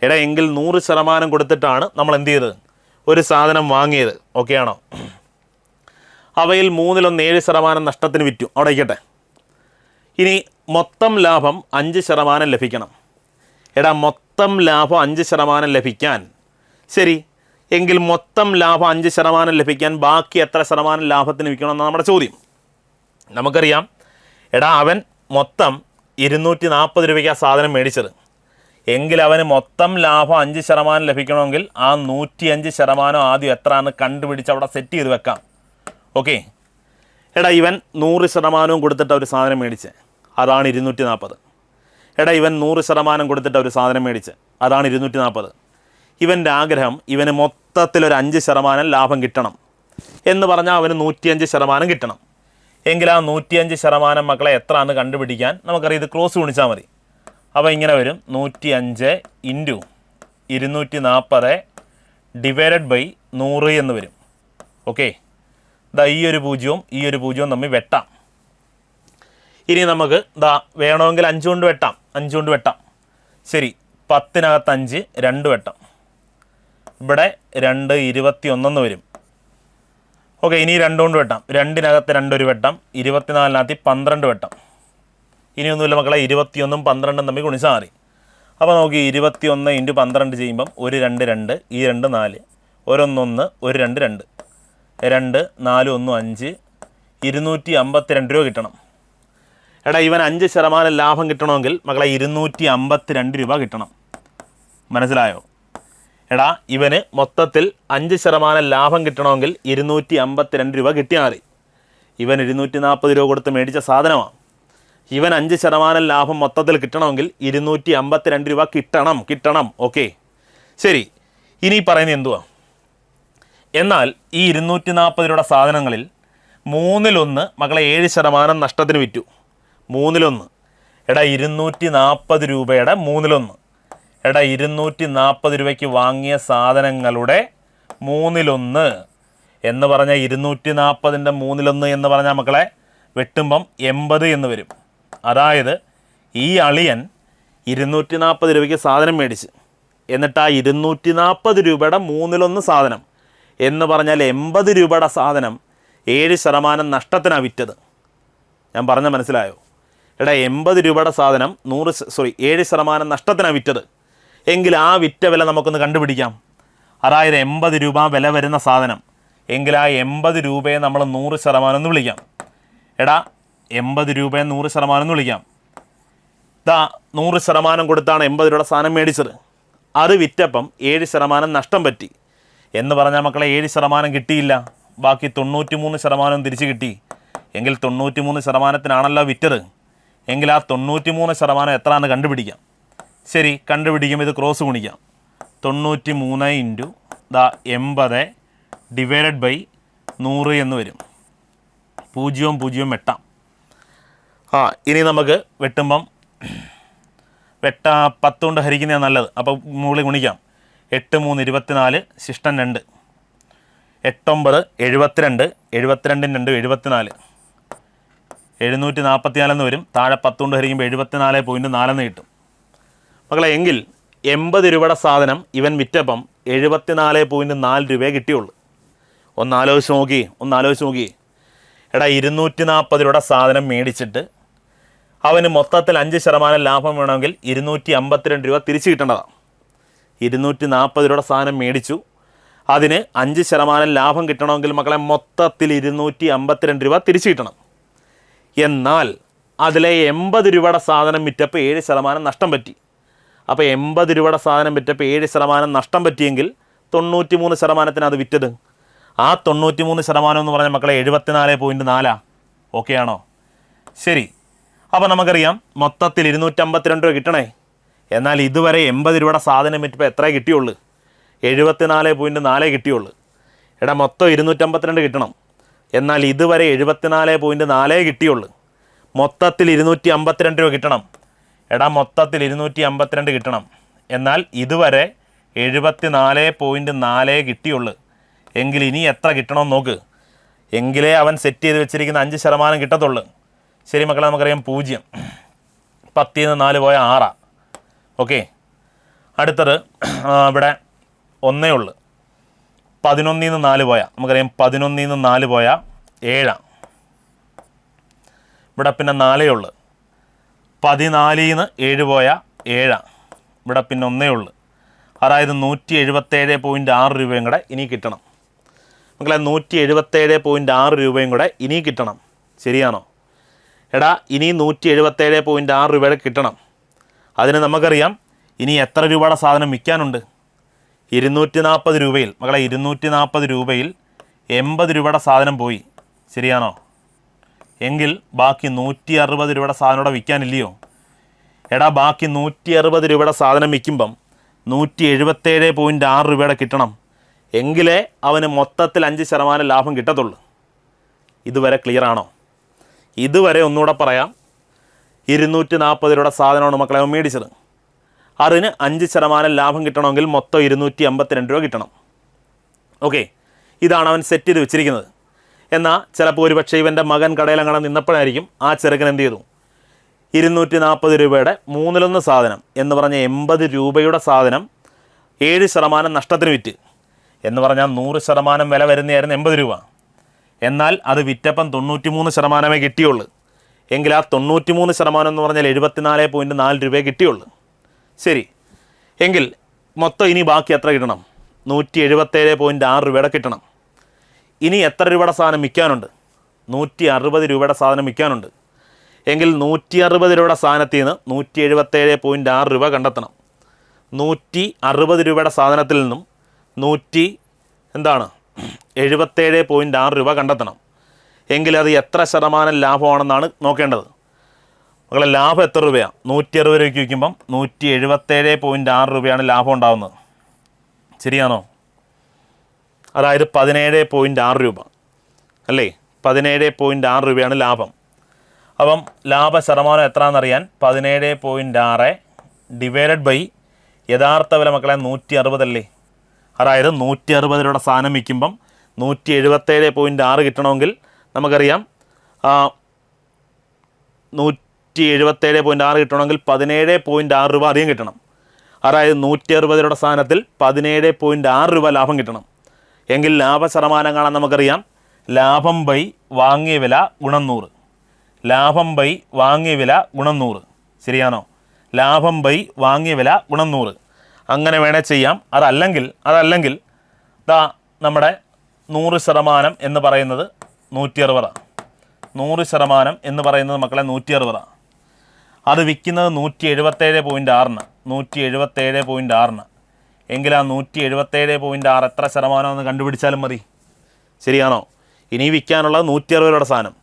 എടാ എങ്കിൽ 100% കൊടുത്തിട്ടാണ് നമ്മൾ എന്ത് ചെയ്തത്? ഒരു സാധനം വാങ്ങിയത്. ഓക്കെ ആണോ? അവയിൽ 1/3 7% നഷ്ടത്തിന് വിറ്റു. അവിടെ ഇരിക്കട്ടെ. ഇനി മൊത്തം ലാഭം 5% ലഭിക്കണം. എടാ മൊത്തം ലാഭം 5% ലഭിക്കാൻ, ശരി, എങ്കിൽ മൊത്തം ലാഭം 5% ലഭിക്കാൻ ബാക്കി എത്ര ശതമാനം ലാഭത്തിന് വിൽക്കണമെന്നാണ് നമ്മുടെ ചോദ്യം. നമുക്കറിയാം, എടാ അവൻ മൊത്തം 240 രൂപയ്ക്ക് ആ സാധനം മേടിച്ചത്. എങ്കിൽ അവന് മൊത്തം ലാഭം 5% ലഭിക്കണമെങ്കിൽ ആ 105% ആദ്യം എത്രയാണെന്ന് കണ്ടുപിടിച്ച് അവിടെ സെറ്റ് ചെയ്ത് വെക്കാം. ഓക്കെ. എടാ ഇവൻ 100% കൊടുത്തിട്ട് ഒരു സാധനം മേടിച്ച്, അതാണ് 240. എടാ ഇവൻ 100% കൊടുത്തിട്ട് ഒരു സാധനം മേടിച്ച്, അതാണ് 240. ഇവൻ്റെ ആഗ്രഹം ഇവന് മൊത്തത്തിലൊരു 5% ലാഭം കിട്ടണം എന്ന് പറഞ്ഞാൽ അവന് 105% കിട്ടണം. എങ്കിൽ ആ 105% മക്കളെ എത്രയാണെന്ന് കണ്ടുപിടിക്കാൻ നമുക്കറിയാം, ഇത് ക്രോസ് ഗുണിച്ചാൽ മതി. അപ്പോൾ ഇങ്ങനെ വരും, 105 ഇൻറ്റു 240 ഡിവൈഡഡ് ബൈ 100 എന്ന് വരും. ഓക്കെ. ഈ ഒരു പൂജ്യവും തമ്മിൽ വെട്ടാം. ഇനി നമുക്ക് വേണമെങ്കിൽ 5 കൊണ്ട് വെട്ടാം, 5 കൊണ്ട് വെട്ടാം. ശരി, 10-നകത്ത് 5 2 വെട്ടാം. ഇവിടെ 2 21 വരും. ഓക്കെ. ഇനി 2 കൊണ്ട് വെട്ടാം. 2-നകത്ത് 2 ഒരു വെട്ടാം. 24-നകത്ത് 12 വെട്ടാം. ഇനിയൊന്നുമില്ല മക്കളെ, 21ഉം 12ഉം തമ്മിൽ ഗുണിച്ചാൽ മതി. അപ്പോൾ നമുക്ക് 21 ഇൻറ്റു 12 ചെയ്യുമ്പം 1 2 2, ഈ 2 4, 1 1 1 2 2, 2 4 1 5, 252 രൂപ കിട്ടണം. എടാ ഇവൻ 5% ലാഭം കിട്ടണമെങ്കിൽ മക്കളെ 252 രൂപ കിട്ടണം. മനസ്സിലായോ? എടാ ഇവന് മൊത്തത്തിൽ 5% ലാഭം കിട്ടണമെങ്കിൽ 252 രൂപ കിട്ടിയാൽ മതി. ഇവൻ 240 രൂപ കൊടുത്ത് മേടിച്ച സാധനമാണ്. ഇവൻ 5% ലാഭം മൊത്തത്തിൽ കിട്ടണമെങ്കിൽ 252 രൂപ കിട്ടണം. ഓക്കെ, ശരി. ഇനി പറയുന്നത് എന്തുവാ? എന്നാൽ ഈ 240 രൂപയുടെ സാധനങ്ങളിൽ 1/3 മക്കളെ 7% നഷ്ടത്തിന് വിറ്റു. 1/3. എടാ 240 രൂപയുടെ 1/3. എടാ 240 രൂപയ്ക്ക് വാങ്ങിയ സാധനങ്ങളുടെ 1/3 എന്ന് പറഞ്ഞാൽ 240ൻ്റെ 1/3 എന്ന് പറഞ്ഞാൽ മക്കളെ വെട്ടുമ്പം 80 എന്ന് വരും. അതായത് ഈ അളിയൻ 240 രൂപയ്ക്ക് സാധനം മേടിച്ച്, എന്നിട്ട് ആ 240 രൂപയുടെ 1/3 സാധനം എന്ന് പറഞ്ഞാൽ 80 രൂപയുടെ സാധനം 7% നഷ്ടത്തിനാണ് വിറ്റത്. ഞാൻ പറഞ്ഞ മനസ്സിലായോ? എടാ 80 രൂപയുടെ സാധനം 7% നഷ്ടത്തിനാണ് വിറ്റത്. എങ്കിൽ ആ വിറ്റ വില നമുക്കൊന്ന് കണ്ടുപിടിക്കാം. അതായത് 80 രൂപ വില വരുന്ന സാധനം, എങ്കിൽ ആ 80 രൂപയെ നമ്മൾ 100% എന്ന് വിളിക്കാം. എടാ 80 രൂപയെ 100% എന്ന് വിളിക്കാം. 100% കൊടുത്താണ് 80 രൂപയുടെ സാധനം മേടിച്ചത്. അത് വിറ്റപ്പം 7% നഷ്ടം പറ്റി എന്ന് പറഞ്ഞാൽ മക്കളെ 7% കിട്ടിയില്ല, ബാക്കി 93% തിരിച്ച് കിട്ടി. എങ്കിൽ 93%-നാണല്ലോ വിറ്റത്. എങ്കിൽ ആ 93% എത്രയാണെന്ന് കണ്ടുപിടിക്കാം. ശരി, കണ്ടുപിടിക്കുമ്പോൾ ഇത് ക്രോസ് ഗുണിക്കാം. 93 ഇൻറ്റു 80 ഡിവൈഡഡ് ബൈ 100 എന്ന് വരും. 0 വെട്ടാം. ഇനി നമുക്ക് വെട്ടുമ്പം 10 കൊണ്ട് ഹരിക്കുന്നതാണ് നല്ലത്. അപ്പോൾ മുകളിൽ ഗുണിക്കാം. 8 3 24, ശിഷ്ടം 2, 8 9 72, 72 2 74, 744 എന്ന് വരും. താഴെ 10 കൊണ്ട് ഹരിക്കുമ്പോൾ 74.4 എന്ന് കിട്ടും. മക്കളെ എങ്കിൽ 80 രൂപയുടെ സാധനം ഇവൻ വിറ്റപ്പം 74.4 രൂപയെ കിട്ടിയുള്ളൂ. ഒന്ന് ആലോചിച്ച് നോക്കി. എടാ 240 രൂപയുടെ സാധനം മേടിച്ചിട്ട് അവന് മൊത്തത്തിൽ 5% ലാഭം വേണമെങ്കിൽ 252 രൂപ തിരിച്ച് കിട്ടേണ്ടതാണ്. 240 രൂപയുടെ സാധനം മേടിച്ചു, അതിന് 5% ലാഭം കിട്ടണമെങ്കിൽ മക്കളെ മൊത്തത്തിൽ 252 രൂപ തിരിച്ച് കിട്ടണം. എന്നാൽ അതിലെ 80 രൂപയുടെ സാധനം വിറ്റപ്പോൾ 7% നഷ്ടം പറ്റി. അപ്പോൾ 80 രൂപയുടെ സാധനം വിറ്റപ്പോൾ 7% നഷ്ടം പറ്റിയെങ്കിൽ 93% അത് വിറ്റത്. ആ 93% എന്ന് പറഞ്ഞാൽ മക്കളെ 74.4. ഓക്കെ ആണോ? ശരി. അപ്പോൾ നമുക്കറിയാം മൊത്തത്തിൽ 252 രൂപ കിട്ടണേ. എന്നാൽ ഇതുവരെ 80 രൂപയുടെ സാധനം വിറ്റപ്പോൾ എത്ര കിട്ടിയുള്ളൂ? 74.4 കിട്ടിയുള്ളൂ. എടാ മൊത്തം 252 കിട്ടണം. എന്നാൽ ഇതുവരെ 74.4 കിട്ടിയുള്ളൂ. മൊത്തത്തിൽ 252 രൂപ കിട്ടണം. എടാ മൊത്തത്തിൽ 252 കിട്ടണം. എന്നാൽ ഇതുവരെ 74.4 കിട്ടിയുള്ളൂ. എങ്കിൽ ഇനി എത്ര കിട്ടണമെന്ന് നോക്ക്. എങ്കിലേ അവൻ സെറ്റ് ചെയ്ത് വെച്ചിരിക്കുന്ന 5% കിട്ടത്തുള്ളൂ. ശരി മക്കളെ, നമുക്കറിയാം 0. 10 നിന്ന് 4 പോയ 6. ഓക്കെ. അടുത്തത് ഇവിടെ 1 ഉള്ളു. 11 നിന്ന് 4 പോയാൽ നമുക്കറിയാം 11 നിന്ന് 4 പോയാൽ 7. ഇവിടെ പിന്നെ 4 ഉള്ളു. 14 നിന്ന് 7 പോയാൽ 7. ഇവിടെ പിന്നെ 1 ഉള്ളു. അതായത് 177.6 രൂപയും കൂടെ ഇനി കിട്ടണം. മക്കളെ 177.6 രൂപയും കൂടെ ഇനി കിട്ടണം. ശരിയാണോ? എടാ ഇനി 177.6 രൂപയുടെ കിട്ടണം. അതിന് നമുക്കറിയാം ഇനി എത്ര രൂപയുടെ സാധനം വിൽക്കാനുണ്ട്? 240 രൂപയിൽ മക്കളെ 240 രൂപയിൽ 80 രൂപയുടെ സാധനം പോയി. ശരിയാണോ? എങ്കിൽ ബാക്കി 160 രൂപയുടെ സാധനം ഇവിടെ വിൽക്കാനില്ലയോ? എടാ ബാക്കി 160 രൂപയുടെ സാധനം വിൽക്കുമ്പം 177.6 രൂപയുടെ കിട്ടണം. എങ്കിലേ അവന് മൊത്തത്തിൽ 5% ലാഭം കിട്ടത്തുള്ളൂ. ഇതുവരെ ക്ലിയർ ആണോ? ഇതുവരെ ഒന്നുകൂടെ പറയാം. 240 രൂപയുടെ സാധനമാണ് മക്കളെ അവൻ മേടിച്ചത്. അതിന് 5% ലാഭം കിട്ടണമെങ്കിൽ മൊത്തം 252 രൂപ കിട്ടണം. ഓക്കെ, ഇതാണ് അവൻ സെറ്റ് ചെയ്ത് വെച്ചിരിക്കുന്നത്. എന്നാൽ ചിലപ്പോൾ ഒരുപക്ഷെ ഇവൻ്റെ മകൻ കടയിലങ്ങനെ നിന്നപ്പോഴായിരിക്കും ആ ചെറുക്കൻ എന്ത് ചെയ്തു, 240 രൂപയുടെ 1/3 സാധനം എന്ന് പറഞ്ഞ 80 രൂപയുടെ സാധനം 7% നഷ്ടത്തിന് വിറ്റ്. എന്ന് പറഞ്ഞാൽ 100% വില വരുന്നതായിരുന്നു 80 രൂപ. എന്നാൽ അത് വിറ്റപ്പം 93% കിട്ടിയുള്ളൂ. എങ്കിൽ ആ 93% എന്ന് പറഞ്ഞാൽ 74.4 രൂപയെ കിട്ടിയുള്ളൂ. ശരി. എങ്കിൽ മൊത്തം ഇനി ബാക്കി എത്ര കിട്ടണം? 177.6 രൂപയുടെ കിട്ടണം. ഇനി എത്ര രൂപയുടെ സാധനം വിൽക്കാനുണ്ട്? 160 രൂപയുടെ സാധനം വിൽക്കാനുണ്ട്. എങ്കിൽ 160 രൂപയുടെ സാധനത്തിൽ നിന്ന് 177.6 രൂപ കണ്ടെത്തണം. 160 രൂപയുടെ സാധനത്തിൽ നിന്നും 177.6 രൂപ കണ്ടെത്തണം. എങ്കിൽ അത് എത്ര ശതമാനം ലാഭമാണെന്നാണ് നോക്കേണ്ടത്. മക്കളെ ലാഭം എത്ര രൂപയാണ്? 160 രൂപയ്ക്ക് വിൽക്കുമ്പം 177.6 രൂപയാണ് ലാഭം ഉണ്ടാകുന്നത്. ശരിയാണോ? അതായത് 17.6 രൂപ അല്ലേ? 17.6 രൂപയാണ് ലാഭം. അപ്പം ലാഭ ശതമാനം എത്രയാണെന്നറിയാൻ 17.6 ഡിവൈഡഡ് ബൈ യഥാർത്ഥ വില മക്കളെ 160 അല്ലേ? അതായത് 160 രൂപയുടെ സാധനം വിൽക്കുമ്പം 177.6 കിട്ടണമെങ്കിൽ നമുക്കറിയാം 177.6 കിട്ടണമെങ്കിൽ 17.6 രൂപ അധികം കിട്ടണം. അതായത് 160 രൂപയുടെ സാധനത്തിൽ 17.6 രൂപ ലാഭം കിട്ടണം. എങ്കിൽ ലാഭ ശതമാനം കാണാൻ നമുക്കറിയാം ലാഭം ബൈ വാങ്ങിയ വില ഗുണം 100. ലാഭം ബൈ വാങ്ങിയ വില ഗുണം 100. ശരിയാണോ? ലാഭം ബൈ വാങ്ങിയ വില ഗുണം 100. അങ്ങനെ വേണേൽ ചെയ്യാം. അതല്ലെങ്കിൽ ദാ നമ്മുടെ 100% എന്ന് പറയുന്നത് 160. 100% എന്ന് പറയുന്നത് മക്കളെ 160. അത് വിൽക്കുന്നത് 177.6. 177.6. എങ്കിൽ ആ 177.6 എത്ര ശതമാനമെന്ന് കണ്ടുപിടിച്ചാലും മതി. ശരിയാണോ? ഇനി വിൽക്കാനുള്ളത് 160 രൂപയുടെ സാധനം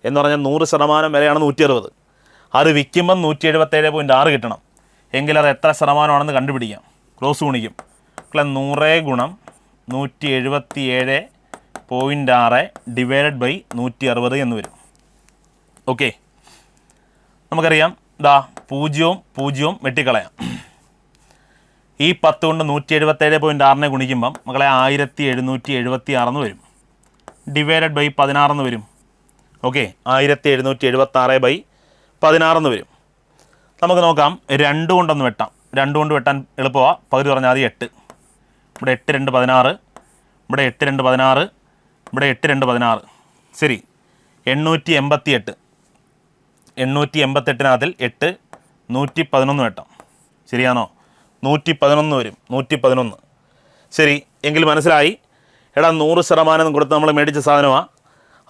എന്ന് പറഞ്ഞാൽ 100% വിലയാണ് 160. അത് വിൽക്കുമ്പം 177.6 കിട്ടണം. എങ്കിൽ അത് എത്ര ശതമാനമാണെന്ന് കണ്ടുപിടിക്കാം. ക്രോസ് ഗുണിക്കും. 100 ഗുണം 177.6 ഡിവൈഡഡ് ബൈ 160 എന്ന് വരും. ഓക്കെ, നമുക്കറിയാം ദാ 0 വെട്ടിക്കളയാം. ഈ 10 കൊണ്ട് 177.6 ഗുണിക്കുമ്പം മക്കളെ 1776 എന്ന് വരും. ഡിവൈഡഡ് ബൈ 16 എന്ന് വരും. ഓക്കെ, 1776 ബൈ 16 എന്ന് വരും. നമുക്ക് നോക്കാം 2 കൊണ്ടൊന്ന് വെട്ടാം. 2 കൊണ്ട് വെട്ടാൻ എളുപ്പമാണ്. പകുതി പറഞ്ഞാൽ മതി 8. ഇവിടെ 8 2 16. ഇവിടെ 8 2 16. ഇവിടെ 8 2 16. ശരി, 888. 888-നകത്തിൽ 8 111 വെട്ടാം. ശരിയാണോ? 111 വരും. 111. ശരി, എങ്കിൽ മനസ്സിലായി. എടാ 100% കൊടുത്ത് നമ്മൾ മേടിച്ച സാധനമാണ്.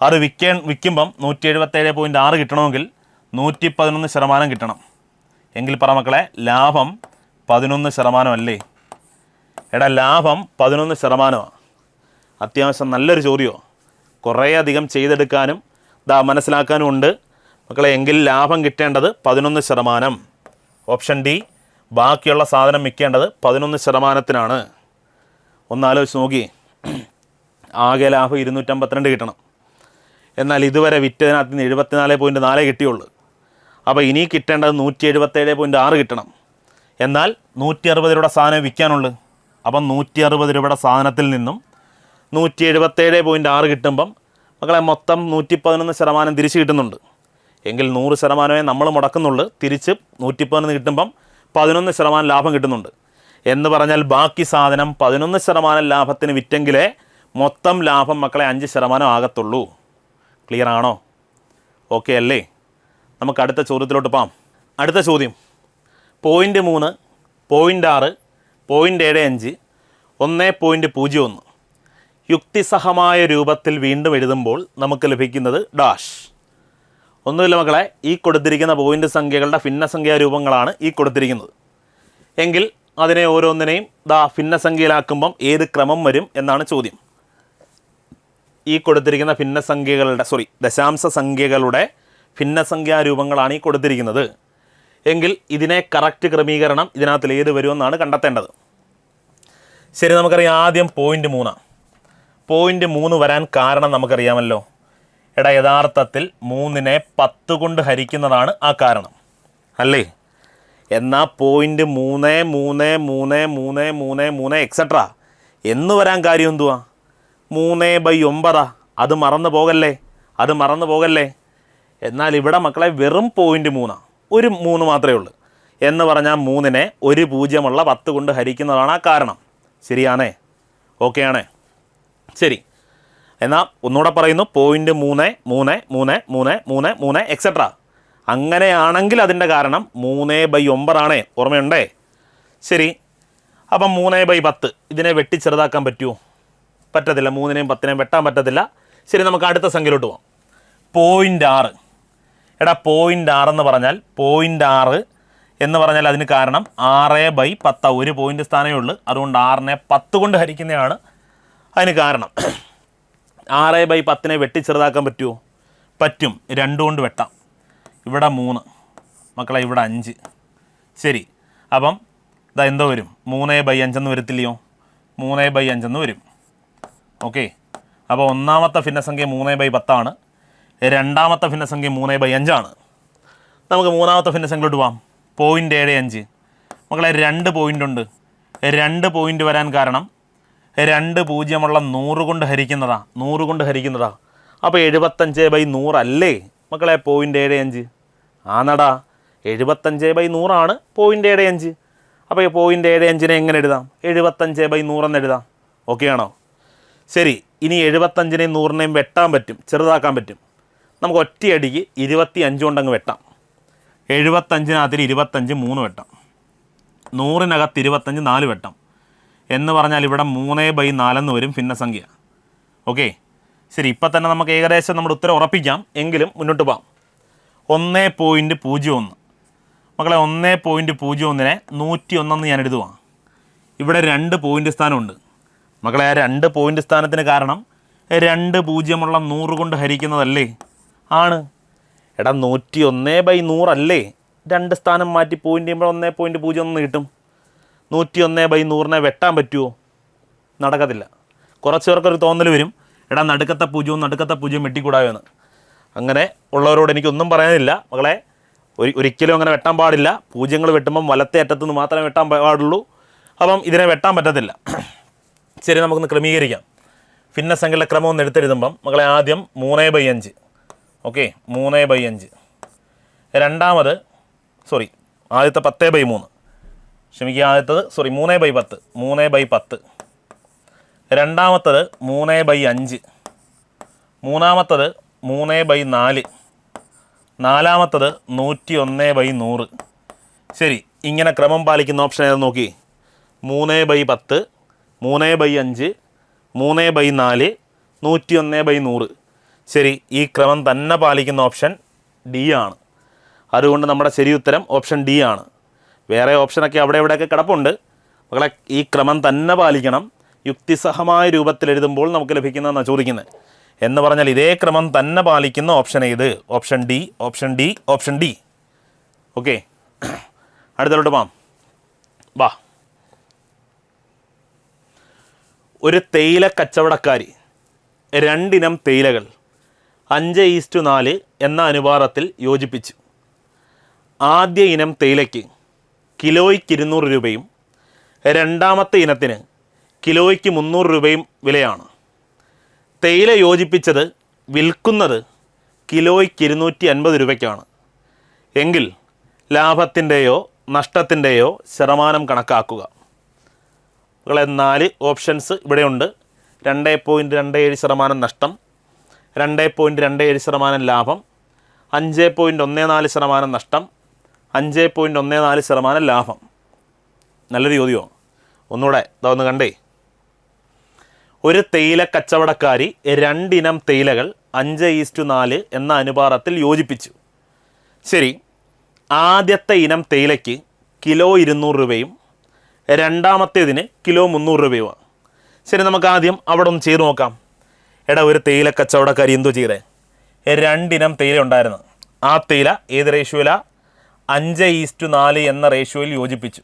അത് വിൽക്കുമ്പം 177.6 കിട്ടണമെങ്കിൽ 111% കിട്ടണം. എങ്കിൽ പറ മക്കളെ, ലാഭം 11% അല്ലേ? എടാ, ലാഭം 11%. അത്യാവശ്യം നല്ലൊരു ചോദ്യമോ, കുറേ അധികം ചെയ്തെടുക്കാനും മനസ്സിലാക്കാനും ഉണ്ട് മക്കളെ. എങ്കിൽ ലാഭം കിട്ടേണ്ടത് 11%. ഓപ്ഷൻ ഡി, ബാക്കിയുള്ള സാധനം വിൽക്കേണ്ടത് 11%. ഒന്നാലോചിച്ച് നോക്കി, ആകെ ലാഭം 252 കിട്ടണം. എന്നാൽ ഇതുവരെ വിറ്റതിനകത്ത് നിന്ന് 74.4 കിട്ടിയുള്ളൂ. അപ്പോൾ ഇനി കിട്ടേണ്ടത് 177.6 കിട്ടണം. എന്നാൽ 160 രൂപയുടെ സാധനം വിൽക്കാനുള്ളൂ. അപ്പം 160 രൂപയുടെ സാധനത്തിൽ നിന്നും 177.6 കിട്ടുമ്പം മക്കളെ മൊത്തം 111% തിരിച്ച് കിട്ടുന്നുണ്ട്. എങ്കിൽ 100% നമ്മൾ മുടക്കുന്നുള്ളൂ. തിരിച്ച് 111 കിട്ടുമ്പം 11% ലാഭം കിട്ടുന്നുണ്ട്. എന്ന് പറഞ്ഞാൽ ബാക്കി സാധനം 11% ലാഭത്തിന് വിറ്റെങ്കിലേ മൊത്തം ലാഭം മക്കളെ 5% ആകത്തുള്ളൂ. ക്ലിയർ ആണോ? ഓക്കെ അല്ലേ? നമുക്ക് അടുത്ത ചോദ്യത്തിലോട്ട് പോകാം. അടുത്ത ചോദ്യം 0.3, 0.6, 0.75, 1.01 യുക്തിസഹമായ രൂപത്തിൽ വീണ്ടും എഴുതുമ്പോൾ നമുക്ക് ലഭിക്കുന്നത് ഡാഷ്. ഒന്നുമില്ല മക്കളെ, ഈ കൊടുത്തിരിക്കുന്ന പോയിൻ്റ് സംഖ്യകളുടെ ഭിന്നസംഖ്യാ രൂപങ്ങളാണ് ഈ കൊടുത്തിരിക്കുന്നത്. എങ്കിൽ അതിനെ ഓരോന്നിനെയും ഭിന്നസംഖ്യയിലാക്കുമ്പം ഏത് ക്രമം വരും എന്നാണ് ചോദ്യം. ഈ കൊടുത്തിരിക്കുന്ന ദശാംശ സംഖ്യകളുടെ ഭിന്നസംഖ്യാ രൂപങ്ങളാണ് ഈ കൊടുത്തിരിക്കുന്നത്. എങ്കിൽ ഇതിനെ കറക്റ്റ് ക്രമീകരണം ഇതിനകത്തിൽ ഏത് വരുമെന്നാണ് കണ്ടെത്തേണ്ടത്. ശരി, നമുക്കറിയാം ആദ്യം 0.3. 0.3 വരാൻ കാരണം നമുക്കറിയാമല്ലോ. എടാ, യഥാർത്ഥത്തിൽ 3നെ 10 കൊണ്ട് ഹരിക്കുന്നതാണ് ആ കാരണം അല്ലേ? എന്നാൽ 0.3 എക്സെട്ര എന്ന് വരാൻ കാര്യം എന്തുവാ? 3/9. അത് മറന്നു പോകല്ലേ. എന്നാൽ ഇവിടെ മക്കളെ വെറും 0.3, ഒരു 3 മാത്രമേ ഉള്ളൂ. എന്ന് പറഞ്ഞാൽ 3നെ ഒരു 0 10 കൊണ്ട് ഹരിക്കുന്നതാണ് ആ കാരണം. ശരിയാണേ? ഓക്കെ ആണേ? ശരി, എന്നാൽ ഒന്നുകൂടെ പറയുന്നു, 0.3 എക്സെട്ര അങ്ങനെയാണെങ്കിൽ അതിൻ്റെ കാരണം 3/9 ആണേ. ഓർമ്മയുണ്ടേ? ശരി, അപ്പം 3/10 ഇതിനെ വെട്ടി ചെറുതാക്കാൻ പറ്റുമോ? പറ്റത്തില്ല. 3നെയും 10നെയും വെട്ടാൻ പറ്റത്തില്ല. ശരി, നമുക്ക് അടുത്ത സംഖ്യയിലോട്ട് പോകാം. 0.6. എടാ, 0.6 എന്ന് പറഞ്ഞാൽ 0.6 എന്ന് പറഞ്ഞാൽ അതിന് കാരണം 6/10. ഒരു പോയിൻ്റ് സ്ഥാനമേ ഉള്ളൂ. അതുകൊണ്ട് 6നെ 10 കൊണ്ട് ഹരിക്കുന്നതാണ് അതിന് കാരണം. 6/10നെ വെട്ടി ചെറുതാക്കാൻ പറ്റുമോ? പറ്റും. 2 കൊണ്ട് വെട്ടാം. ഇവിടെ 3 മക്കളെ, ഇവിടെ 5. ശരി, അപ്പം എന്തോ വരും? 3/5 എന്ന് വരത്തില്ലയോ? 3/5 എന്ന് വരും. ഓക്കെ, അപ്പോൾ ഒന്നാമത്തെ ഭിന്നസംഖ്യ 3/10 ആണ്. രണ്ടാമത്തെ ഭിന്നസംഖ്യ 3/5 ആണ്. നമുക്ക് മൂന്നാമത്തെ ഭിന്നസംഖ്യയിലോട്ട് പോകാം. 0.75 മക്കളെ, 2 പോയിൻ്റ് ഉണ്ട്. 2 പോയിൻ്റ് വരാൻ കാരണം 2 0 100 കൊണ്ട് ഹരിക്കുന്നതാ. 100 കൊണ്ട് ഹരിക്കുന്നതാ. അപ്പോൾ 75/100 അല്ലേ മക്കളെ 0.75? ആന്നടാ, 75/100 ആണ് 0.75. അപ്പോൾ ഈ 0.75നെ എങ്ങനെ എഴുതാം? 75/100 എന്ന് എഴുതാം. ഓക്കെ ആണോ? ശരി, ഇനി 75നെയും 100നെയും വെട്ടാൻ പറ്റും, ചെറുതാക്കാൻ പറ്റും. നമുക്ക് ഒറ്റയടിക്ക് 25 കൊണ്ടങ്ങ് വെട്ടാം. 75-നകത്തിൽ 25 3 വെട്ടാം. 100-നകത്ത് 25 4 വെട്ടാം. എന്ന് പറഞ്ഞാൽ ഇവിടെ 3/4 എന്ന് വരും ഭിന്നസംഖ്യ. ഓക്കെ, ശരി, ഇപ്പം തന്നെ നമുക്ക് ഏകദേശം നമ്മുടെ ഉത്തരം ഉറപ്പിക്കാം. എങ്കിലും മുന്നോട്ട് പോകാം. 1.01 മക്കളെ, 1.01നെ 101 ഞാൻ എഴുതുവാ. ഇവിടെ 2 പോയിൻ്റ് സ്ഥാനമുണ്ട് മക്കളെ. ആ 2 പോയിൻ്റ് സ്ഥാനത്തിന് കാരണം 2 100 കൊണ്ട് ഹരിക്കുന്നതല്ലേ? ആണ്. എടാ, 101/100 അല്ലേ? 2 സ്ഥാനം മാറ്റി പോയിൻ്റ് ചെയ്യുമ്പോൾ 1.01 കിട്ടും. 101/100നെ വെട്ടാൻ പറ്റുമോ? നടക്കത്തില്ല. കുറച്ച് പേർക്കൊരു തോന്നൽ വരും, എടാ നടുക്കത്തെ 0 വെട്ടിക്കൂടായോ എന്ന്. അങ്ങനെ ഉള്ളവരോട് എനിക്കൊന്നും പറയാനില്ല മക്കളെ. ഒരിക്കലും അങ്ങനെ വെട്ടാൻ പാടില്ല. 0 വെട്ടുമ്പം വലത്തെ അറ്റത്തുനിന്ന് മാത്രമേ വെട്ടാൻ പാടുള്ളൂ. അപ്പം ഇതിനെ വെട്ടാൻ പറ്റത്തില്ല. ശരി, നമുക്കൊന്ന് ക്രമീകരിക്കാം. ഭിന്നസംഖ്യയുടെ ക്രമം ഒന്ന് എടുത്തെഴുതുമ്പം മക്കളെ ആദ്യം 3/5. ഓക്കെ, 3/5. രണ്ടാമത് ആദ്യത്തെ 10/3. ആദ്യത്തത് 3/10. 3/10. രണ്ടാമത്തത് 3/5. മൂന്നാമത്തത് 3/4. നാലാമത്തത് 101/100. ശരി, ഇങ്ങനെ ക്രമം പാലിക്കുന്ന ഓപ്ഷൻ ഏതെന്ന് നോക്കി. 3/10, 3/5, 3/4, 101/100. ശരി, ഈ ക്രമം തന്നെ പാലിക്കുന്ന ഓപ്ഷൻ ഡി ആണ്. അതുകൊണ്ട് നമ്മുടെ ശരി ഉത്തരം ഓപ്ഷൻ ഡി ആണ്. വേറെ ഓപ്ഷനൊക്കെ അവിടെ ഇവിടെയൊക്കെ കിടപ്പുണ്ട്. മക്കളെ, ഈ ക്രമം തന്നെ പാലിക്കണം. യുക്തിസഹമായ രൂപത്തിൽ എഴുതുമ്പോൾ നമുക്ക് ലഭിക്കുന്നതെന്നാണ് ചോദിക്കുന്നത്. എന്ന് പറഞ്ഞാൽ ഇതേ ക്രമം തന്നെ പാലിക്കുന്ന ഓപ്ഷൻ ഏത്? Option D, option D, option D. Okay, അടുത്തോട്ട് പോകാം. വാ. ഒരു തേയില കച്ചവടക്കാരി 2 ഇനം തേയിലകൾ 5:4 എന്ന അനുപാതത്തിൽ യോജിപ്പിച്ചു. ആദ്യ ഇനം തേയിലയ്ക്ക് കിലോയ്ക്ക് 200 രൂപയും രണ്ടാമത്തെ ഇനത്തിന് കിലോയ്ക്ക് 300 രൂപയും വിലയാണ്. തേയില യോജിപ്പിച്ചത് വിൽക്കുന്നത് കിലോയ്ക്ക് 250 രൂപയ്ക്കാണ്. എങ്കിൽ ലാഭത്തിൻ്റെയോ നഷ്ടത്തിൻ്റെയോ ശതമാനം കണക്കാക്കുക. മക്കളെ, 4 ഓപ്ഷൻസ് ഇവിടെയുണ്ട്. 2.27% നഷ്ടം, 2.27% ലാഭം, 5.14% നഷ്ടം, 5.14% ലാഭം. നല്ലൊരു ചോദ്യമാണ്. ഒന്നുകൂടെ ഇതൊന്ന് കണ്ടേ. ഒരു തേയില കച്ചവടക്കാരി 2 ഇനം തേയിലകൾ 5:4 എന്ന അനുപാതത്തിൽ യോജിപ്പിച്ചു. ശരി, ആദ്യത്തെ ഇനം തേയിലയ്ക്ക് കിലോ 200 രൂപയും രണ്ടാമത്തേതിന് കിലോ 300 രൂപയുമാണ്. ശരി, നമുക്ക് ആദ്യം അവിടെ ഒന്ന് ചെയ്ത് നോക്കാം. എടാ, ഒരു തേയില കച്ചവടക്കാരി എന്തോ ചെയ്തേ? 2 ഇനം തേയില ഉണ്ടായിരുന്നു. ആ തേയില ഏത് റേഷ്യോയിലാണ്? 5:4 എന്ന റേഷ്യോയിൽ യോജിപ്പിച്ചു.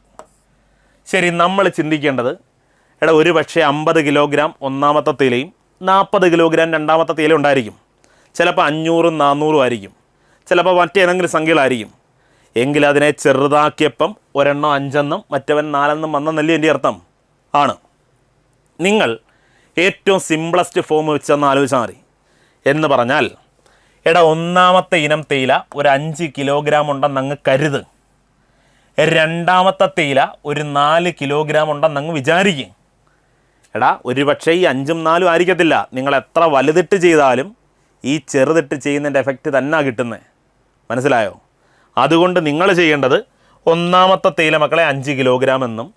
ശരി, നമ്മൾ ചിന്തിക്കേണ്ടത്, എടാ, ഒരു പക്ഷേ 50 കിലോഗ്രാം ഒന്നാമത്തെ തേയിലയും 40 കിലോഗ്രാം രണ്ടാമത്തെ തേയില ഉണ്ടായിരിക്കും. ചിലപ്പോൾ 500-ഉം 400-ഉം ആയിരിക്കും. ചിലപ്പോൾ മറ്റേതെങ്കിലും സംഖ്യകളായിരിക്കും. എങ്കിൽ അതിനെ ചെറുതാക്കിയപ്പം ഒരെണ്ണം 5 എന്നും മറ്റവൻ 4 എന്നും വന്നെന്നല്ലേ എൻ്റെ അർത്ഥം? ആണ്. നിങ്ങൾ ഏറ്റവും സിംപ്ലസ്റ്റ് ഫോം വെച്ചെന്ന് ആലോചിച്ചാൽ മതി. എന്ന് പറഞ്ഞാൽ, എടാ, ഒന്നാമത്തെ ഇനം തേയില ഒരു 5 കിലോഗ്രാം ഉണ്ടെന്നങ്ങ് കരുത്. രണ്ടാമത്തെ തേയില ഒരു 4 കിലോഗ്രാം ഉണ്ടെന്നങ്ങ് വിചാരിക്കും. എടാ, ഒരു പക്ഷേ ഈ 5ഉം 4ഉം ആയിരിക്കത്തില്ല. നിങ്ങൾ എത്ര വലുതിട്ട് ചെയ്താലും ഈ ചെറുതിട്ട് ചെയ്യുന്നതിൻ്റെ എഫക്റ്റ് തന്നെ കിട്ടുന്നത്. മനസ്സിലായോ? അതുകൊണ്ട് നിങ്ങൾ ചെയ്യേണ്ടത്, ഒന്നാമത്തെ തേയില മക്കളെ 5 കിലോഗ്രാം എന്നും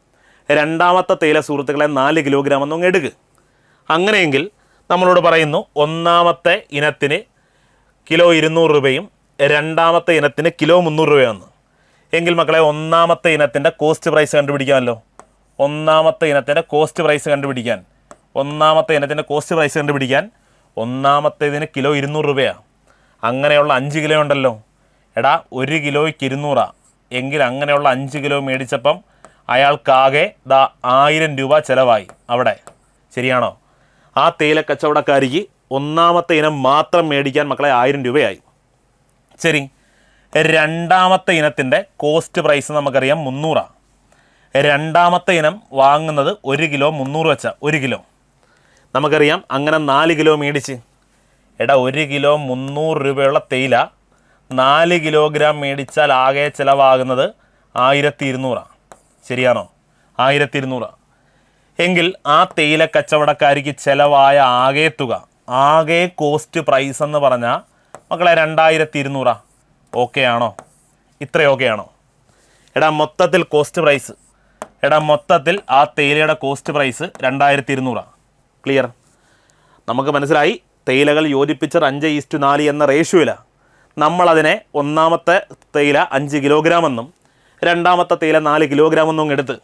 രണ്ടാമത്തെ തേയില സുഹൃത്തുക്കളെ 4 കിലോഗ്രാം എന്നും എടുക്കുക. അങ്ങനെയെങ്കിൽ നമ്മളോട് പറയുന്നു, ഒന്നാമത്തെ ഇനത്തിന് കിലോ 200 രൂപയും രണ്ടാമത്തെ ഇനത്തിന് കിലോ 300 രൂപയെന്ന്. എങ്കിൽ മക്കളെ, ഒന്നാമത്തെ ഇനത്തിൻ്റെ കോസ്റ്റ് പ്രൈസ് കണ്ടുപിടിക്കാമല്ലോ. ഒന്നാമത്തെ ഇനത്തിൻ്റെ കോസ്റ്റ് പ്രൈസ് കണ്ടുപിടിക്കാൻ ഒന്നാമത്തേതിന് കിലോ 200 രൂപയാണ്. അങ്ങനെയുള്ള 5 കിലോ ഉണ്ടല്ലോ. എടാ, 1 കിലോയ്ക്ക് 200 എങ്കിൽ അങ്ങനെയുള്ള 5 കിലോ മേടിച്ചപ്പം അയാൾക്കാകെ 1000 രൂപ ചിലവായി അവിടെ. ശരിയാണോ? ആ തേയില കച്ചവടക്കാരിക്ക് ഒന്നാമത്തെ ഇനം മാത്രം മേടിക്കാൻ മക്കളെ 1000 രൂപയായി. ശരി, രണ്ടാമത്തെ ഇനത്തിൻ്റെ കോസ്റ്റ് പ്രൈസ് നമുക്കറിയാം 300. രണ്ടാമത്തെ ഇനം വാങ്ങുന്നത് 1 കിലോ 300 വെച്ചാൽ 1 കിലോ നമുക്കറിയാം. അങ്ങനെ 4 കിലോ മേടിച്ച്, എടാ, 1 കിലോ 300 രൂപയുള്ള തേയില 4 കിലോഗ്രാം മേടിച്ചാൽ ആകെ ചിലവാകുന്നത് 1200. ശരിയാണോ? 1200. എങ്കിൽ ആ തേയില കച്ചവടക്കാരിക്ക് ചിലവായ ആകെ കോസ്റ്റ് പ്രൈസ് എന്ന് പറഞ്ഞാൽ മക്കളെ 2200. ഓക്കെ ആണോ? ഇത്ര ഓക്കെ ആണോ? എടാ, മൊത്തത്തിൽ ആ തേയിലയുടെ കോസ്റ്റ് പ്രൈസ് 2200. ക്ലിയർ? നമുക്ക് മനസ്സിലായി. തേയിലകൾ യോജിപ്പിച്ചത് 5:4 എന്ന റേഷ്യോയിലാണ്. നമ്മളതിനെ ഒന്നാമത്തെ തേയില 5 കിലോഗ്രാം എന്നും രണ്ടാമത്തെ തേയില 4 കിലോഗ്രാം എന്നും എടുത്ത്.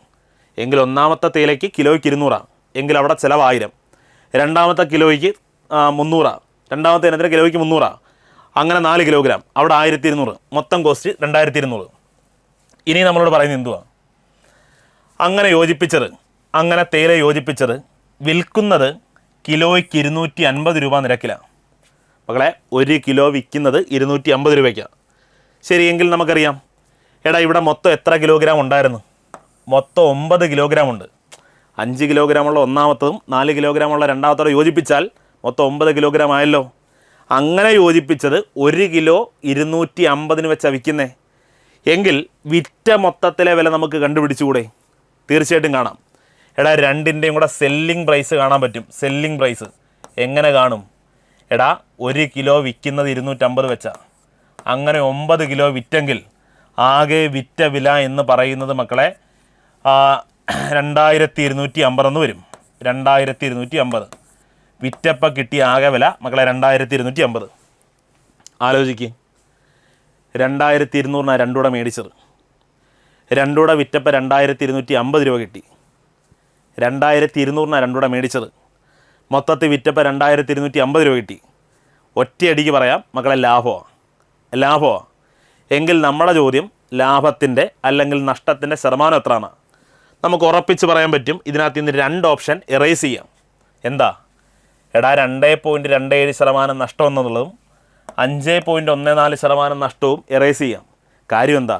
എങ്കിൽ ഒന്നാമത്തെ തേയിലയ്ക്ക് കിലോയ്ക്ക് 200 എങ്കിൽ അവിടെ ചിലവ് 1000. രണ്ടാമത്തെ കിലോയ്ക്ക് 300, രണ്ടാമത്തെ ഇനത്തിന് കിലോയ്ക്ക് 300. അങ്ങനെ 4 കിലോഗ്രാം അവിടെ 1200. മൊത്തം കോസ്റ്റ് 2200. ഇനി നമ്മളോട് പറയുന്നത് എന്തുവാ? അങ്ങനെ തേയില യോജിപ്പിച്ചത് വിൽക്കുന്നത് കിലോയ്ക്ക് 250 രൂപ നിരക്കിലാണ്. മക്കളെ, 1 കിലോ വിൽക്കുന്നത് 250 രൂപയ്ക്കാണ്. ശരിയെങ്കിൽ നമുക്കറിയാം, എടാ, ഇവിടെ മൊത്തം എത്ര കിലോഗ്രാം ഉണ്ടായിരുന്നു? മൊത്തം 9 കിലോഗ്രാം ഉണ്ട്. 5 കിലോഗ്രാമുള്ള ഒന്നാമത്തതും 4 കിലോഗ്രാമുള്ള രണ്ടാമത്തോടെ യോജിപ്പിച്ചാൽ മൊത്തം 9 കിലോഗ്രാം ആയല്ലോ. അങ്ങനെ യോജിപ്പിച്ചത് 1 കിലോ 250 വെച്ചാണ് വിൽക്കുന്നത്. എങ്കിൽ വിറ്റ മൊത്തത്തിലെ വില നമുക്ക് കണ്ടുപിടിച്ചുകൂടെ? തീർച്ചയായിട്ടും കാണാം. എടാ, രണ്ടിൻ്റെയും കൂടെ സെല്ലിംഗ് പ്രൈസ് കാണാൻ പറ്റും. സെല്ലിംഗ് പ്രൈസ് എങ്ങനെ കാണും? എടാ, 1 കിലോ വിൽക്കുന്നത് 250 വെച്ചാൽ അങ്ങനെ 9 കിലോ വിറ്റെങ്കിൽ ആകെ വിറ്റ വില എന്ന് പറയുന്നത് മക്കളെ 2250 എന്ന് വരും. 2250. വിറ്റപ്പോൾ കിട്ടിയ ആകെ വില മക്കളെ 2250. ആലോചിക്കുക, 2200 രണ്ടൂടെ മേടിച്ചത്. രണ്ടൂടെ വിറ്റപ്പോൾ 2250 രൂപ കിട്ടി. 2200 രണ്ടൂടെ മേടിച്ചത്. മൊത്തത്തിൽ വിറ്റപ്പോൾ 2250 രൂപ കിട്ടി. ഒറ്റയടിക്ക് പറയാം മക്കളെ ലാഭമാണ്. എങ്കിൽ നമ്മുടെ ചോദ്യം ലാഭത്തിൻ്റെ അല്ലെങ്കിൽ നഷ്ടത്തിൻ്റെ ശതമാനം എത്രയാണ് നമുക്ക് ഉറപ്പിച്ച് പറയാൻ പറ്റും. ഇതിനകത്ത് നിന്ന് 2 ഓപ്ഷൻ എറേസ് ചെയ്യാം. എന്താ? എടാ 2.27% നഷ്ടം എന്നുള്ളതും 5.14% നഷ്ടവും എറേസ് ചെയ്യാം. കാര്യം എന്താ?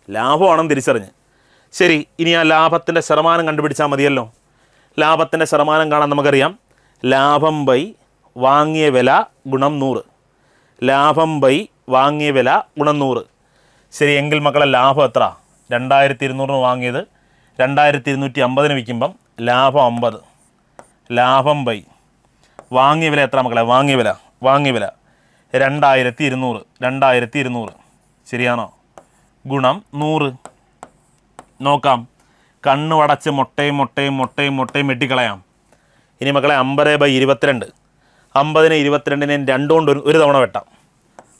ലാഭമാണെന്ന് തിരിച്ചറിഞ്ഞ്. ശരി, ഇനി ആ ലാഭത്തിൻ്റെ ശതമാനം കണ്ടുപിടിച്ചാൽ മതിയല്ലോ. ലാഭത്തിൻ്റെ ശതമാനം കാണാൻ നമുക്കറിയാം. ലാഭം ബൈ വാങ്ങിയ വില ഗുണം 100. ലാഭം ബൈ വാങ്ങിയ വില ഗുണം 100. ശരി, എങ്കിൽ മക്കളെ ലാഭം എത്ര? 2200 വാങ്ങിയത് 2250 വിൽക്കുമ്പം ലാഭം 50. ലാഭം ബൈ വാങ്ങിയ വില എത്ര മക്കളെ? വാങ്ങിയ വില 2200. ശരിയാണോ? ഗുണം 100. നോക്കാം, കണ്ണു അടച്ച് മുട്ടയും വെട്ടിക്കളയാം. ഇനി മക്കളെ 50/22. 50നെ 22നെ 2 കൊണ്ട് ഒരു തവണ വെട്ടാം.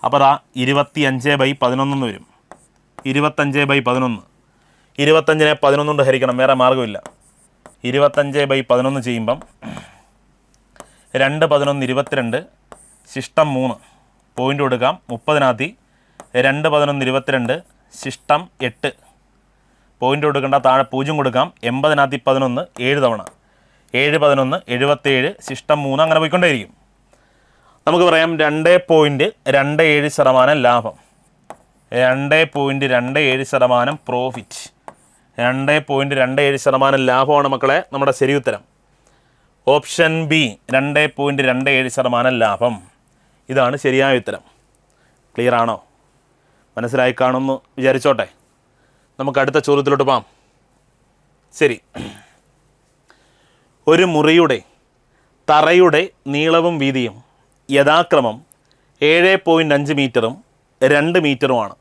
അപ്പോൾ അതാ 25/11 വരും. 25/11. 25നെ 11 കൊണ്ട് ഹരിക്കണം, വേറെ മാർഗ്ഗമില്ല. 25/11 ചെയ്യുമ്പം 2 11 22, ശിഷ്ടം 3. പോയിൻ്റ് കൊടുക്കാം. 30-നകത്ത് 2 11 22, ശിഷ്ടം 8. പോയിൻ്റ് കൊടുക്കേണ്ട, താഴെ 0 കൊടുക്കാം. 80-നകത്ത് 11, 7 തവണ. 7 11 77, ശിഷ്ടം 3. അങ്ങനെ പോയിക്കൊണ്ടേയിരിക്കും. നമുക്ക് പറയാം 2.27% ലാഭം, 2.27% പ്രോഫിറ്റ്. 2.27% ലാഭമാണ് മക്കളെ നമ്മുടെ ശരി ഉത്തരം. ഓപ്ഷൻ ബി 2.27% ലാഭം. ഇതാണ് ശരിയായ ഉത്തരം. ക്ലിയർ ആണോ? മനസ്സിലായി കാണുമെന്ന് വിചാരിച്ചോട്ടെ. നമുക്ക് അടുത്ത ചോദ്യത്തിലോട്ട് പോകാം. ശരി, ഒരു മുറിയുടെ തറയുടെ നീളവും വീതിയും യഥാക്രമം 7.5 മീറ്ററും 2 മീറ്ററുമാണ്.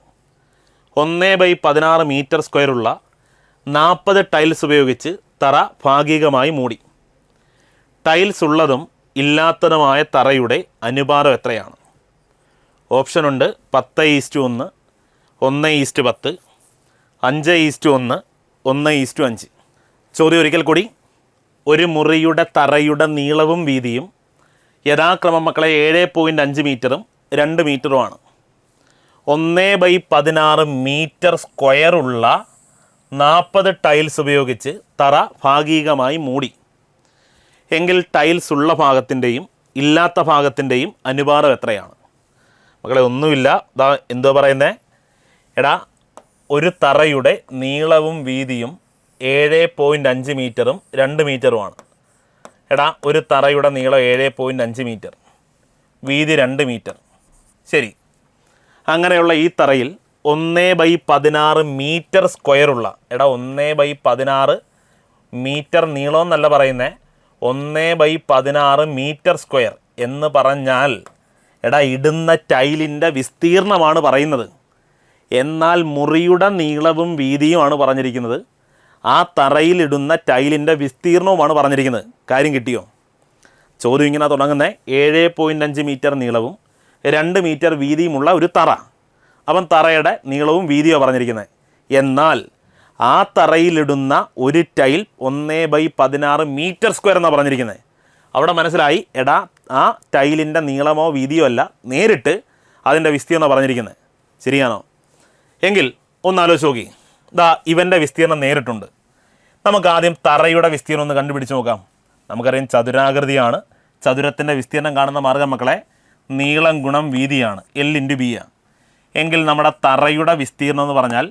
1/16 മീറ്റർ സ്ക്വയറുള്ള 40 ടൈൽസ് ഉപയോഗിച്ച് തറ ഭാഗികമായി മൂടി. ടൈൽസ് ഉള്ളതും ഇല്ലാത്തതുമായ തറയുടെ അനുപാതം എത്രയാണ്? ഓപ്ഷൻ ഉണ്ട് 10:1, 1:10, 5:1, 1:5. ചോദ്യം ഒരിക്കൽ കൂടി. ഒരു മുറിയുടെ തറയുടെ നീളവും വീതിയും യഥാക്രമം മക്കളെ 7.5 മീറ്ററും 2 മീറ്ററുമാണ്. 1/16 മീറ്റർ സ്ക്വയറുള്ള 40 ടൈൽസ് ഉപയോഗിച്ച് തറ ഭാഗികമായി മൂടി. എങ്കിൽ ടൈൽസ് ഉള്ള ഭാഗത്തിൻ്റെയും ഇല്ലാത്ത ഭാഗത്തിൻ്റെയും അനുപാതം എത്രയാണ്? മക്കളെ ഒന്നുമില്ല, ഇതാ എന്തോ പറയുന്നത്. എടാ, ഒരു തറയുടെ നീളവും വീതിയും 7.5 മീറ്ററും 2 മീറ്ററുമാണ്. എടാ, ഒരു തറയുടെ നീളം 7.5 മീറ്റർ, വീതി 2 മീറ്റർ. ശരി, അങ്ങനെയുള്ള ഈ തറയിൽ 1/16 മീറ്റർ സ്ക്വയറുള്ള, എടാ 1/16 മീറ്റർ നീളം എന്നല്ല പറയുന്നത്, 1/16 മീറ്റർ സ്ക്വയർ എന്ന് പറഞ്ഞാൽ എടാ ഇടുന്ന ടൈലിൻ്റെ വിസ്തീർണമാണ് പറയുന്നത്. എന്നാൽ മുറിയുടെ നീളവും വീതിയുമാണ് പറഞ്ഞിരിക്കുന്നത്. ആ തറയിലിടുന്ന ടൈലിൻ്റെ വിസ്തീർണവുമാണ് പറഞ്ഞിരിക്കുന്നത്. കാര്യം കിട്ടിയോ? ചോദ്യം ഇങ്ങനെ തുടങ്ങുന്നത് 7.5 മീറ്റർ നീളവും 2 മീറ്റർ വീതിയുമുള്ള ഒരു തറ. അപ്പം തറയുടെ നീളവും വീതിയോ പറഞ്ഞിരിക്കുന്നത്. എന്നാൽ ആ തറയിലിടുന്ന ഒരു ടൈൽ 1/16 മീറ്റർ സ്ക്വയർ എന്നാണ് പറഞ്ഞിരിക്കുന്നത്. അവിടെ മനസ്സിലായി, എടാ ആ ടൈലിൻ്റെ നീളമോ വീതിയോ അല്ല, നേരിട്ട് അതിൻ്റെ വിസ്തീർണ്ണം പറഞ്ഞിരിക്കുന്നത്. ശരിയാണോ? എങ്കിൽ ഒന്നാലോചിച്ച് നോക്കി. ദാ ഇവൻ്റെ വിസ്തീർണം നേരിട്ടുണ്ട്. നമുക്ക് ആദ്യം തറയുടെ വിസ്തീർണം ഒന്ന് കണ്ടുപിടിച്ച് നോക്കാം. നമുക്കറിയാം ചതുരാകൃതിയാണ്. ചതുരത്തിൻ്റെ വിസ്തീർണം കാണുന്ന മാർഗ്ഗം മക്കളെ നീളം ഗുണം വീതിയാണ്, L/B ആണ്. എങ്കിൽ നമ്മുടെ തറയുടെ വിസ്തീർണം എന്ന് പറഞ്ഞാൽ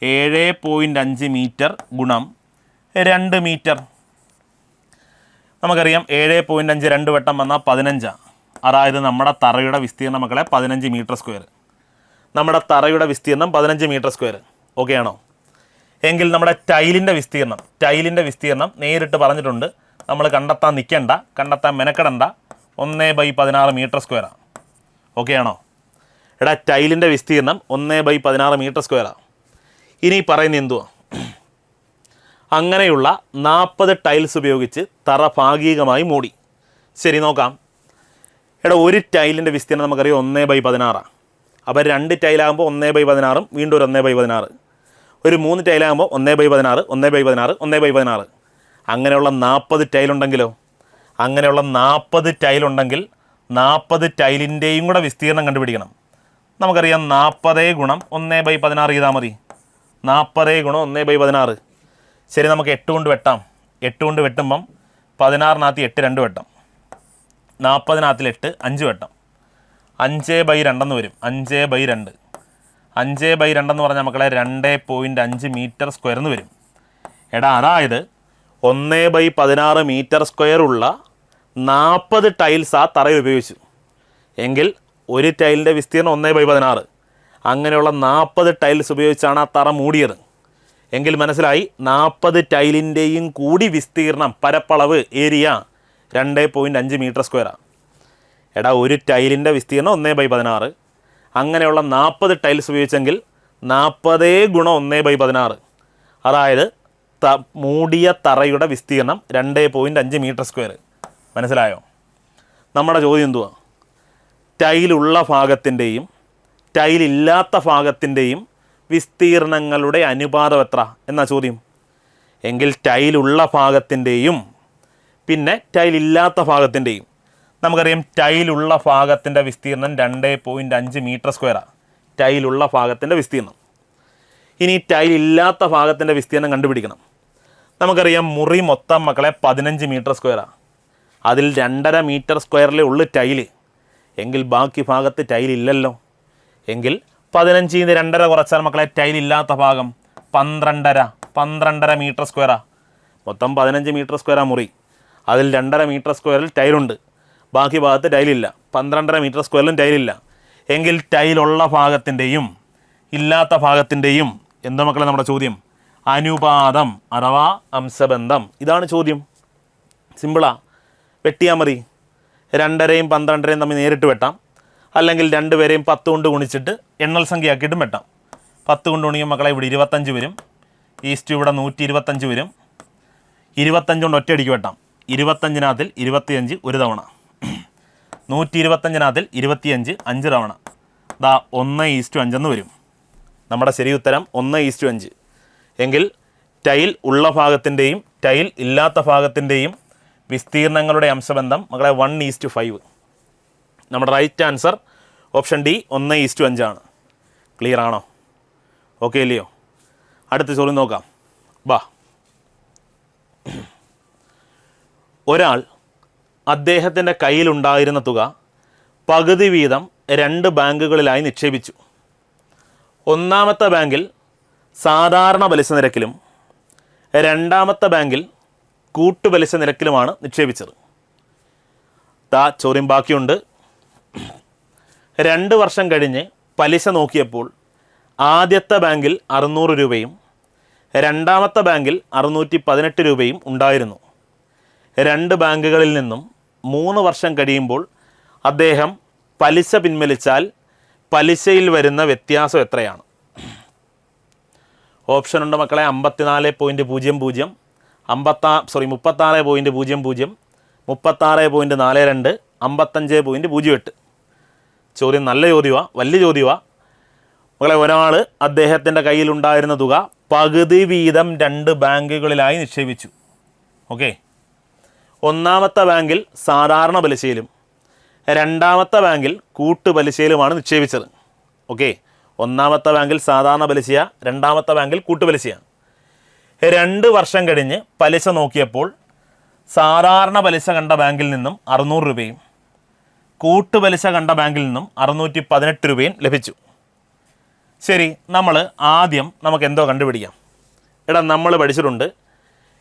7.5 മീറ്റർ ഗുണം 2 മീറ്റർ. നമുക്കറിയാം 7.5 2 വട്ടം വന്നാൽ 15. അതായത് നമ്മുടെ തറയുടെ വിസ്തീർണം മക്കളെ 15 മീറ്റർ സ്ക്വയർ. നമ്മുടെ തറയുടെ വിസ്തീർണം 15 മീറ്റർ സ്ക്വയർ. ഓക്കെ ആണോ? എങ്കിൽ നമ്മുടെ ടൈലിൻ്റെ വിസ്തീർണം നേരിട്ട് പറഞ്ഞിട്ടുണ്ട്. നമ്മൾ കണ്ടെത്താൻ മെനക്കെടണ്ട. 1/16 മീറ്റർ സ്ക്വയറാണ്. ഓക്കെ ആണോ? എടാ ടൈലിൻ്റെ വിസ്തീർണം 1/16 മീറ്റർ സ്ക്വയറാണ്. ഇനി പറയുന്നത് എന്തുവാ? അങ്ങനെയുള്ള 40 ടൈൽസ് ഉപയോഗിച്ച് തറ ഭാഗികമായി മൂടി. ശരി നോക്കാം. എടാ ഒരു ടൈലിൻ്റെ വിസ്തീർണം നമുക്കറിയാം 1/16. അപ്പോൾ 2 ടൈലാകുമ്പോൾ 1/16, വീണ്ടും ഒരു 1/16. ഒരു 3 ടൈലാകുമ്പോൾ 1/16, 1/16, 1/16. അങ്ങനെയുള്ള 40 ടൈലുണ്ടെങ്കിലോ? അങ്ങനെയുള്ള 40 ടൈലുണ്ടെങ്കിൽ 40 ടൈലിൻ്റെയും കൂടെ വിസ്തീർണം കണ്ടുപിടിക്കണം. നമുക്കറിയാം 40 ഗുണം 1/16 ചെയ്താൽ മതി. 40 ഗുണം 1/16. ശരി, നമുക്ക് 8 കൊണ്ട് വെട്ടാം. 8 കൊണ്ട് വെട്ടുമ്പം 16-നകത്ത് 8 2 വെട്ടാം. 40-നകത്തിൽ 8 5 വെട്ടാം. 5/2 വരും. 5/2. 5/2 എന്ന് പറഞ്ഞാൽ മക്കളെ 2.5 മീറ്റർ സ്ക്വയർ എന്ന് വരും. എടാ അതായത് 1/16 മീറ്റർ സ്ക്വയർ ഉള്ള 40 ടൈൽസ് ആ തറയിൽ ഉപയോഗിച്ചു എങ്കിൽ ഒരു ടൈലിൻ്റെ വിസ്തീർണം 1/16. അങ്ങനെയുള്ള 40 ടൈൽസ് ഉപയോഗിച്ചാണ് ആ തറ മൂടിയത് എങ്കിൽ മനസ്സിലായി 40 ടൈലിൻ്റെയും കൂടി വിസ്തീർണം, പരപ്പളവ്, ഏരിയ 2.5 മീറ്റർ സ്ക്വയറാണ്. എടാ ഒരു ടൈലിൻ്റെ വിസ്തീർണം 1/16. അങ്ങനെയുള്ള 40 ടൈൽസ് ഉപയോഗിച്ചെങ്കിൽ 40 ഗുണം 1/16, അതായത് മൂടിയ തറയുടെ വിസ്തീർണം 2.5 മീറ്റർ സ്ക്വയർ. മനസ്സിലായോ? നമ്മുടെ ചോദ്യം എന്തുവാ? ടൈലുള്ള ഭാഗത്തിൻ്റെയും ടൈലില്ലാത്ത ഭാഗത്തിൻ്റെയും വിസ്തീർണങ്ങളുടെ അനുപാതം എത്ര എന്നാ ചോദ്യം. എങ്കിൽ ടൈലുള്ള ഭാഗത്തിൻ്റെയും പിന്നെ ടൈലില്ലാത്ത ഭാഗത്തിൻ്റെയും, നമുക്കറിയാം ടൈലുള്ള ഭാഗത്തിൻ്റെ വിസ്തീർണം 2.5 മീറ്റർ സ്ക്വയറാണ്. ടൈലുള്ള ഭാഗത്തിൻ്റെ വിസ്തീർണം. ഇനി ടൈലില്ലാത്ത ഭാഗത്തിൻ്റെ വിസ്തീർണം കണ്ടുപിടിക്കണം. നമുക്കറിയാം മുറി മൊത്തം മക്കളെ 15 മീറ്റർ സ്ക്വയറാണ്. അതിൽ 2.5 മീറ്റർ സ്ക്വയറിലേ ഉള്ളൂ ടൈല്. എങ്കിൽ ബാക്കി ഭാഗത്ത് ടൈലില്ലല്ലോ. എങ്കിൽ 15-ൽ നിന്ന് 2.5 കുറച്ചാൽ മക്കളെ ടൈലില്ലാത്ത ഭാഗം 12.5 മീറ്റർ സ്ക്വയറാണ്. മൊത്തം 15 മീറ്റർ സ്ക്വയറാണ് മുറി. അതിൽ 2.5 മീറ്റർ സ്ക്വയറിൽ ടൈലുണ്ട്, ബാക്കി ഭാഗത്ത് ടൈലില്ല. 12.5 മീറ്റർ സ്ക്വയറിലും ടൈലില്ല. എങ്കിൽ ടൈലുള്ള ഭാഗത്തിൻ്റെയും ഇല്ലാത്ത ഭാഗത്തിൻ്റെയും എന്താ മക്കളെ നമ്മുടെ ചോദ്യം? അനുപാതം അഥവാ അംശബന്ധം. ഇതാണ് ചോദ്യം. സിമ്പിളാ, വെട്ടിയാൽ മതി. 2.5-യും 12.5-യും തമ്മിൽ നേരിട്ട് വെട്ടാം. അല്ലെങ്കിൽ 2 പേരെയും 10 കൊണ്ട് ഗുണിച്ചിട്ട് എണ്ണൽ സംഖ്യ ആക്കിയിട്ടും വെട്ടാം. 10 കൊണ്ട് ഗുണിയും മക്കളെ ഇവിടെ 25 വരും. ഈസ്റ്റ് ഇവിടെ 125 വരും. 25 കൊണ്ട് ഒറ്റയടിക്ക് വെട്ടാം. 25-നകത്തിൽ 25 ഒരു തവണ, 125-നകത്തിൽ 25 5 തവണ. ദാ 1:5 വരും. നമ്മുടെ ശരി ഉത്തരം 1:5. എങ്കിൽ ടൈൽ ഉള്ള ഭാഗത്തിൻ്റെയും ടൈൽ ഇല്ലാത്ത ഭാഗത്തിൻ്റെയും വിസ്തീർണങ്ങളുടെ അംശബന്ധം മക്കളെ 1:5. നമ്മുടെ റൈറ്റ് ആൻസർ ഓപ്ഷൻ ഡി 1:5 ആണ്. ക്ലിയർ ആണോ? ഓക്കെ ഇല്ലയോ? അടുത്ത ചോദ്യം നോക്കാം. വാ. ഒരാൾ അദ്ദേഹത്തിൻ്റെ കയ്യിലുണ്ടായിരുന്ന തുക പകുതി വീതം 2 ബാങ്കുകളിലായി നിക്ഷേപിച്ചു. ഒന്നാമത്തെ ബാങ്കിൽ സാധാരണ പലിശ നിരക്കിലും രണ്ടാമത്തെ ബാങ്കിൽ കൂട്ടുപലിശ നിരക്കിലുമാണ് നിക്ഷേപിച്ചത്. ചോദ്യം ബാക്കിയുണ്ട്. 2 വർഷം കഴിഞ്ഞ് പലിശ നോക്കിയപ്പോൾ ആദ്യത്തെ ബാങ്കിൽ 600 രൂപയും രണ്ടാമത്തെ ബാങ്കിൽ 618 രൂപയും ഉണ്ടായിരുന്നു. 2 ബാങ്കുകളിൽ നിന്നും 3 വർഷം കഴിയുമ്പോൾ അദ്ദേഹം പലിശ പിൻവലിച്ചാൽ പലിശയിൽ വരുന്ന വ്യത്യാസം എത്രയാണ്? ഓപ്ഷൻ ഉണ്ട് മക്കളെ. 54.00, 36.00, 36.42, 55.08. ചോദ്യം നല്ല ചോദ്യമാണ്, വലിയ ചോദ്യമാണ് മക്കളെ. ഒരാൾ അദ്ദേഹത്തിൻ്റെ കയ്യിലുണ്ടായിരുന്ന തുക പകുതി വീതം 2 ബാങ്കുകളിലായി നിക്ഷേപിച്ചു. ഓക്കെ, ഒന്നാമത്തെ ബാങ്കിൽ സാധാരണ പലിശയിലും രണ്ടാമത്തെ ബാങ്കിൽ കൂട്ടുപലിശയിലുമാണ് നിക്ഷേപിച്ചത്. ഓക്കെ, ഒന്നാമത്തെ ബാങ്കിൽ സാധാരണ പലിശയാണ്, രണ്ടാമത്തെ ബാങ്കിൽ കൂട്ടുപലിശയാണ്. 2 വർഷം കഴിഞ്ഞ് പലിശ നോക്കിയപ്പോൾ സാധാരണ പലിശ കണ്ട ബാങ്കിൽ നിന്നും 600 രൂപയും കൂട്ടുപലിശ കണ്ട ബാങ്കിൽ നിന്നും 618 രൂപയും ലഭിച്ചു. ശരി, നമുക്ക് എന്തോ കണ്ടുപിടിക്കാം. എടാ നമ്മൾ പഠിച്ചിട്ടുണ്ട്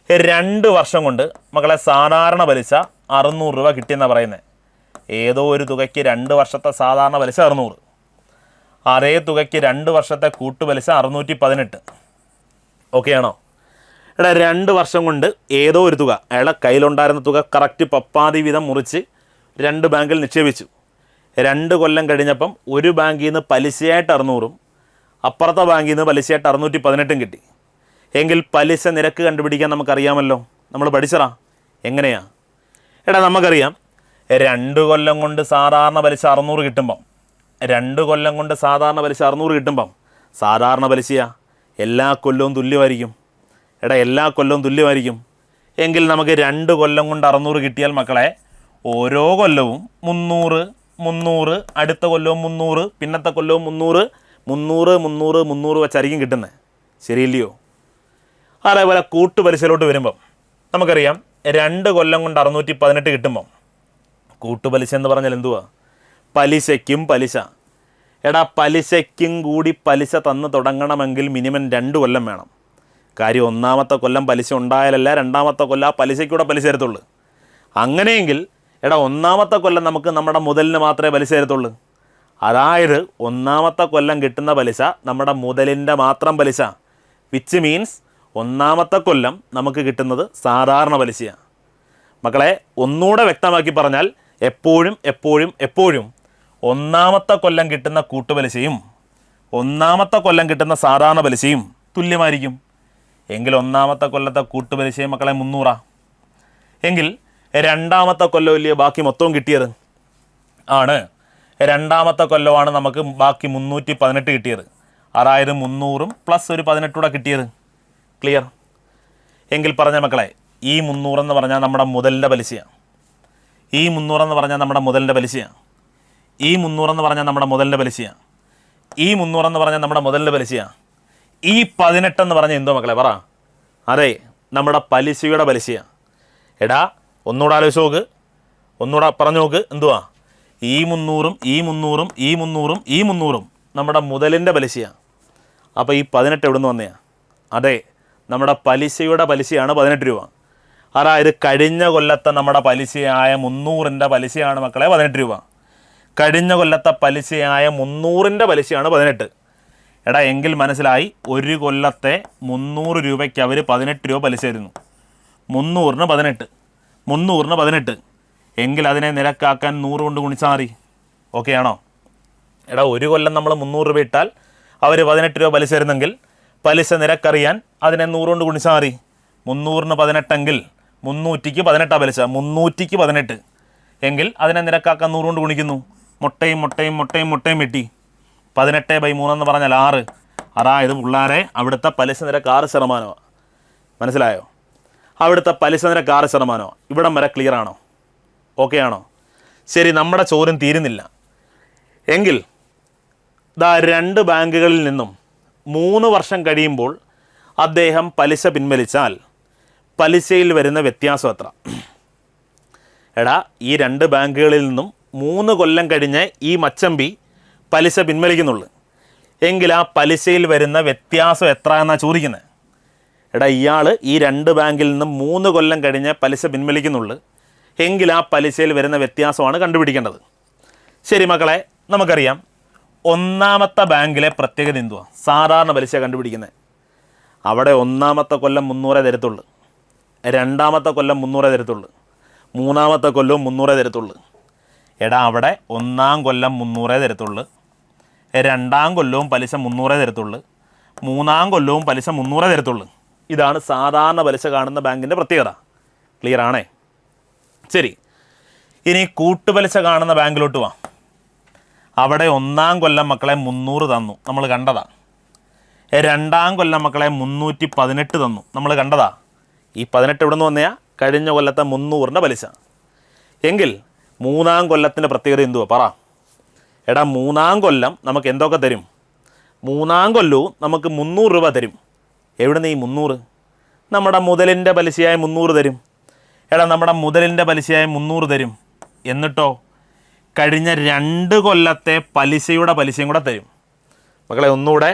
2 വർഷം കൊണ്ട് മക്കളെ സാധാരണ പലിശ 600 രൂപ കിട്ടിയെന്നാണ് പറയുന്നത്. ഏതോ ഒരു തുകയ്ക്ക് 2 വർഷത്തെ സാധാരണ പലിശ 600, അതേ തുകയ്ക്ക് 2 വർഷത്തെ കൂട്ടുപലിശ 618. ഓക്കെ ആണോ? എടാ 2 വർഷം കൊണ്ട് ഏതോ ഒരു തുക, അയാളുടെ കയ്യിലുണ്ടായിരുന്ന തുക കറക്റ്റ് പപ്പാതി വീതം മുറിച്ച് 2 ബാങ്കിൽ നിക്ഷേപിച്ചു. 2 കൊല്ലം കഴിഞ്ഞപ്പം ഒരു ബാങ്കിൽ നിന്ന് പലിശയായിട്ട് 600-ഉം അപ്പുറത്തെ ബാങ്കിൽ നിന്ന് പലിശയായിട്ട് 618-ഉം കിട്ടി. എങ്കിൽ പലിശ നിരക്ക് കണ്ടുപിടിക്കാൻ നമുക്കറിയാമല്ലോ, നമ്മൾ പഠിച്ചറാ. എങ്ങനെയാ? എടാ നമുക്കറിയാം 2 കൊല്ലം കൊണ്ട് സാധാരണ പലിശ 600 കിട്ടുമ്പം 2 കൊല്ലം കൊണ്ട് സാധാരണ പലിശ 600 കിട്ടുമ്പം സാധാരണ പലിശയാ എല്ലാ കൊല്ലവും തുല്യമായിരിക്കും. എല്ലാ കൊല്ലവും തുല്യമായിരിക്കും. എങ്കിൽ നമുക്ക് 2 കൊല്ലം കൊണ്ട് 600 കിട്ടിയാൽ മക്കളെ ഓരോ കൊല്ലവും 300 300, അടുത്ത കൊല്ലവും 300, പിന്നത്തെ കൊല്ലവും 300 300 300 300 വെച്ചായിരിക്കും കിട്ടുന്നത്. ശരിയില്ലയോ? അതേപോലെ കൂട്ടുപലിശയിലോട്ട് വരുമ്പം നമുക്കറിയാം 2 കൊല്ലം കൊണ്ട് 618 കിട്ടുമ്പം കൂട്ടുപലിശ എന്ന് പറഞ്ഞാൽ എന്തുവാ? പലിശയ്ക്കും പലിശ. പലിശയ്ക്കും കൂടി പലിശ തന്ന് തുടങ്ങണമെങ്കിൽ മിനിമം 2 കൊല്ലം വേണം. കാര്യം ഒന്നാമത്തെ കൊല്ലം പലിശ ഉണ്ടായാലല്ല രണ്ടാമത്തെ കൊല്ലം ആ പലിശയ്ക്കൂടെ പലിശ തരത്തുള്ളൂ. അങ്ങനെയെങ്കിൽ ഒന്നാമത്തെ കൊല്ലം നമുക്ക് നമ്മുടെ മുതലിന് മാത്രമേ പലിശ തരത്തുള്ളൂ. അതായത് ഒന്നാമത്തെ കൊല്ലം കിട്ടുന്ന പലിശ നമ്മുടെ മുതലിൻ്റെ മാത്രം പലിശ, വിച്ച് മീൻസ് ഒന്നാമത്തെ കൊല്ലം നമുക്ക് കിട്ടുന്നത് സാധാരണ പലിശയാണ്. മക്കളെ ഒന്നുകൂടെ വ്യക്തമാക്കി പറഞ്ഞാൽ എപ്പോഴും എപ്പോഴും എപ്പോഴും ഒന്നാമത്തെ കൊല്ലം കിട്ടുന്ന കൂട്ടുപലിശയും ഒന്നാമത്തെ കൊല്ലം കിട്ടുന്ന സാധാരണ പലിശയും തുല്യമായിരിക്കും. എങ്കിൽ ഒന്നാമത്തെ കൊല്ലത്തെ കൂട്ടുപലിശയും മക്കളെ 300. എങ്കിൽ രണ്ടാമത്തെ കൊല്ലമില്ലേ ബാക്കി മൊത്തവും കിട്ടിയത്? ആണ്. രണ്ടാമത്തെ കൊല്ലമാണ് നമുക്ക് ബാക്കി 318 കിട്ടിയത്. അതായത് 300 പ്ലസ് ഒരു 18 കൂടെ കിട്ടിയത്. ക്ലിയർ? എങ്കിൽ പറഞ്ഞ മക്കളെ ഈ 300 എന്ന് പറഞ്ഞാൽ നമ്മുടെ മുതലിൻ്റെ പലിശയാണ്. ഈ 300 എന്ന് പറഞ്ഞാൽ നമ്മുടെ മുതലിൻ്റെ പലിശയാണ്. ഈ 300 എന്ന് പറഞ്ഞാൽ നമ്മുടെ മുതലിൻ്റെ പലിശയാണ്. ഈ 300 എന്ന് പറഞ്ഞാൽ നമ്മുടെ മുതലിൻ്റെ പലിശയാണ്. ഈ 18 എന്ന് പറഞ്ഞാൽ എന്തോ മക്കളെ പറ? അതെ, നമ്മുടെ പലിശയുടെ പലിശയാണ്. ഒന്നുകൂടെ ആലോചിച്ച് നോക്ക്, ഒന്നുകൂടെ പറഞ്ഞു നോക്ക്. എന്തുവാ? ഈ 300 ഈ 300 ഈ 300 ഈ 300 നമ്മുടെ മുതലിൻ്റെ പലിശയാണ്. അപ്പോൾ ഈ 18 എവിടെ നിന്ന് വന്നെയാണ്? അതെ, നമ്മുടെ പലിശയുടെ പലിശയാണ് 18 രൂപ. അതായത് കഴിഞ്ഞ കൊല്ലത്തെ നമ്മുടെ പലിശയായ 300ൻ്റെ പലിശയാണ് മക്കളെ 18 രൂപ. കഴിഞ്ഞ കൊല്ലത്തെ പലിശയായ 300ൻ്റെ പലിശയാണ് 18. എങ്കിൽ മനസ്സിലായി, ഒരു കൊല്ലത്തെ 300 രൂപയ്ക്ക് അവർ 18 രൂപ പലിശ തരുന്നു. 300-ന് 18, 300-ന് 18. എങ്കിൽ അതിനെ നിരക്കാക്കാൻ 100 കൊണ്ട് ഗുണിച്ചാൽ മതി. ഓക്കെ ആണോ? ഒരു കൊല്ലം നമ്മൾ 300 രൂപ ഇട്ടാൽ അവർ 18 രൂപ പലിശ തരുന്നെങ്കിൽ പലിശ നിരക്കറിയാൻ അതിനെ 100 കൊണ്ട് ഗുണിച്ചാൽ മതി. 300-ന് 18 എങ്കിൽ 300-ക്ക് 18 പലിശ, 300-ക്ക് 18. എങ്കിൽ അതിനെ നിരക്കാക്കാൻ 100 കൊണ്ട് ഗുണിക്കുന്നു. മുട്ടയും മുട്ടയും മുട്ടയും മുട്ടയും വെട്ടി 18/3 എന്ന് പറഞ്ഞാൽ 6. അതായത് പിള്ളേരെ അവിടുത്തെ പലിശ നിരക്ക് 6%. മനസ്സിലായോ? അവിടുത്തെ പലിശ നിരക്ക് 6%. ഇവിടം വരെ ക്ലിയർ ആണോ? ഓക്കെ ആണോ? ശരി, നമ്മുടെ ചോദ്യം തീരുന്നില്ല. എങ്കിൽ 2 ബാങ്കുകളിൽ നിന്നും 3 വർഷം കഴിയുമ്പോൾ അദ്ദേഹം പലിശ പിൻവലിച്ചാൽ പലിശയിൽ വരുന്ന വ്യത്യാസം എത്ര? ഈ 2 ബാങ്കുകളിൽ നിന്നും 3 കൊല്ലം കഴിഞ്ഞ് ഈ മച്ചമ്പി പലിശ പിൻവലിക്കുന്നുള്ളൂ. എങ്കിൽ ആ പലിശയിൽ വരുന്ന വ്യത്യാസം എത്ര എന്നാണ് ചോദിക്കുന്നത്. ഇയാൾ ഈ 2 ബാങ്കിൽ നിന്നും 3 കൊല്ലം കഴിഞ്ഞ് പലിശ പിൻവലിക്കുന്നുള്ളൂ. എങ്കിൽ ആ പലിശയിൽ വരുന്ന വ്യത്യാസമാണ് കണ്ടുപിടിക്കേണ്ടത്. ശരി മക്കളെ, നമുക്കറിയാം ഒന്നാമത്തെ ബാങ്കിലെ പ്രത്യേകത എന്തുവാ? സാധാരണ പലിശ കണ്ടുപിടിക്കുന്നത്. അവിടെ ഒന്നാമത്തെ കൊല്ലം 300 തരത്തുള്ളൂ, രണ്ടാമത്തെ കൊല്ലം 300 തരത്തുള്ളൂ, മൂന്നാമത്തെ കൊല്ലവും 300 തരത്തുള്ളൂ. അവിടെ ഒന്നാം കൊല്ലം 300 തരത്തുള്ളൂ, രണ്ടാം കൊല്ലവും പലിശ 300 തരത്തുള്ളൂ, മൂന്നാം കൊല്ലവും പലിശ 300 തരത്തുള്ളൂ. ഇതാണ് സാധാരണ പലിശ കാണുന്ന ബാങ്കിൻ്റെ പ്രത്യേകത. ക്ലിയർ ആണേ? ശരി, ഇനി കൂട്ടുപലിശ കാണുന്ന ബാങ്കിലോട്ട് പോവാം. അവിടെ ഒന്നാം കൊല്ലം മക്കളെ 300 തന്നു, നമ്മൾ കണ്ടതാ. രണ്ടാം കൊല്ലം മക്കളെ 318 തന്നു, നമ്മൾ കണ്ടതാ. ഈ 18 എവിടെ നിന്ന് വന്നയാ? കഴിഞ്ഞ കൊല്ലത്തെ 300ൻ്റെ പലിശ. എങ്കിൽ മൂന്നാം കൊല്ലത്തിൻ്റെ പ്രത്യേകത എന്തുവാ പറ? മൂന്നാം കൊല്ലം നമുക്ക് എന്തൊക്കെ തരും? മൂന്നാം കൊല്ലവും നമുക്ക് 300 രൂപ തരും. എവിടെ നിന്ന് ഈ 300? നമ്മുടെ മുതലിൻ്റെ പലിശയായ 300 തരും. നമ്മുടെ മുതലിൻ്റെ പലിശയായ 300 തരും. എന്നിട്ടോ കഴിഞ്ഞ 2 കൊല്ലത്തെ പലിശയുടെ പലിശയും കൂടെ തരും. മക്കളെ ഒന്നുകൂടെ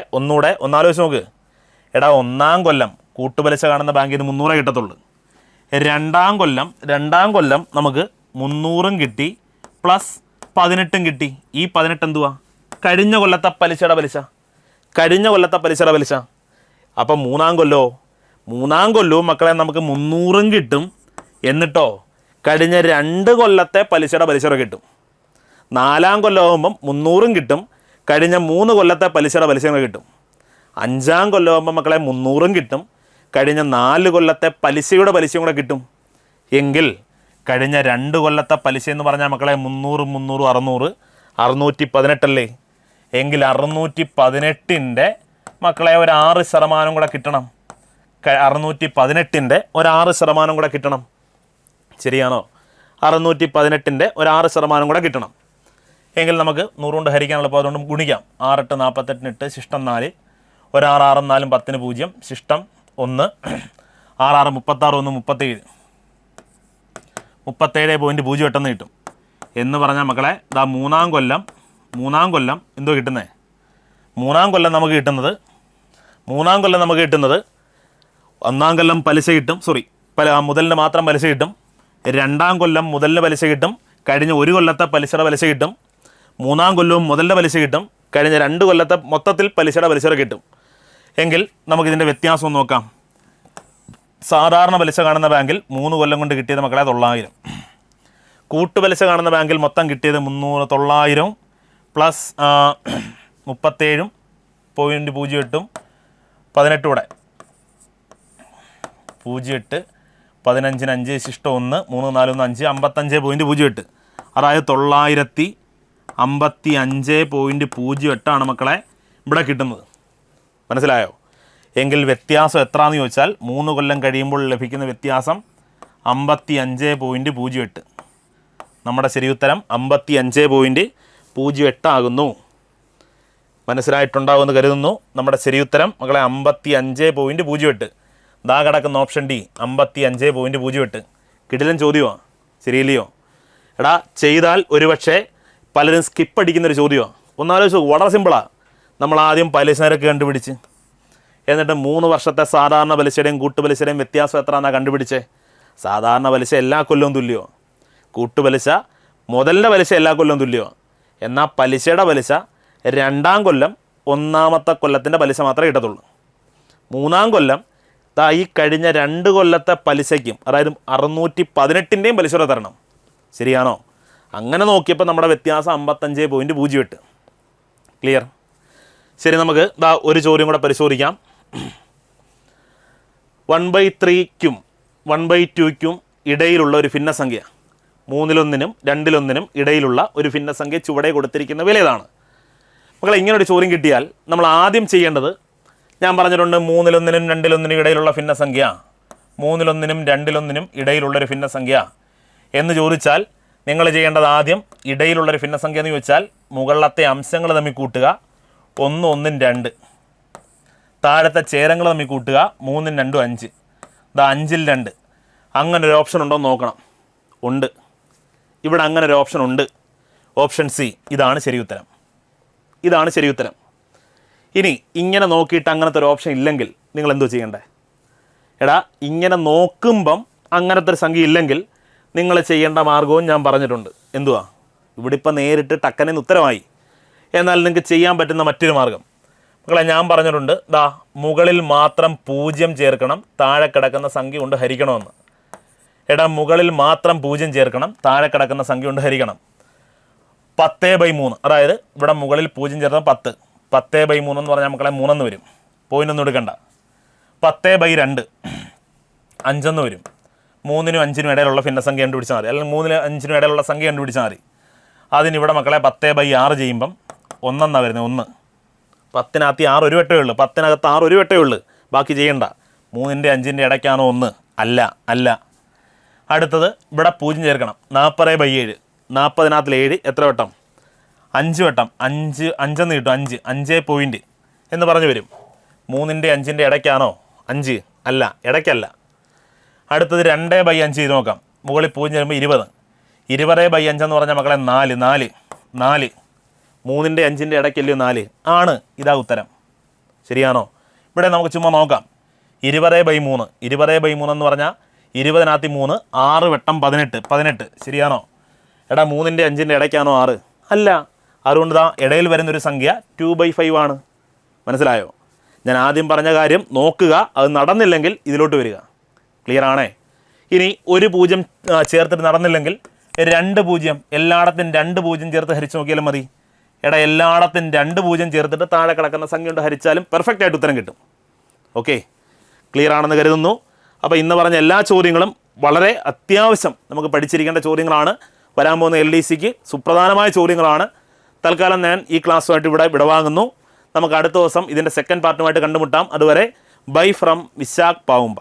ഒന്നാലോചിച്ച് നോക്ക്. ഒന്നാം കൊല്ലം കൂട്ടുപലിശ കാണുന്ന ബാങ്കിൽ നിന്ന് 300 കിട്ടത്തുള്ളൂ. രണ്ടാം കൊല്ലം നമുക്ക് 300 കിട്ടി പ്ലസ് 18 കിട്ടി. ഈ 18 എന്തുവാ? കഴിഞ്ഞ കൊല്ലത്തെ പലിശയുടെ പലിശ, കഴിഞ്ഞ കൊല്ലത്തെ പലിശയുടെ പലിശ. അപ്പം മൂന്നാം കൊല്ലവും മക്കളെ നമുക്ക് 300 കിട്ടും. എന്നിട്ടോ കഴിഞ്ഞ 2 കൊല്ലത്തെ പലിശയുടെ പലിശ കിട്ടും. നാലാം കൊല്ലമാകുമ്പം 300 കിട്ടും, കഴിഞ്ഞ 3 കൊല്ലത്തെ പലിശയുടെ പലിശ കിട്ടും. അഞ്ചാം കൊല്ലമാകുമ്പോൾ മക്കളെ 300 കിട്ടും, കഴിഞ്ഞ 4 കൊല്ലത്തെ പലിശയുടെ പലിശയും കൂടെ കിട്ടും. എങ്കിൽ കഴിഞ്ഞ 2 കൊല്ലത്തെ പലിശ എന്ന് പറഞ്ഞാൽ മക്കളെ 300 300 600 618 എങ്കിൽ 618 മക്കളെ ഒരു 6% കൂടെ കിട്ടണം. 618 ഒരു 6% കൂടെ കിട്ടണം. ശരിയാണോ? 618 ഒരു 6% കൂടെ കിട്ടണം. എങ്കിൽ നമുക്ക് 100 കൊണ്ട് ഹരിക്കാനുള്ള അപ്പോൾ അതുകൊണ്ട് ഗുണിക്കാം. 6 8 48 ശിഷ്ടം 4 ഒരു 6 6 4 10 0 ശിഷ്ടം 1 6 6 36 1 37 37.08 കിട്ടും. എന്ന് പറഞ്ഞാൽ മക്കളെ ഇതാ മൂന്നാം കൊല്ലം എന്തോ കിട്ടുന്നത്? മൂന്നാം കൊല്ലം നമുക്ക് കിട്ടുന്നത് ഒന്നാം കൊല്ലം പലിശ കിട്ടും. മുതലിന് മാത്രം പലിശ കിട്ടും. രണ്ടാം കൊല്ലം മുതലിന് പലിശ കിട്ടും. കഴിഞ്ഞ 1 കൊല്ലത്തെ പലിശയുടെ പലിശ കിട്ടും. മൂന്നാം കൊല്ലവും മുതലിൻ്റെ പലിശ കിട്ടും. കഴിഞ്ഞ 2 കൊല്ലത്തെ മൊത്തത്തിൽ പലിശയുടെ പലിശ കിട്ടും. എങ്കിൽ നമുക്കിതിൻ്റെ വ്യത്യാസം നോക്കാം. സാധാരണ പലിശ കാണുന്ന ബാങ്കിൽ 3 കൊല്ലം കൊണ്ട് കിട്ടിയത് മക്കളെ 900. കൂട്ടുപലിശ കാണുന്ന ബാങ്കിൽ മൊത്തം കിട്ടിയത് 900 പ്ലസ് 37.08 18 കൂടെ 08 15 5 ശിഷ്ടം 1 3 4 1 5 55.08 അതായത് 955.08 മക്കളെ ഇവിടെ കിട്ടുന്നത്. മനസ്സിലായോ? എങ്കിൽ വ്യത്യാസം എത്രയാണെന്ന് ചോദിച്ചാൽ 3 കൊല്ലം കഴിയുമ്പോൾ ലഭിക്കുന്ന വ്യത്യാസം 55.08. നമ്മുടെ ശരിയുത്തരം 55.08 ആകുന്നു. മനസ്സിലായിട്ടുണ്ടാവുമെന്ന് കരുതുന്നു. നമ്മുടെ ശരിയുത്തരം മക്കളെ 55.08. ദാ കിടക്കുന്ന ഓപ്ഷൻ ഡി 55.08. കിടിലൻ ചോദ്യമാണ്. ശരിയില്ലയോ? എടാ ചെയ്താൽ ഒരുപക്ഷെ പലരും സ്കിപ്പ് അടിക്കുന്നൊരു ചോദ്യമാണ്. ഒന്നാലോചിച്ചു, വളരെ സിമ്പിളാണ്. നമ്മൾ ആദ്യം പലിശ നിരക്ക് കണ്ടുപിടിച്ച് എന്നിട്ട് 3 വർഷത്തെ സാധാരണ പലിശയുടെയും കൂട്ടുപലിശയുടെയും വ്യത്യാസം എത്രയാണെന്നാണ് കണ്ടുപിടിച്ചേ. സാധാരണ പലിശ എല്ലാ കൊല്ലവും തുല്യമാണ്. കൂട്ടുപലിശ മുതലിൻ്റെ പലിശ എല്ലാ കൊല്ലവും തുല്യമാണ്. എന്നാൽ പലിശയുടെ പലിശ 2ാം കൊല്ലം 1ാമത്തെ കൊല്ലത്തിൻ്റെ പലിശ മാത്രമേ കിട്ടത്തുള്ളൂ. 3ാം കൊല്ലം ഈ കഴിഞ്ഞ 2 കൊല്ലത്തെ പലിശയ്ക്കും അതായത് 618 പലിശ തരണം. ശരിയാണോ? അങ്ങനെ നോക്കിയപ്പോൾ നമ്മുടെ വ്യത്യാസം 55.08. ക്ലിയർ? ശരി, നമുക്ക് ഒരു ചോദ്യം കൂടെ പരിശോധിക്കാം. 1/3ക്കും 1/2ക്കും ഇടയിലുള്ള ഒരു ഭിന്നസംഖ്യ, 3-1നും 2-1നും ഇടയിലുള്ള ഒരു ഭിന്നസംഖ്യ ചുവടെ കൊടുത്തിരിക്കുന്ന വില ഏതാണ്? മക്കളെ, ഇങ്ങനൊരു ചോദ്യം കിട്ടിയാൽ നമ്മൾ ആദ്യം ചെയ്യേണ്ടത്, ഞാൻ പറഞ്ഞിട്ടുണ്ട് 3-1നും 2-1നും ഇടയിലുള്ള ഭിന്നസംഖ്യ, 3-1നും 2-1നും ഇടയിലുള്ളൊരു ഭിന്നസംഖ്യ എന്ന് ചോദിച്ചാൽ നിങ്ങൾ ചെയ്യേണ്ടത് ആദ്യം ഇടയിലുള്ളൊരു ഭിന്നസംഖ്യ എന്ന് ചോദിച്ചാൽ മുകളിലത്തെ അംശങ്ങൾ തമ്മിൽ കൂട്ടുക 1 1 2, താഴത്തെ ചേരങ്ങൾ തമ്മിൽ കൂട്ടുക 3 2 5, 5 2. അങ്ങനെ ഒരു ഓപ്ഷൻ ഉണ്ടോ എന്ന് നോക്കണം. ഉണ്ട്, ഇവിടെ അങ്ങനെ ഒരു ഓപ്ഷൻ ഉണ്ട്. Option C. ഇതാണ് ശരിയുത്തരം. ഇനി ഇങ്ങനെ നോക്കിയിട്ട് അങ്ങനത്തെ ഒരു ഓപ്ഷൻ ഇല്ലെങ്കിൽ നിങ്ങൾ എന്തോ ചെയ്യണ്ടേ? എടാ, ഇങ്ങനെ നോക്കുമ്പം അങ്ങനത്തെ ഒരു സംഖ്യ ഇല്ലെങ്കിൽ നിങ്ങൾ ചെയ്യേണ്ട മാർഗവും ഞാൻ പറഞ്ഞിട്ടുണ്ട്. എന്തുവാ? ഇവിടെ ഇപ്പം നേരിട്ട് ടക്കനെന്ന് ഉത്തരമായി. എന്നാൽ നിങ്ങൾക്ക് ചെയ്യാൻ പറ്റുന്ന മറ്റൊരു മാർഗം മക്കളെ ഞാൻ പറഞ്ഞിട്ടുണ്ട്. മുകളിൽ മാത്രം 0 ചേർക്കണം, താഴെ കിടക്കുന്ന സംഖ്യ കൊണ്ട് ഹരിക്കണമെന്ന്. എടാ, മുകളിൽ മാത്രം 0 ചേർക്കണം, താഴെ കിടക്കുന്ന സംഖ്യ കൊണ്ട് ഹരിക്കണം. 10/3, അതായത് ഇവിടെ മുകളിൽ 0 ചേർത്താൽ 10. 10/3 എന്ന് പറഞ്ഞാൽ മക്കളെ 3 വരും. പോയിൻ്റൊന്നും എടുക്കണ്ട. 10/2 5 വരും. 3-നും 5-നും ഇടയിലുള്ള ഭിന്നസംഖ്യ കണ്ടുപിടിച്ചാൽ മതി. അല്ലെങ്കിൽ 3-നും 5-നും ഇടയിലുള്ള സംഖ്യ കണ്ടുപിടിച്ചാൽ മതി. അതിനിവിടെ മക്കളെ 10/6 ചെയ്യുമ്പം 1 വരുന്നത്. 1 10-നകത്ത് 6 ഒരു വട്ടമേ ഉള്ളൂ. 10-നകത്ത് 6 ഒരു വട്ടമേ ഉള്ളൂ. ബാക്കി ചെയ്യണ്ട. 3-ൻ്റെ 5-ൻ്റെ ഇടയ്ക്കാണോ 1? അല്ല. അടുത്തത് ഇവിടെ 0 ചേർക്കണം. 40/7. 40-നകത്ത് 7 എത്ര വട്ടം? 5 വട്ടം. 5 5 കിട്ടും. 5 പോയിൻ്റ് എന്ന് പറഞ്ഞു വരും. 3-ൻ്റെ 5-ൻ്റെ ഇടയ്ക്കാണോ 5? അല്ല, ഇടയ്ക്കല്ല. അടുത്തത് 2/5 ചെയ്ത് നോക്കാം. മുകളിൽ 0 ചേരുമ്പോൾ 20. 20/5 എന്ന് പറഞ്ഞാൽ മക്കളെ 4. 3-ൻ്റെ 5-ൻ്റെ ഇടയ്ക്കല്ലോ 4 ആണ്. ഇതാ ഉത്തരം. ശരിയാണോ? ഇവിടെ നമുക്ക് ചുമ്മാ നോക്കാം. 20/3. 20/3 എന്ന് പറഞ്ഞാൽ 20-നകത്ത് 3 6 വട്ടം 18. ശരിയാണോ? എടാ, 3-ൻ്റെ 5-ൻ്റെ ഇടയ്ക്കാണോ 6? അല്ല. അതുകൊണ്ട് ഇടയിൽ വരുന്നൊരു സംഖ്യ 2/5 ആണ്. മനസ്സിലായോ? ഞാൻ ആദ്യം പറഞ്ഞ കാര്യം നോക്കുക. അത് നടന്നില്ലെങ്കിൽ ഇതിലോട്ട് വരിക. ക്ലിയർ ആണേ? ഇനി ഒരു 0 ചേർത്തിട്ട് നടന്നില്ലെങ്കിൽ 2 0, എല്ലായിടത്തും 2 0 ചേർത്ത് ഹരിച്ച് നോക്കിയാലും മതി. എടാ, എല്ലായിടത്തും 2 0 ചേർത്തിട്ട് താഴെ കിടക്കുന്ന സംഖ്യ കൊണ്ട് ഹരിച്ചാലും പെർഫെക്റ്റ് ആയിട്ട് ഉത്തരം കിട്ടും. ഓക്കെ, ക്ലിയർ ആണെന്ന് കരുതുന്നു. അപ്പോൾ ഇന്ന് പറഞ്ഞ എല്ലാ ചോദ്യങ്ങളും വളരെ അത്യാവശ്യം നമുക്ക് പഠിച്ചിരിക്കേണ്ട ചോദ്യങ്ങളാണ്. വരാൻ പോകുന്ന LDCക്ക് സുപ്രധാനമായ ചോദ്യങ്ങളാണ്. തൽക്കാലം ഞാൻ ഈ ക്ലാസ്സുമായിട്ട് ഇവിടെ വിടവാങ്ങുന്നു. നമുക്ക് അടുത്ത ദിവസം ഇതിൻ്റെ സെക്കൻഡ് പാർട്ടുമായിട്ട് കണ്ടുമുട്ടാം. അതുവരെ ബൈ ഫ്രം വിശാഖ് പാവുമ്പ.